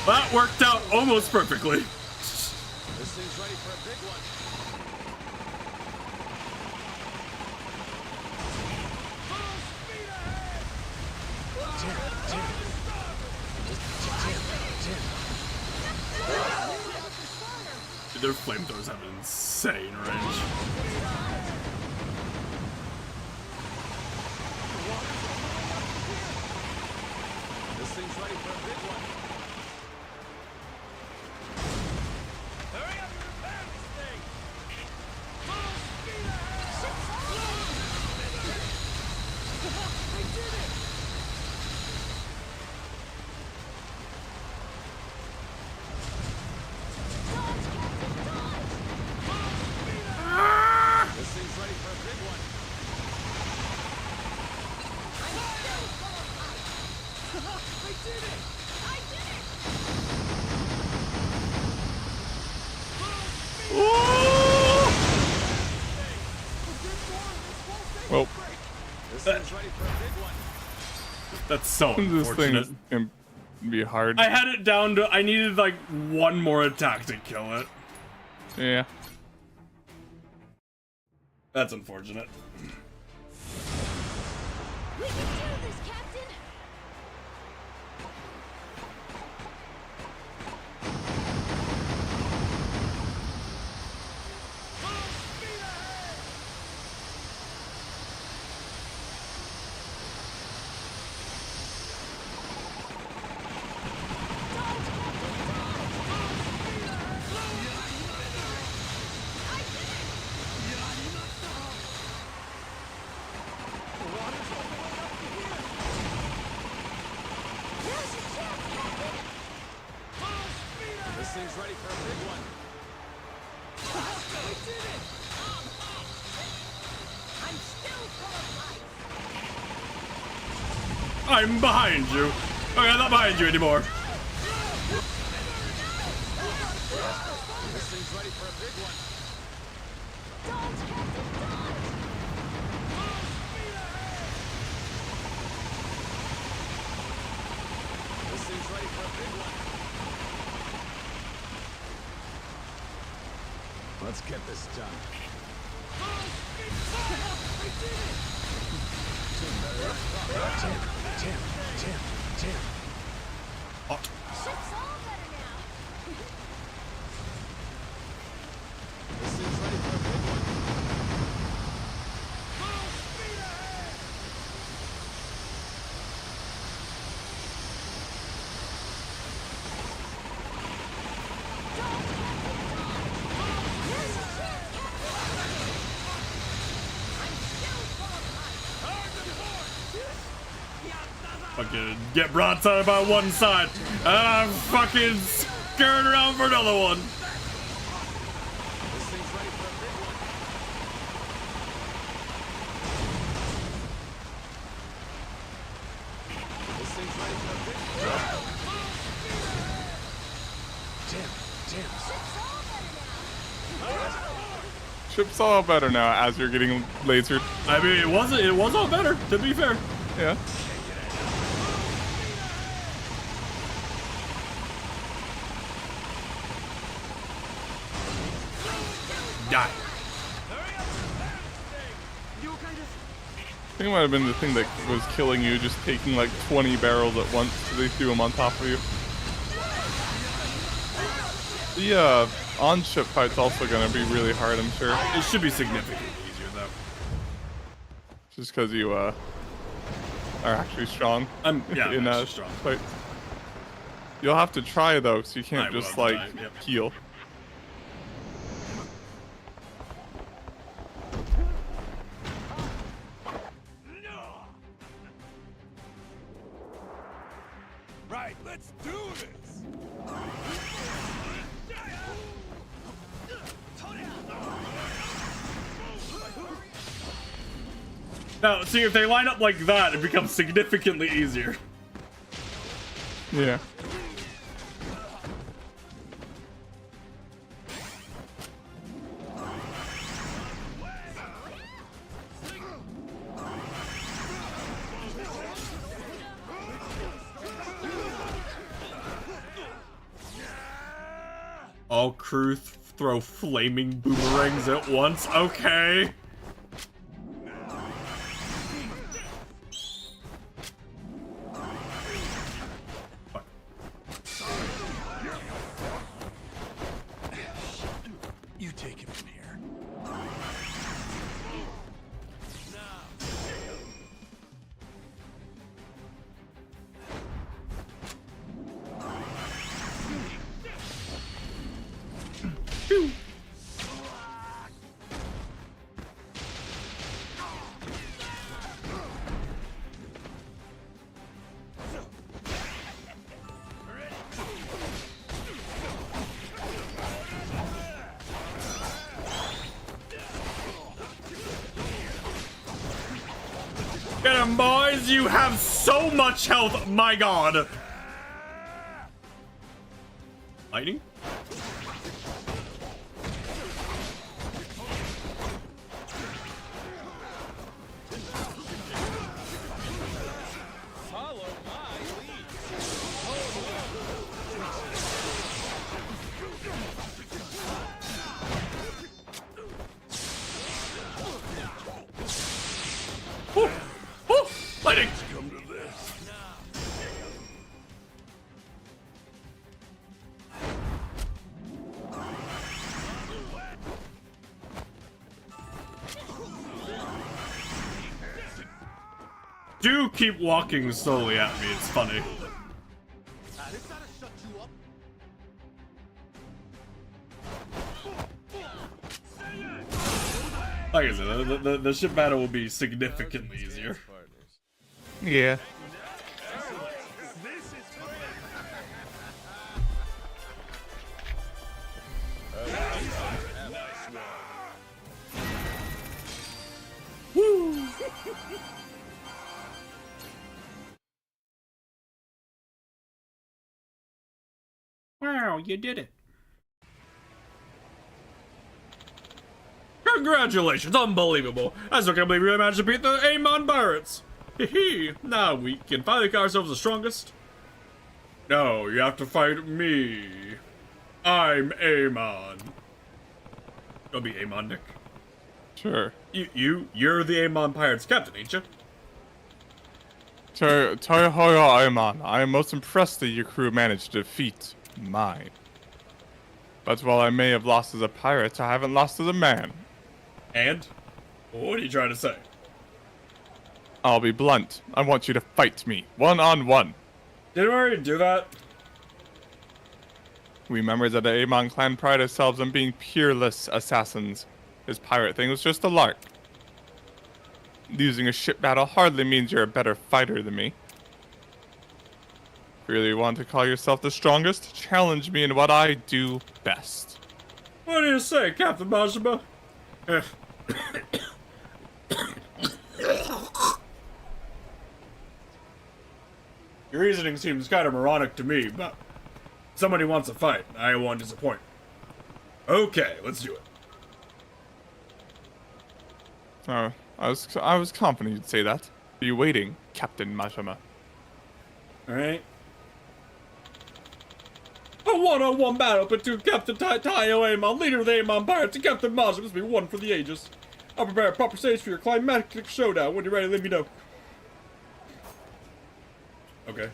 That worked out almost perfectly. This thing's ready for a big one. Dude, their flamethrowers have an insane range. This thing's ready for a big one. Hurry up and repair this thing! Full speed ahead! I did it! This thing's ready for a big one. I did it! I did it! Well, This thing's ready for a big one. That's so this thing unfortunate. is gonna be hard. I had it down to, I needed like one more attack to kill it. Yeah. That's unfortunate. We can do this, Captain! This thing's ready for a big one. We did it! I'm still full of life! I'm behind you. Okay, I'm not behind you anymore. This thing's ready for a big one. This thing's ready for a big one. Let's get this done. Tim. Ship's all better now! This thing's ready for a big one. Fucking get broadside by one side, and I'm fucking scurrying around for another one. This thing's ready for a big one. This thing's ready for a big one. Ship's all better now as you're getting lasered. I mean, it was all better, to be fair. Yeah. Die. I think it might have been the thing that was killing you, just taking like 20 barrels at once so they threw them on top of you. The on-ship fight's also gonna be really hard, I'm sure. It should be significantly easier, though. Just because you are actually strong. Yeah, in I'm actually strong. fights. You'll have to try though, so you can't I just will like try, yep. heal. Right, let's do this! Now, see, if they line up like that, it becomes significantly easier. Yeah. All crew throw flaming boomerangs at once. Okay. You take it from here. Get him, boys! You have so much health, my god! Lightning? Lightning! Do keep walking slowly at me, it's funny. Like I said, the ship battle will be significantly easier. Yeah. Woo! Wow, you did it. Congratulations, unbelievable. I still can't believe you managed to beat the Amon Pirates. Hee now we can finally call ourselves the strongest. No, you have to fight me. I'm Amon. You'll be Amon, Nick. Sure. You're the Amon Pirates captain, ain't you? Toyohoyo Aemon, I am most impressed that your crew managed to defeat mine. But while I may have lost as a pirate, I haven't lost as a man. And? What are you trying to say? I'll be blunt. I want you to fight me, one-on-one. Didn't we already do that? We members of the Aemon clan pride ourselves on being peerless assassins. This pirate thing was just a lark. Losing a ship battle hardly means you're a better fighter than me. Really want to call yourself the strongest? Challenge me in what I do best. What do you say, Captain Majima? Your reasoning seems kind of moronic to me, but somebody wants a fight. I won't disappoint. Okay, let's do it. Oh, I was confident you'd say that. Are you waiting, Captain Majima? Alright. A one-on-one battle between Captain Tayo Amon, leader of the Amon Pirates, and Captain Majima must be one for the ages. I'll prepare a proper stage for your climactic showdown. When you're ready, let me know. Okay.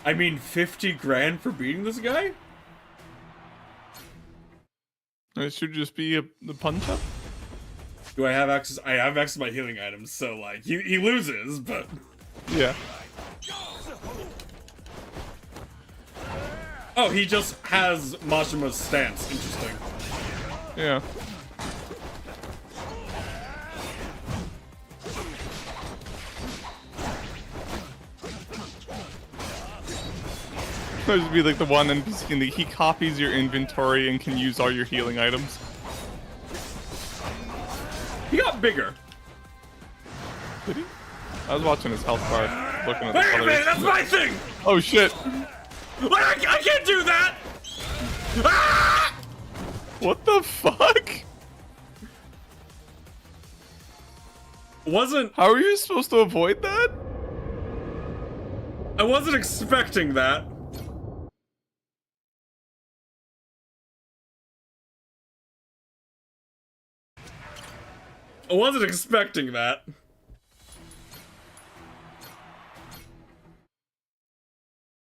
I mean, 50 grand for beating this guy? It should just be the punch-up? Do I have access? I have access to my healing items, so, like, he loses, but... Yeah. Oh, he just has Majima's stance. Interesting. Yeah. That would be like the one NPC in the he copies your inventory and can use all your healing items. He got bigger. Did he? I was watching his health bar, looking at the Wait a colors. minute, that's my thing! Oh shit! I can't do that! Ah! What the fuck? Wasn't... How are you supposed to avoid that? I wasn't expecting that. I wasn't expecting that.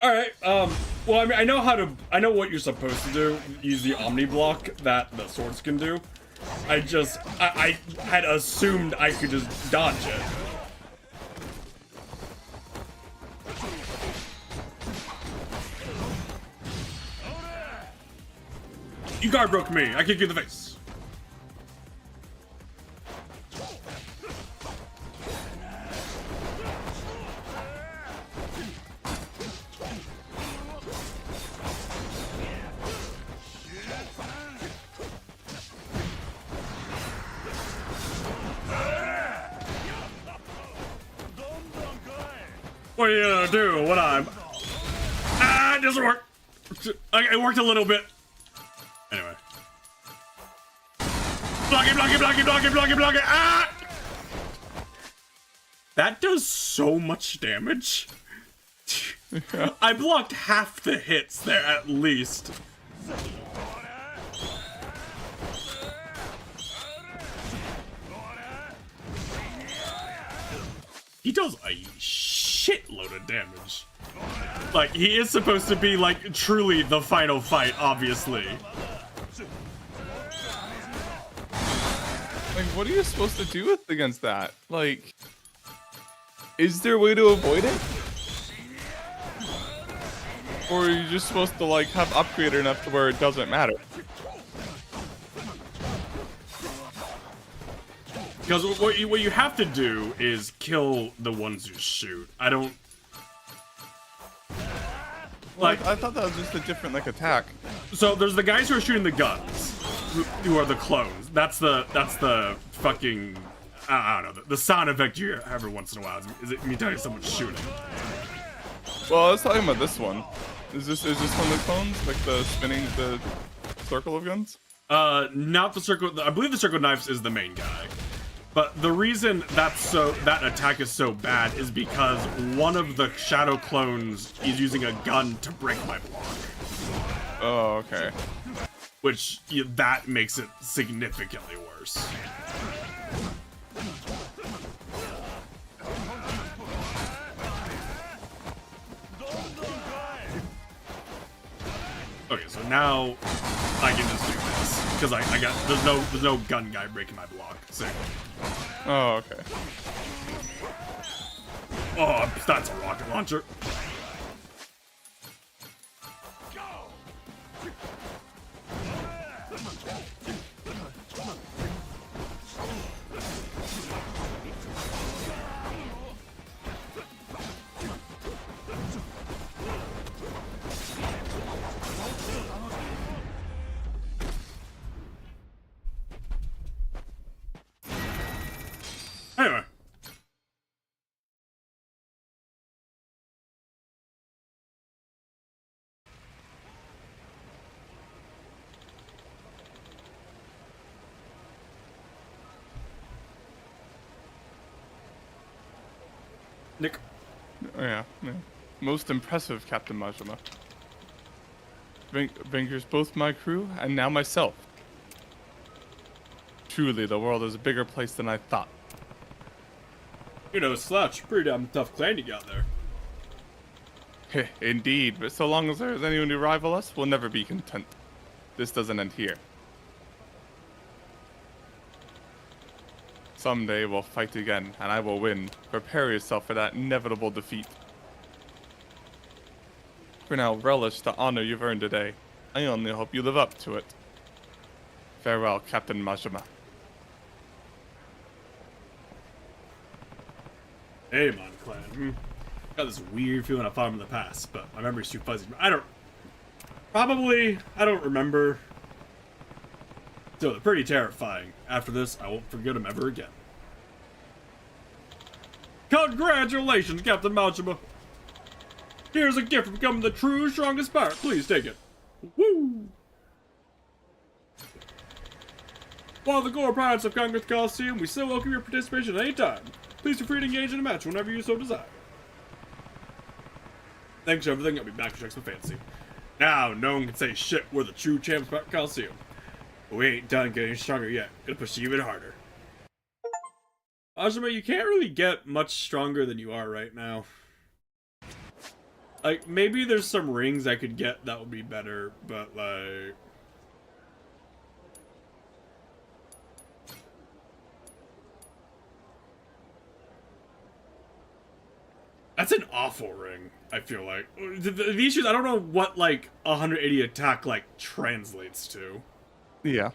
Alright, well, I mean, I know what you're supposed to do. Use the Omni block that the swords can do. I had assumed I could just dodge it. You guard broke me. I kick you in the face. What are you gonna do when I'm... Ah, it doesn't work. It worked a little bit. Anyway. Block it, block it, block it, block it, block it, block it. Ah! That does so much damage. I blocked half the hits there at least. He does a shitload of damage. Like, he is supposed to be, like, truly the final fight, obviously. Like, what are you supposed to do against that? Like, is there a way to avoid it? Or are you just supposed to, like, have upgraded enough to where it doesn't matter? Because what you have to do is kill the ones who shoot. I don't... Like, I thought that was just a different, like, attack. So there's the guys who are shooting the guns, who are the clones. That's the fucking... I don't know, the sound effect you hear every once in a while is it me telling you someone's shooting. Well, I was talking about this one. Is this one of the clones? Like the spinning, the circle of guns? Not the circle... I believe the circle knives is the main guy. But the reason that attack is so bad is because one of the shadow clones is using a gun to break my block. Oh, okay. Which, that makes it significantly worse. Okay, so now I can just do this because I got there's no gun guy breaking my block. So. Oh, okay. Oh, that's a rocket launcher. Anyway. Nick. Oh, yeah. Most impressive, Captain Majima. Vanquished both my crew and now myself. Truly, the world is a bigger place than I thought. You know, Slouch, pretty damn tough clan you got there. Indeed, but so long as there is anyone to rival us, we'll never be content. This doesn't end here. Someday we'll fight again, and I will win. Prepare yourself for that inevitable defeat. For now, relish the honor you've earned today. I only hope you live up to it. Farewell, Captain Majima. Hey, Mon Clan. Got this weird feeling I fought him in the past, but my memory's too fuzzy. I don't remember. So they're pretty terrifying. After this, I won't forget them ever again. Congratulations, Captain Majima. Here's a gift for becoming the true strongest pirate. Please take it. Woo! While the Gore Pirates have conquered the Coliseum, we still welcome your participation at any time. Please feel free to engage in a match whenever you so desire. Thanks for everything, I'll be back to check my fancy. Now, no one can say shit, we're the true champs of Coliseum. But we ain't done getting stronger yet, gonna push you even harder. Majima, you can't really get much stronger than you are right now. Like, maybe there's some rings I could get that would be better, but like... That's an awful ring, I feel like. The issue is I don't know what, like, 180 attack, like, translates to. Yeah.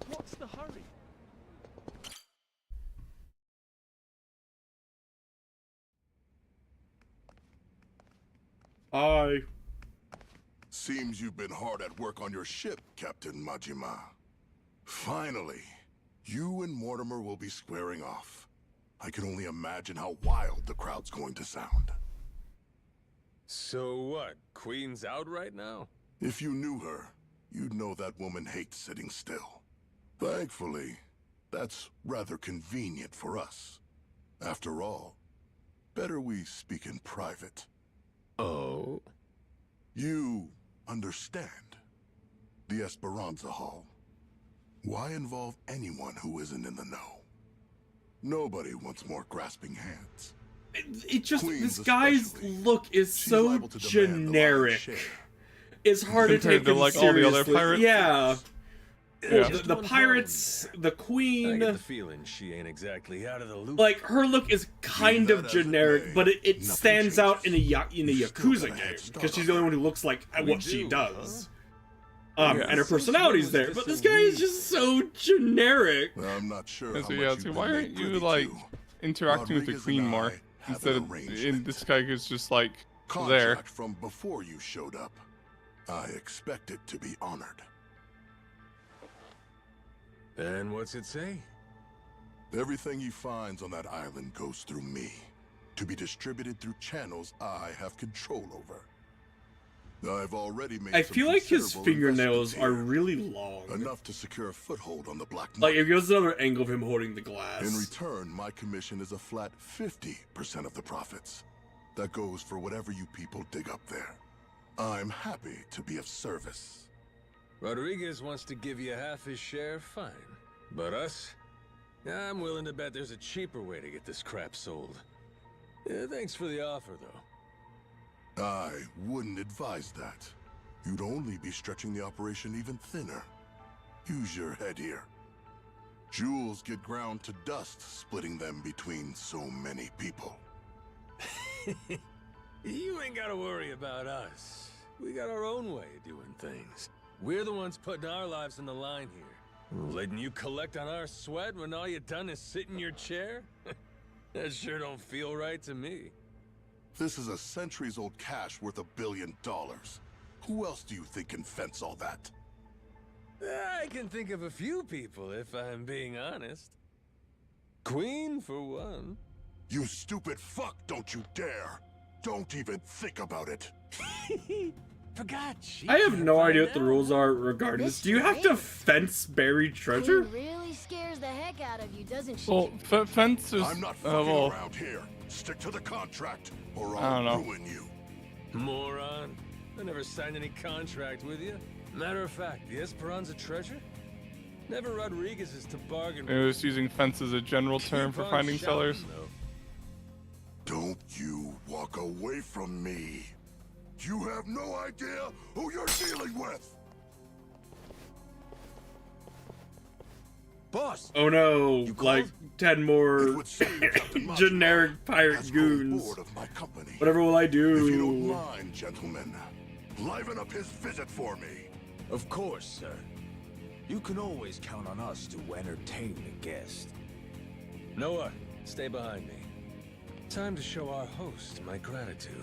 What's the hurry? Hi. Seems you've been hard at work on your ship, Captain Majima. Finally, you and Mortimer will be squaring off. I can only imagine how wild the crowd's going to sound. So what? Queen's out right now? If you knew her, you'd know that woman hates sitting still. Thankfully, that's rather convenient for us. After all, better we speak in private. Oh? You understand. The Esperanza Hall. Why involve anyone who isn't in the know? Nobody wants more grasping hands. It just, Queens this guy's look is so generic. It's hard to take him like seriously. all the other pirates. Yeah. Yeah. Well, the pirates, the I queen. get the feeling she ain't exactly out of the loop. Like, her look is kind of generic, but it stands out in a Yakuza game because she's the only one who looks like what she does. And her personality's there, but this guy is just so generic. I'm not sure. So yeah, so why aren't you like interacting with the queen more instead of in this guy who's just like there? Contract from before you showed up. I expect it to be honored. And what's it say? Everything he finds on that island goes through me, to be distributed through channels I have control over. I've already made I some feel like his considerable fingernails investments are here, really long. enough to secure a foothold on the black market. Like, if it was another angle of him holding the glass. In return, my commission is a flat 50% of the profits. That goes for whatever you people dig up there. I'm happy to be of service. Rodriguez wants to give you half his share, fine. But us? I'm willing to bet there's a cheaper way to get this crap sold. Yeah, thanks for the offer, though. I wouldn't advise that. You'd only be stretching the operation even thinner. Use your head here. Jewels get ground to dust, splitting them between so many people. You ain't gotta worry about us. We got our own way of doing things. We're the ones putting our lives on the line here. Letting you collect on our sweat when all you done is sit in your chair? That sure don't feel right to me. This is a centuries-old cache worth $1 billion. Who else do you think can fence all that? I can think of a few people, if I'm being honest. Queen, for one. You stupid fuck, don't you dare! Don't even think about it! Forgot I have no idea what the rules are regarding this. Do you have to fence buried treasure? Queen really scares the heck out of you, doesn't she? Well, fence is. I'm not fucking around here. Stick to the contract, or I don't I'll know. ruin you. Moron. I never signed any contract with you. Matter of fact, the Esperanza treasure? Never Rodriguez's to bargain It was using fence as a general term for finding sellers. Don't you walk away from me. You have no idea who you're dealing with. Boss! Oh no, like 10 more generic pirate goons. Whatever will I do? If you don't mind, gentlemen, liven up his visit for me. Of course, sir. You can always count on us to entertain the guest. Noah, stay behind me. Time to show our host my gratitude.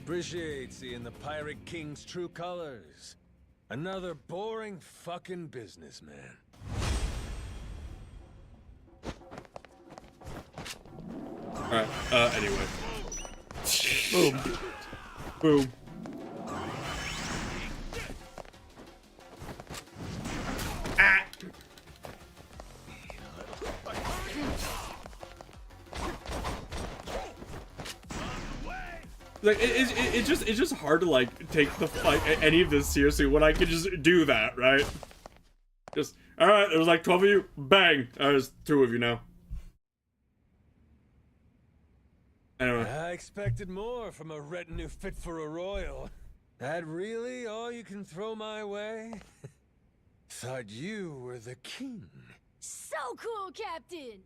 Appreciate seeing the Pirate King's true colors. Another boring fucking businessman. Alright, anyway. Boom. Boom. Ah! Like it's just hard to like take the fight any of this seriously when I could just do that, right? Just alright, there was like 12 of you, bang! There's 2 of you now. Anyway. I expected more from a retinue fit for a royal. That really all you can throw my way? Thought you were the king. So cool, Captain!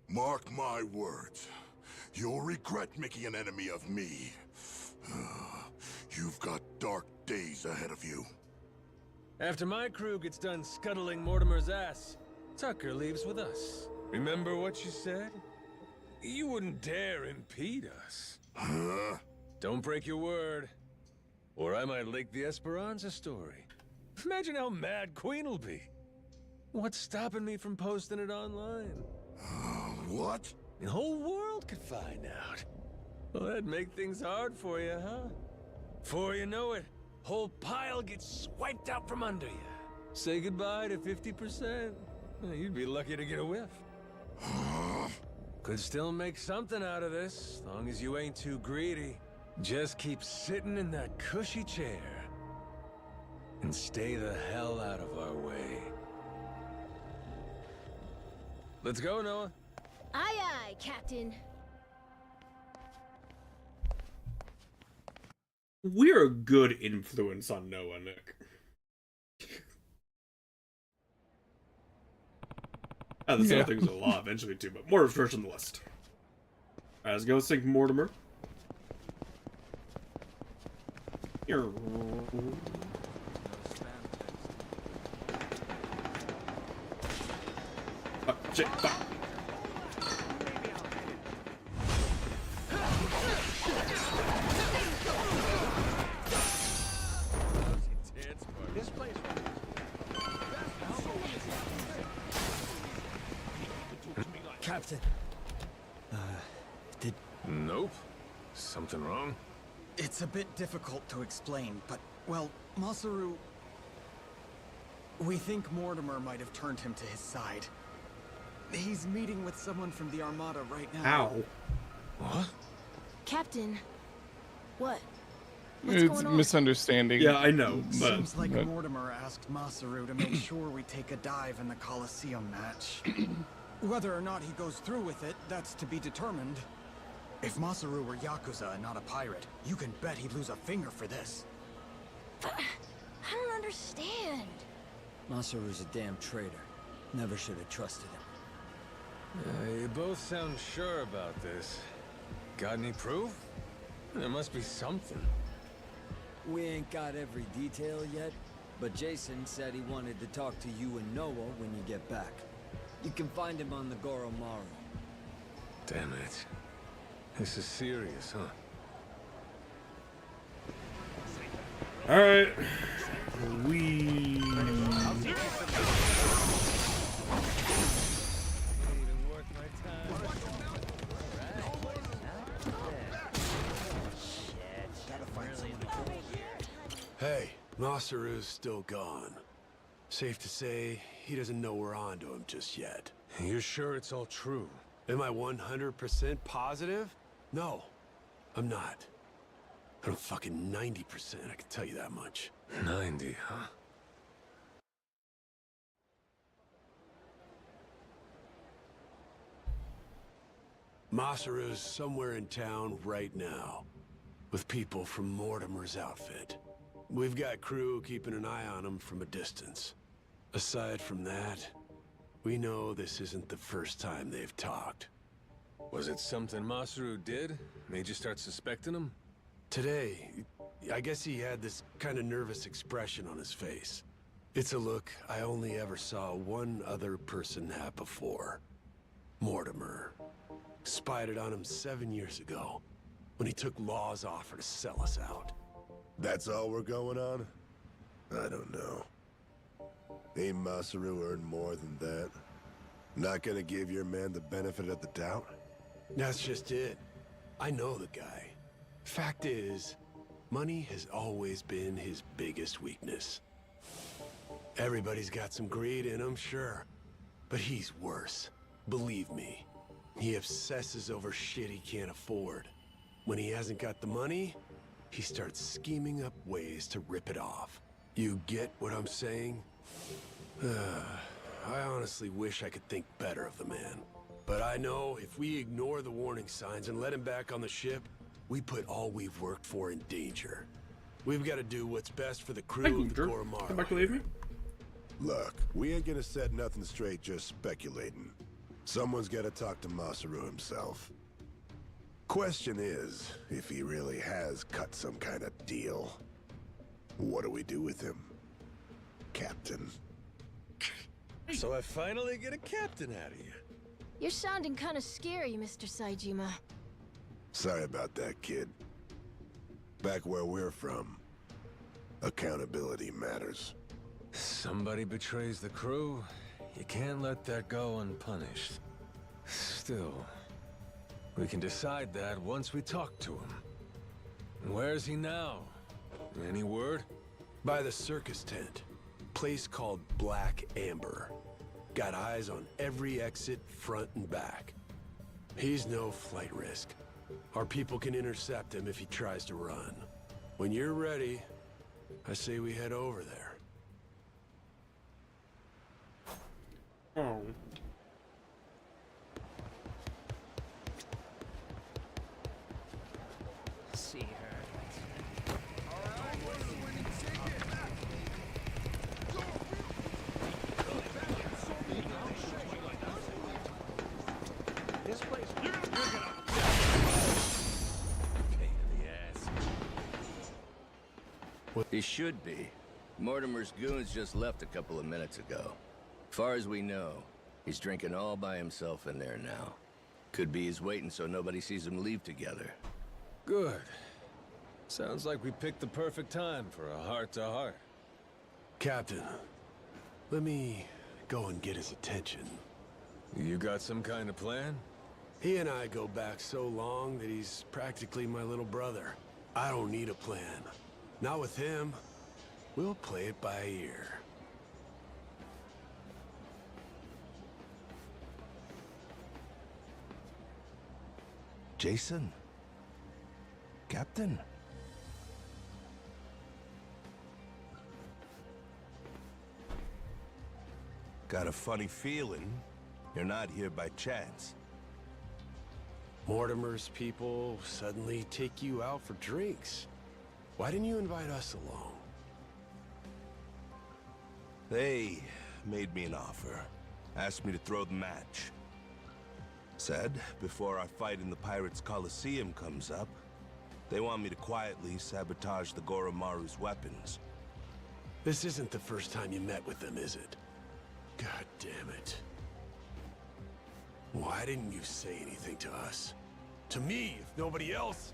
Mark my words. You'll regret making an enemy of me. You've got dark days ahead of you. After my crew gets done scuttling Mortimer's ass, Tucker leaves with us. Remember what you said? You wouldn't dare impede us. Huh? Don't break your word, or I might leak the Esperanza story. Imagine how mad Queen will be. What's stopping me from posting it online? What? The whole world could find out. Well, that'd make things hard for you, huh? Before you know it, whole pile gets swiped out from under you. Say goodbye to 50%. You'd be lucky to get a whiff. Could still make something out of this, as long as you ain't too greedy. Just keep sitting in that cushy chair. And stay the hell out of our way. Let's go, Noah. Aye, aye, Captain. We're a good influence on Noah, Nick. This other thing's a law eventually too, but more first on the list. Alright, let's go sink Mortimer. Here. Shit, fuck. This place. Captain. Nope. Something wrong? It's a bit difficult to explain, but, well, Masaru... We think Mortimer might have turned him to his side. He's meeting with someone from the Armada right now. Ow. What? Captain. What? What's It's going on? misunderstanding. Yeah, I know, but... Seems like Mortimer asked Masaru to make sure we take a dive in the Colosseum match. Whether or not he goes through with it, that's to be determined. If Masaru were Yakuza and not a pirate, you can bet he'd lose a finger for this. But I don't understand. Masaru's a damn traitor. Never should have trusted him. You both sound sure about this. Got any proof? There must be something. We ain't got every detail yet, but Jason said he wanted to talk to you and Noah when you get back. You can find him on the Goromaru. Damn it. This is serious, huh? Alright. We... Hey, Masaru's still gone. Safe to say, he doesn't know we're onto him just yet. You're sure it's all true? Am I 100% positive? No, I'm not. But I'm fucking 90%, I can tell you that much. 90, huh? Masaru's somewhere in town right now, with people from Mortimer's outfit. We've got crew keeping an eye on him from a distance. Aside from that, we know this isn't the first time they've talked. Was it something Masaru did? Made you start suspecting him? Today, I guess he had this kind of nervous expression on his face. It's a look I only ever saw one other person have before. Mortimer. Spied it on him 7 years ago, when he took Law's offer to sell us out. That's all we're going on? I don't know. Ain't Masaru earned more than that? Not gonna give your man the benefit of the doubt? That's just it. I know the guy. Fact is, money has always been his biggest weakness. Everybody's got some greed in him, sure. But he's worse. Believe me. He obsesses over shit he can't afford. When he hasn't got the money, he starts scheming up ways to rip it off. You get what I'm saying? I honestly wish I could think better of the man. But I know if we ignore the warning signs and let him back on the ship, we put all we've worked for in danger. We've got to do what's best for the crew of the Goromaru. Come back to leave me? Look, we ain't gonna set nothing straight just speculating. Someone's gotta talk to Masaru himself. Question is, if he really has cut some kind of deal, what do we do with him, Captain? So I finally get a captain out of you. You're sounding kind of scary, Mr. Saejima. Sorry about that, kid. Back where we're from, accountability matters. Somebody betrays the crew, you can't let that go unpunished. Still, we can decide that once we talk to him. Where's he now? Any word? By the circus tent. Place called Black Amber. Got eyes on every exit, front and back. He's no flight risk. Our people can intercept him if he tries to run. When you're ready, I say we head over there. Oh. See her. This place. He should be. Mortimer's goons just left a couple of minutes ago. Far as we know, he's drinking all by himself in there now. Could be he's waiting so nobody sees him leave together. Good. Sounds like we picked the perfect time for a heart-to-heart. Captain, let me go and get his attention. You got some kind of plan? He and I go back so long that he's practically my little brother. I don't need a plan. Not with him. We'll play it by ear. Jason? Captain? Got a funny feeling you're not here by chance. Mortimer's people suddenly take you out for drinks. Why didn't you invite us along? They made me an offer. Asked me to throw the match. Said, before our fight in the Pirates' Coliseum comes up, they want me to quietly sabotage the Goromaru's weapons. This isn't the first time you met with them, is it? God damn it. Why didn't you say anything to us? To me, if nobody else?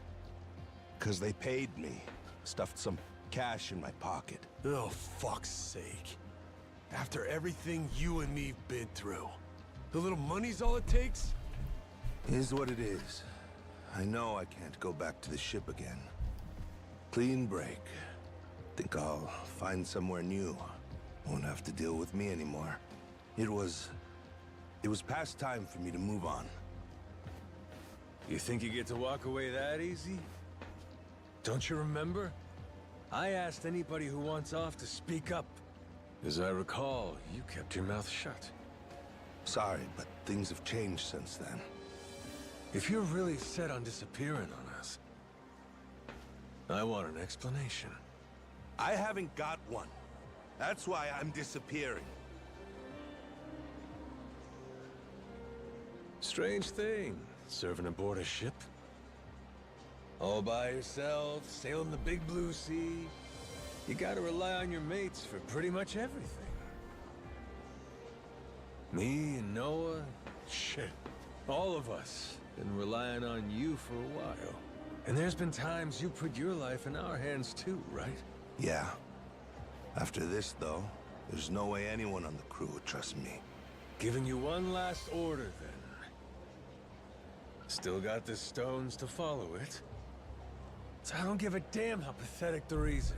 'Cause they paid me. Stuffed some cash in my pocket. Oh, fuck's sake. After everything you and me've been through, the little money's all it takes? Is what it is. I know I can't go back to the ship again. Clean break. Think I'll find somewhere new. Won't have to deal with me anymore. It was past time for me to move on. You think you get to walk away that easy? Don't you remember? I asked anybody who wants off to speak up. As I recall, you kept your mouth shut. Sorry, but things have changed since then. If you're really set on disappearing on us, I want an explanation. I haven't got one. That's why I'm disappearing. Strange thing, serving aboard a ship. All by yourself, sailing the big blue sea. You gotta rely on your mates for pretty much everything. Me and Noah, shit, all of us. been relying on you for a while. And there's been times you put your life in our hands too, right? Yeah. After this, though, there's no way anyone on the crew would trust me. Giving you one last order, then. Still got the stones to follow it. So I don't give a damn how pathetic the reason.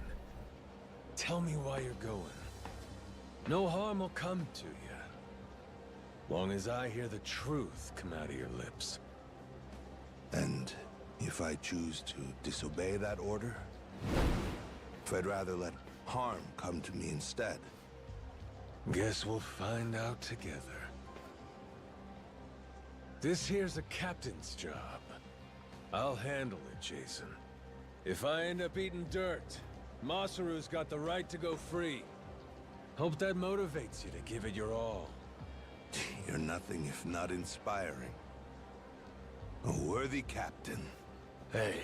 Tell me why you're going. No harm will come to you. Long as I hear the truth come out of your lips. And if I choose to disobey that order? If I'd rather let harm come to me instead? Guess we'll find out together. This here's a captain's job. I'll handle it, Jason. If I end up eating dirt, Masaru's got the right to go free. Hope that motivates you to give it your all. You're nothing if not inspiring. A worthy captain. Hey,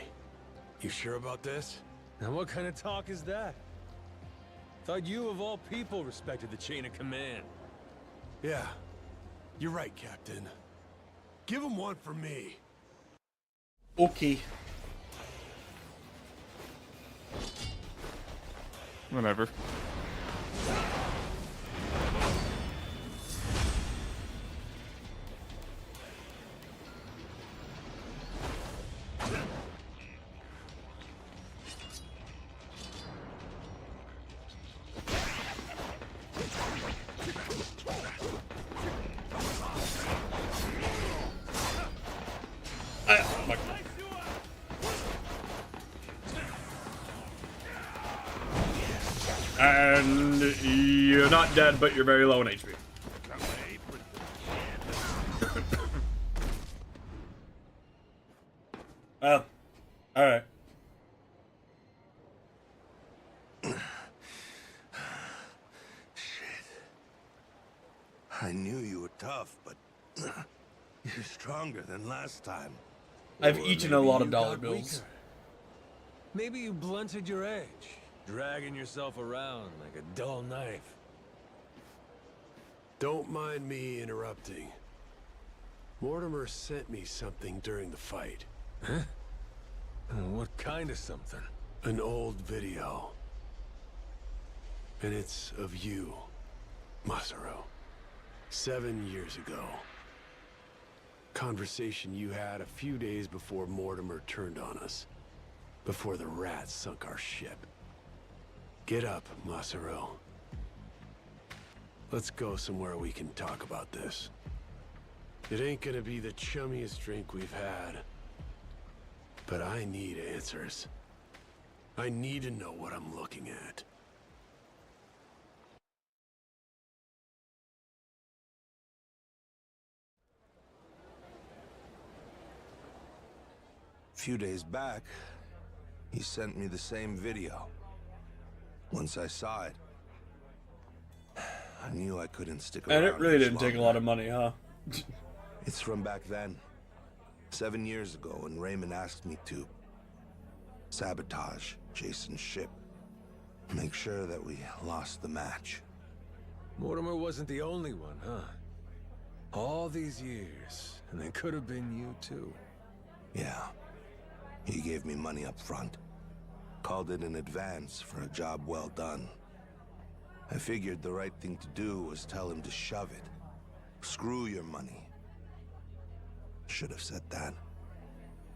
you sure about this? Now what kind of talk is that? Thought you of all people respected the chain of command. Yeah, you're right, Captain. Give him one for me. Okay. Whatever. And you're not dead, but you're very low in HP. Well, alright. I knew you were tough, but you're stronger than last time. I've Or eaten a maybe lot of you dollar got bills. weaker. Maybe you blunted your edge, dragging yourself around like a dull knife. Don't mind me interrupting. Mortimer sent me something during the fight. Huh? What kind of something? An old video. And it's of you, Masaru. 7 years ago. Conversation you had a few days before Mortimer turned on us. Before the rats sunk our ship. Get up, Masaru. Let's go somewhere we can talk about this. It ain't gonna be the chummiest drink we've had. But I need answers. I need to know what I'm looking at. A few days back, he sent me the same video. Once I saw it, I knew I couldn't stick around. And it really much didn't take a longer. lot of money, huh? It's from back then. 7 years ago, when Raymond asked me to sabotage Jason's ship. Make sure that we lost the match. Mortimer wasn't the only one, huh? All these years, and it could have been you too. Yeah. He gave me money up front. Called it an advance for a job well done. I figured the right thing to do was tell him to shove it. Screw your money. Should have said that.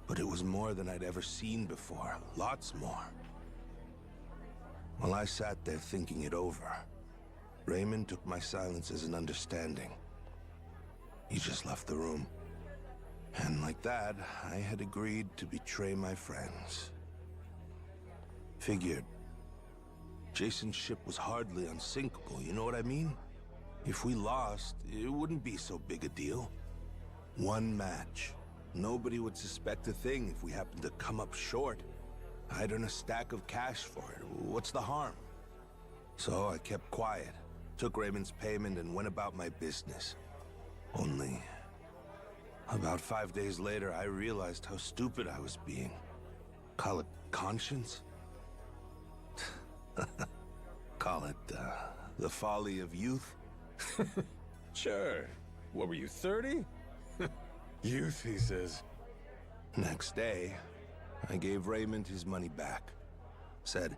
But it was more than I'd ever seen before. Lots more. While I sat there thinking it over, Raymond took my silence as an understanding. He just left the room. And like that, I had agreed to betray my friends. Figured. Jason's ship was hardly unsinkable, you know what I mean? If we lost, it wouldn't be so big a deal. One match. Nobody would suspect a thing if we happened to come up short. I'd earn a stack of cash for it. What's the harm? So I kept quiet, took Raymond's payment, and went about my business. Only, about 5 days later, I realized how stupid I was being. Call it conscience? Call it, the folly of youth? Sure. What were you, 30? Youth, he says. Next day, I gave Raymond his money back. Said,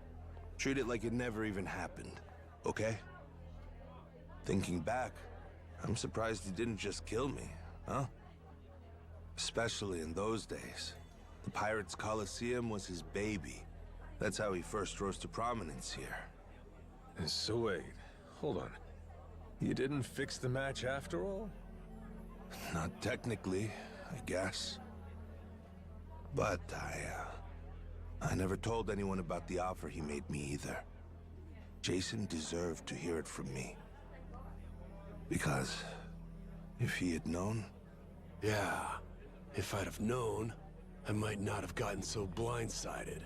treat it like it never even happened, okay? Thinking back, I'm surprised he didn't just kill me, huh? Especially in those days. The Pirates Coliseum was his baby. That's how he first rose to prominence here. So wait, hold on. You didn't fix the match after all? Not technically, I guess. But I never told anyone about the offer he made me either. Jason deserved to hear it from me. Because if he had known... Yeah, if I'd have known, I might not have gotten so blindsided.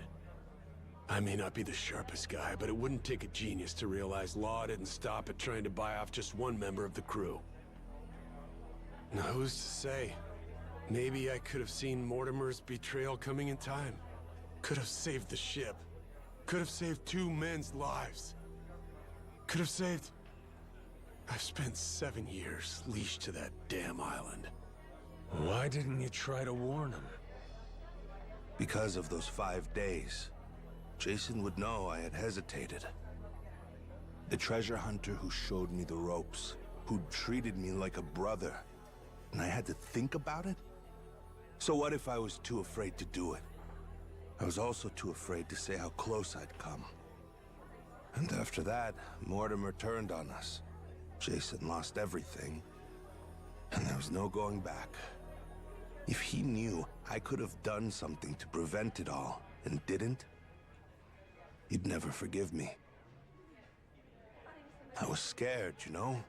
I may not be the sharpest guy, but it wouldn't take a genius to realize Law didn't stop at trying to buy off just one member of the crew. Now, who's to say? Maybe I could have seen Mortimer's betrayal coming in time. Could have saved the ship. Could have saved 2 men's lives. Could have saved... I've spent 7 years leashed to that damn island. Why didn't you try to warn him? Because of those 5 days, Jason would know I had hesitated. The treasure hunter who showed me the ropes, who treated me like a brother, and I had to think about it? So what if I was too afraid to do it? I was also too afraid to say how close I'd come. And after that, Mortimer turned on us. Jason lost everything, and there was no going back. If he knew I could have done something to prevent it all, and didn't, he'd never forgive me. I was scared, you know?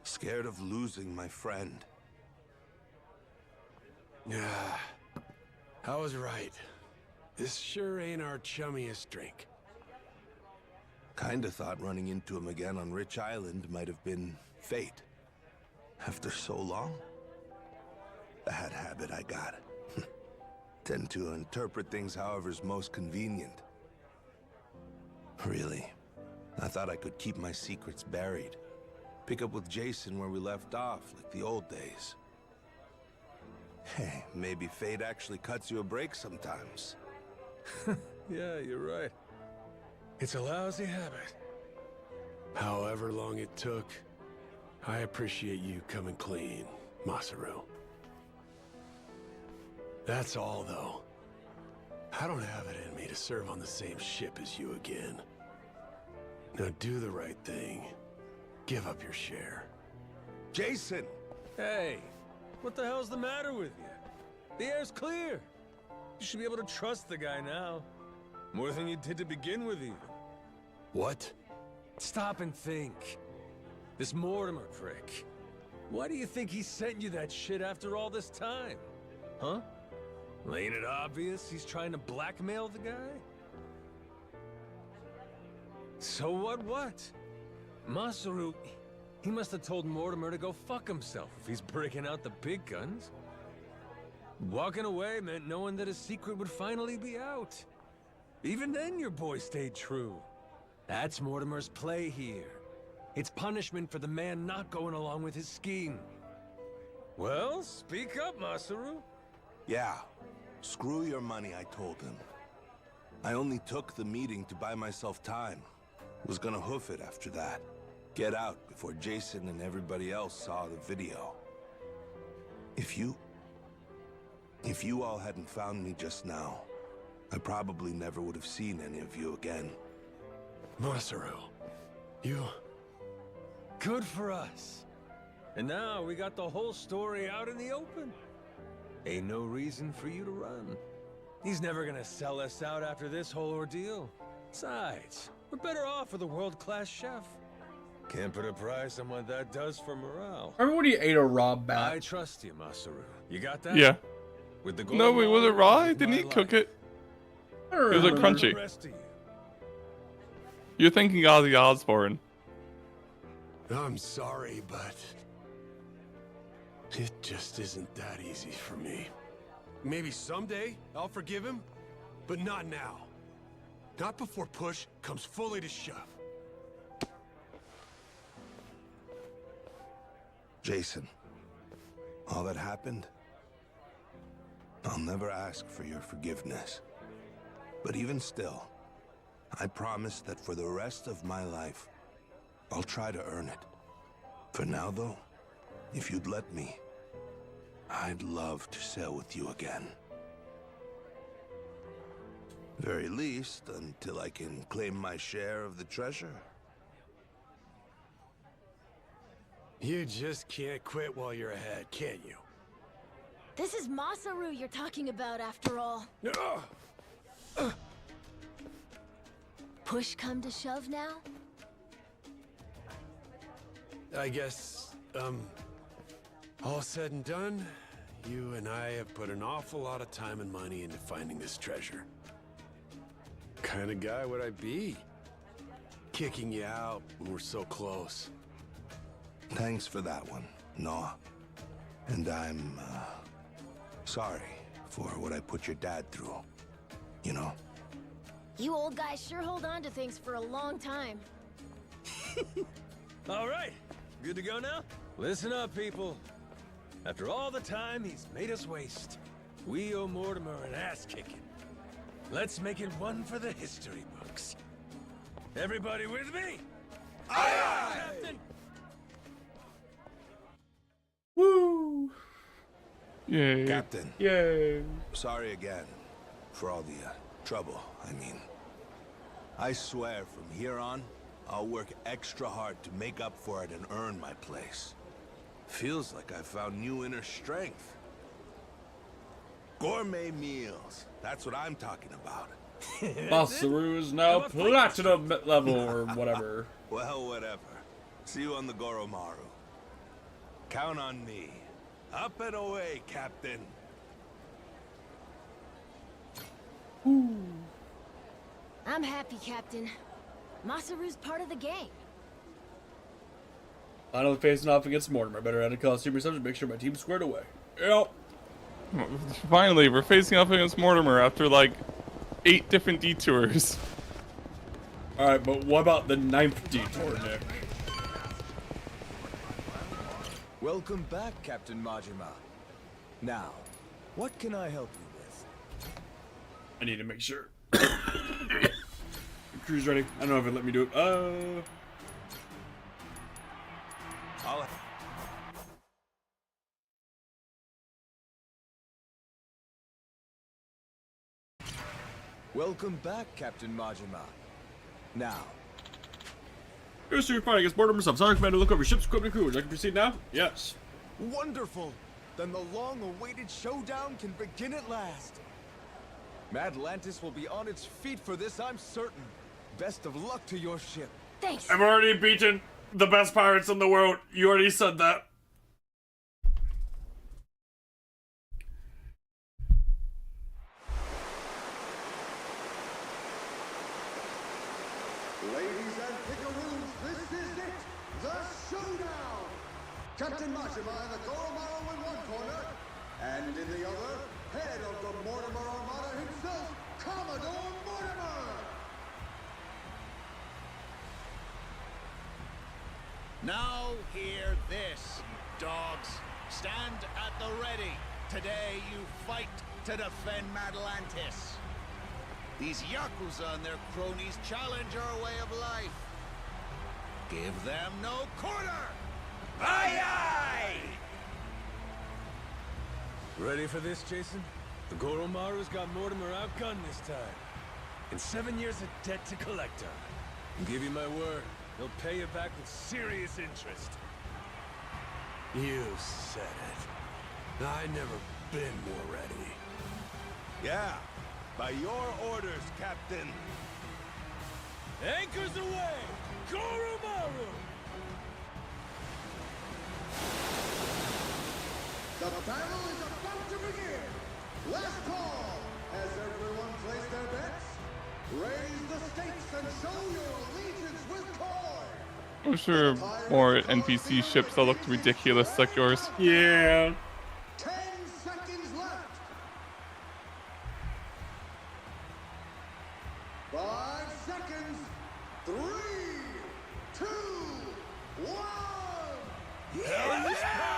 Scared of losing my friend. Yeah, I was right. This sure ain't our chummiest drink. Kinda thought running into him again on Rich Island might have been fate. After so long? Bad habit I got. Tend to interpret things however's most convenient. Really, I thought I could keep my secrets buried. Pick up with Jason where we left off, like the old days. Hey, maybe fate actually cuts you a break sometimes. Yeah, you're right. It's a lousy habit. However long it took, I appreciate you coming clean, Masaru. That's all, though. I don't have it in me to serve on the same ship as you again. Now do the right thing. Give up your share. Jason! Hey, what the hell's the matter with you? The air's clear. You should be able to trust the guy now. More than you did to begin with, even. What? Stop and think. This Mortimer prick. Why do you think he sent you that shit after all this time? Huh? Ain't it obvious he's trying to blackmail the guy? So what? Masaru, he must have told Mortimer to go fuck himself if he's breaking out the big guns. Walking away meant knowing that his secret would finally be out. Even then, your boy stayed true. That's Mortimer's play here. It's punishment for the man not going along with his scheme. Well, speak up, Masaru. Yeah, screw your money, I told him. I only took the meeting to buy myself time. Was gonna hoof it after that. Get out before Jason and everybody else saw the video. If you all hadn't found me just now, I probably never would have seen any of you again. Masaru, you... Good for us. And now we got the whole story out in the open. Ain't no reason for you to run. He's never gonna sell us out after this whole ordeal. Besides, we're better off with a world-class chef. Can't put a price on what that does for morale. Remember when he ate a raw bat? I trust you, Masaru. You got that? Yeah. With the No, wait, was it raw? Didn't he my cook life. it? It was like crunchy. The rest of you. You're thinking Ozzy Osbourne. I'm sorry, but... it just isn't that easy for me. Maybe someday I'll forgive him, but not now. Not before push comes fully to shove. Jason, all that happened, I'll never ask for your forgiveness. But even still, I promise that for the rest of my life, I'll try to earn it. For now, though, if you'd let me, I'd love to sail with you again. Very least, until I can claim my share of the treasure. You just can't quit while you're ahead, can you? This is Masaru you're talking about, after all. Push come to shove now? I guess, all said and done, you and I have put an awful lot of time and money into finding this treasure. What kind of guy would I be? Kicking you out when we're so close. Thanks for that one, Noah. And I'm, sorry for what I put your dad through. You know? You old guys sure hold on to things for a long time. All right, good to go now? Listen up, people. After all the time he's made us waste, we owe Mortimer an ass-kicking. Let's make it one for the history books. Everybody with me? Aye, aye! Captain! Woo! Yay. Captain. Yay. Sorry again for all the trouble, I mean. I swear from here on, I'll work extra hard to make up for it and earn my place. Feels like I found new inner strength. Gourmet meals. That's what I'm talking about. Masaru is now platinum level or whatever. Well, whatever. See you on the Goromaru. Count on me. Up and away, Captain. I'm happy, Captain. Masaru's part of the gang. Finally facing off against Mortimer. Better add a costume or something to make sure my team's squared away. Yep. Finally, we're facing off against Mortimer after like 8 different detours. Alright, but what about the 9th detour, Nick? Welcome back, Captain Majima. Now, what can I help you with? I need to make sure. Crew's ready. I don't know if it let me do it. Welcome back, Captain Majima. Now, Here's your fight against Mortimer. I'm sorry, Commander. Look over ship's equipment and crew. Would you like to proceed now? Yes. wonderful! Then the long-awaited showdown can begin at last. Madlantis will be on its feet for this, I'm certain. Best of luck to your ship. Thanks. I've already beaten the best pirates in the world. You already said that. Ladies and pickaroos, this is it! The showdown! Captain Majima in the Goromaru in one corner, and in the other, head of the Mortimer Armada himself, Commodore Mortimer! Now hear this, dogs. Stand at the ready. Today you fight to defend Madlantis. These Yakuza and their cronies challenge our way of life. Give them no quarter! Aye aye! Ready for this, Jason? The Goromaru's got Mortimer outgunned this time. And 7 years of debt to collect on. I'll give you my word, he'll pay you back with serious interest. You said it. I never been more ready. Yeah, by your orders, Captain. Anchors away! Goromaru! The battle is about to begin! Last call! Has everyone placed their bets? Raise the stakes and show your allegiance with coin! I'm sure more NPC ships that looked ridiculous like yours. Yeah. 10 seconds left! 5 seconds! 3, 2, 1! Hell yeah!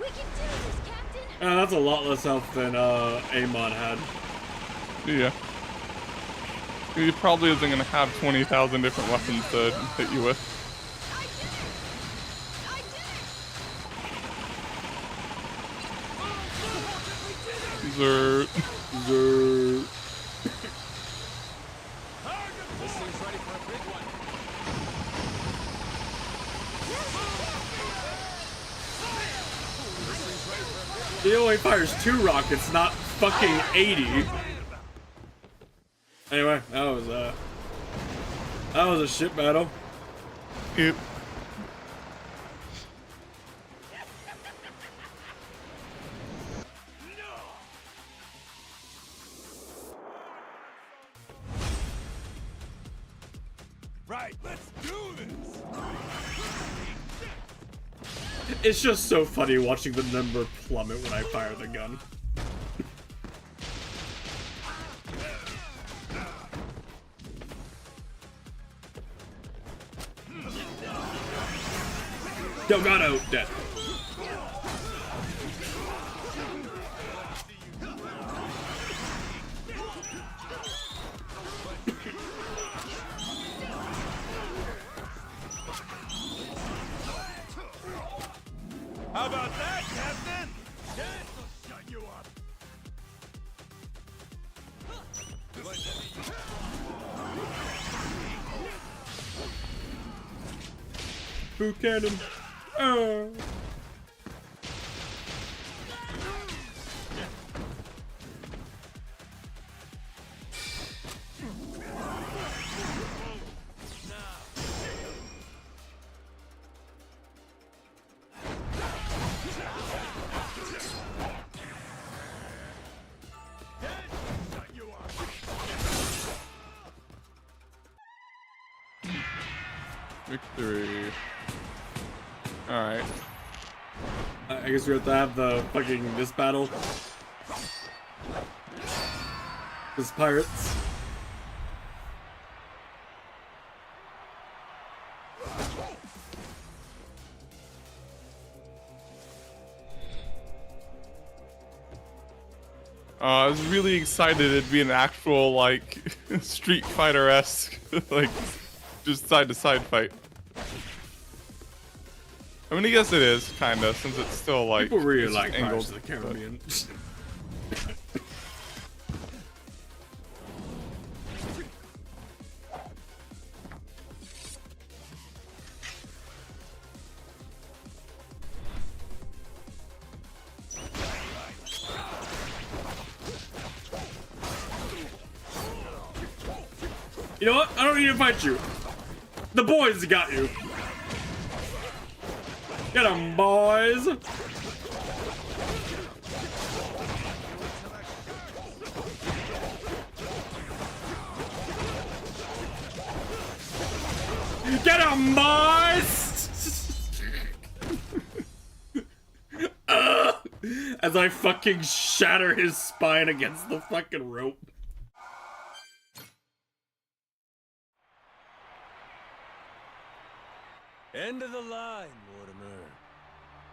We can do this, Captain! That's a lot less health than Amon had. Yeah. He probably isn't gonna have 20,000 different weapons to hit you with. Zert. Zert. This thing's ready for a big one. He only fires 2 rockets, not fucking 80. Anyway, that was a shit battle. Yep. Right, let's do this! It's just so funny watching the number plummet when I fire the gun. Delgado dead. How about that, Captain? This'll shut you up. Boot cannon. Oh. Victory. Alright. I guess we have to have the fucking this battle. This pirates. I was really excited it'd be an actual, like, Street Fighter-esque, like, just side-to-side fight. I mean, I guess it is, kinda, since it's still, like, People really it's like angled, Pirates of the Caribbean. You know what? I don't need to fight you. The boys got you. Get 'em, boys. Get 'em, boys. As I fucking shatter his spine against the fucking rope. End of the line, Mortimer.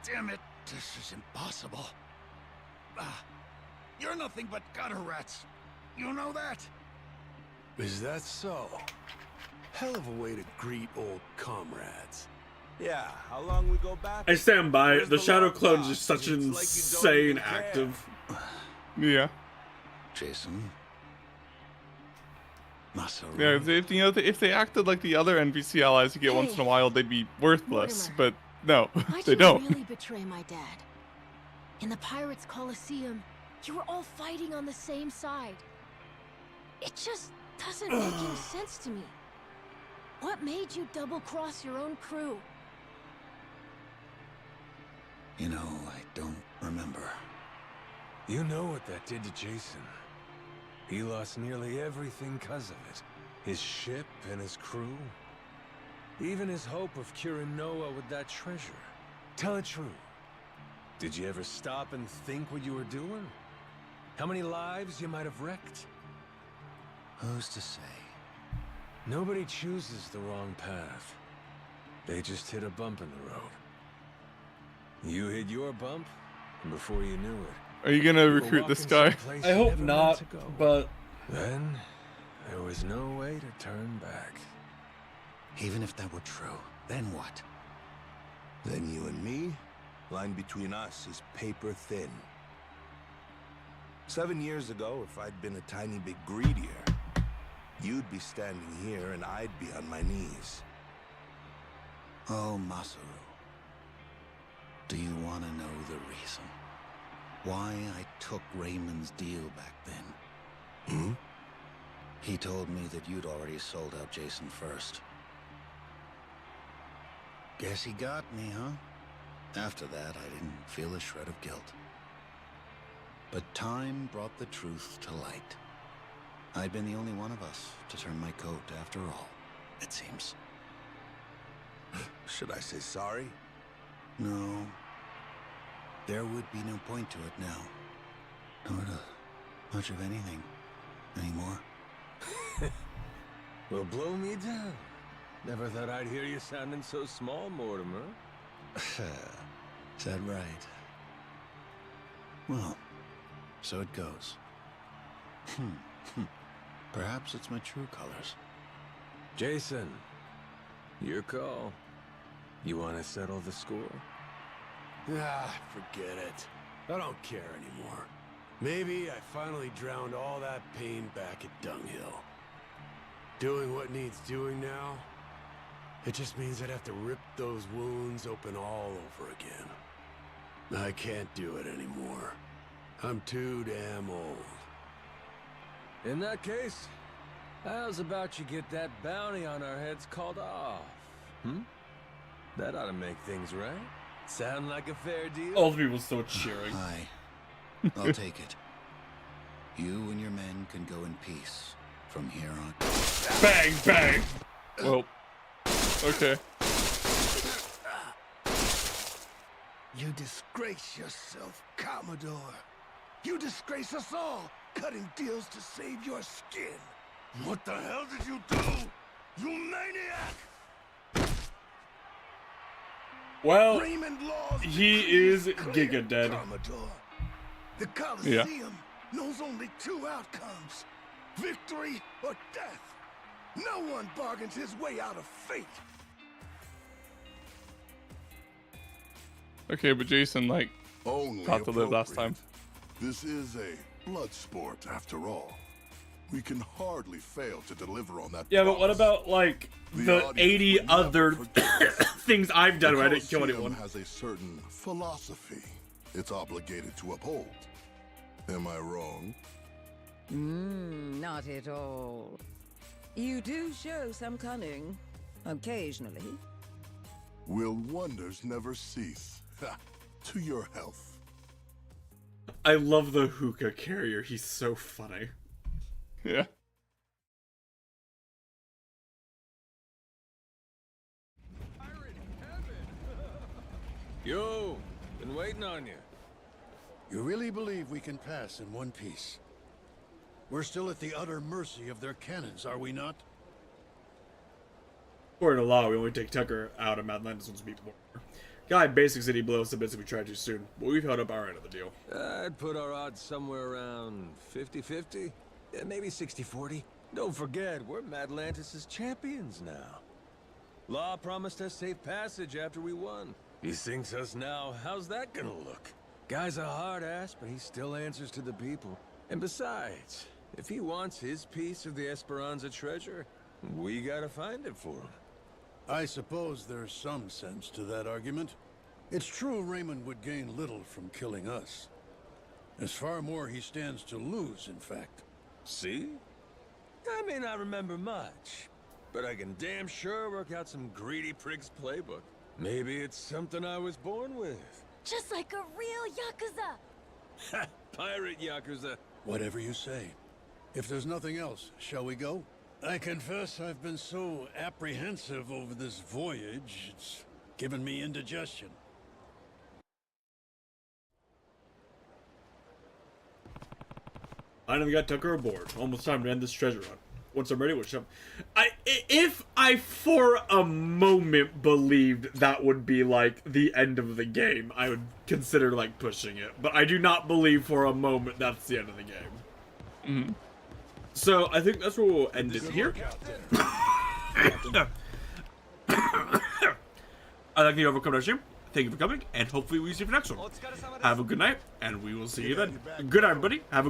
Damn it, this is impossible. You're nothing but gutter rats. You know that? Is that so? Hell of a way to greet old comrades. Yeah, how long we go back? I stand by it. Where's The shadow log clones box? is such It's an like you don't insane even care. active. Yeah. Jason. Masaru. Yeah, if you know, if they acted like the other NPC allies you get once in a while, they'd be worthless. Mortimer. But no, Why'd they you don't. really betray my dad? In the Pirates' Coliseum, you were all fighting on the same side. It just doesn't make any sense to me. What made you double-cross your own crew? You know, I don't remember. You know what that did to Jason. He lost nearly everything because of it. His ship and his crew. Even his hope of curing Noah with that treasure. Tell it true. Did you ever stop and think what you were doing? How many lives you might have wrecked? Who's to say? Nobody chooses the wrong path. They just hit a bump in the road. You hit your bump, and before you knew it, Are you gonna you were recruit this walking guy? someplace I you hope never meant not, to go. but Then there was no way to turn back. Even if that were true, then what? Then you and me, line between us is paper thin. 7 years ago, if I'd been a tiny bit greedier, you'd be standing here and I'd be on my knees. Oh, Masaru. Do you want to know the reason? Why I took Raymond's deal back then? Hmm? He told me that you'd already sold out Jason first. Guess he got me, huh? After that, I didn't feel a shred of guilt. But time brought the truth to light. I'd been the only one of us to turn my coat after all, it seems. Should I say sorry? No. There would be no point to it now. Nor to much of anything anymore. Well, blow me down. Never thought I'd hear you sounding so small, Mortimer. Is that right? Well, so it goes. Perhaps it's my true colors. Jason, your call. You want to settle the score? Ah, forget it. I don't care anymore. Maybe I finally drowned all that pain back at Dunghill. Doing what needs doing now, it just means I'd have to rip those wounds open all over again. I can't do it anymore. I'm too damn old. In that case, how's about you get that bounty on our heads called off? That ought to make things right. Sound like a fair deal? all the people still cheering. Aye. I'll take it. You and your men can go in peace from here on. Bang, bang. Well, okay. You disgrace yourself, Commodore. You disgrace us all, cutting deals to save your skin. What the hell did you do, you maniac? Well, Raymond Law's he decree is clear, giga dead. Commodore. The Coliseum knows only two outcomes: victory or death. No one bargains his way out of fate. Okay, but Jason, like, Only got to live last time. This is a blood sport, after all. We can hardly fail to deliver on that. Yeah, but what about like the 80 other things I've done where I didn't kill Colosseum anyone? has a certain philosophy it's obligated to uphold. Am I wrong? Not at all. You do show some cunning, occasionally. Will wonders never cease? To your health. I love the hookah carrier. He's so funny. Yeah. Yo, been waiting on you. You really believe we can pass in one piece? We're still at the utter mercy of their cannons, are we not? According to law, we only take Tucker out of Atlantis once we beat more. Guy basic city blows the bits if we try too soon, but we've held up our end of the deal. I'd put our odds somewhere around 50-50, yeah, maybe 60-40. Don't forget, we're Atlantis' champions now. Law promised us safe passage after we won. He sinks us now, how's that gonna look? Guy's a hard ass, but he still answers to the people. And besides, if he wants his piece of the Esperanza treasure, we gotta find it for him. I suppose there's some sense to that argument. It's true Raymond would gain little from killing us. There's far more he stands to lose, in fact. See? I may not remember much, but I can damn sure work out some greedy prig's playbook. Maybe it's something I was born with. Just like a real Yakuza! Ha! Pirate Yakuza. Whatever you say. If there's nothing else, shall we go? I confess I've been so apprehensive over this voyage, it's given me indigestion. Finally got Tucker aboard. Almost time to end this treasure hunt. once I'm ready, we'll show. If I for a moment believed that would be like the end of the game, I would consider like pushing it. But I do not believe for a moment that's the end of the game. So I think that's where we'll end it here. I'd like to overcome our stream. Thank you for coming, and hopefully we see you for the next one. Have a good night, and we will see you then. Good night, everybody. Have a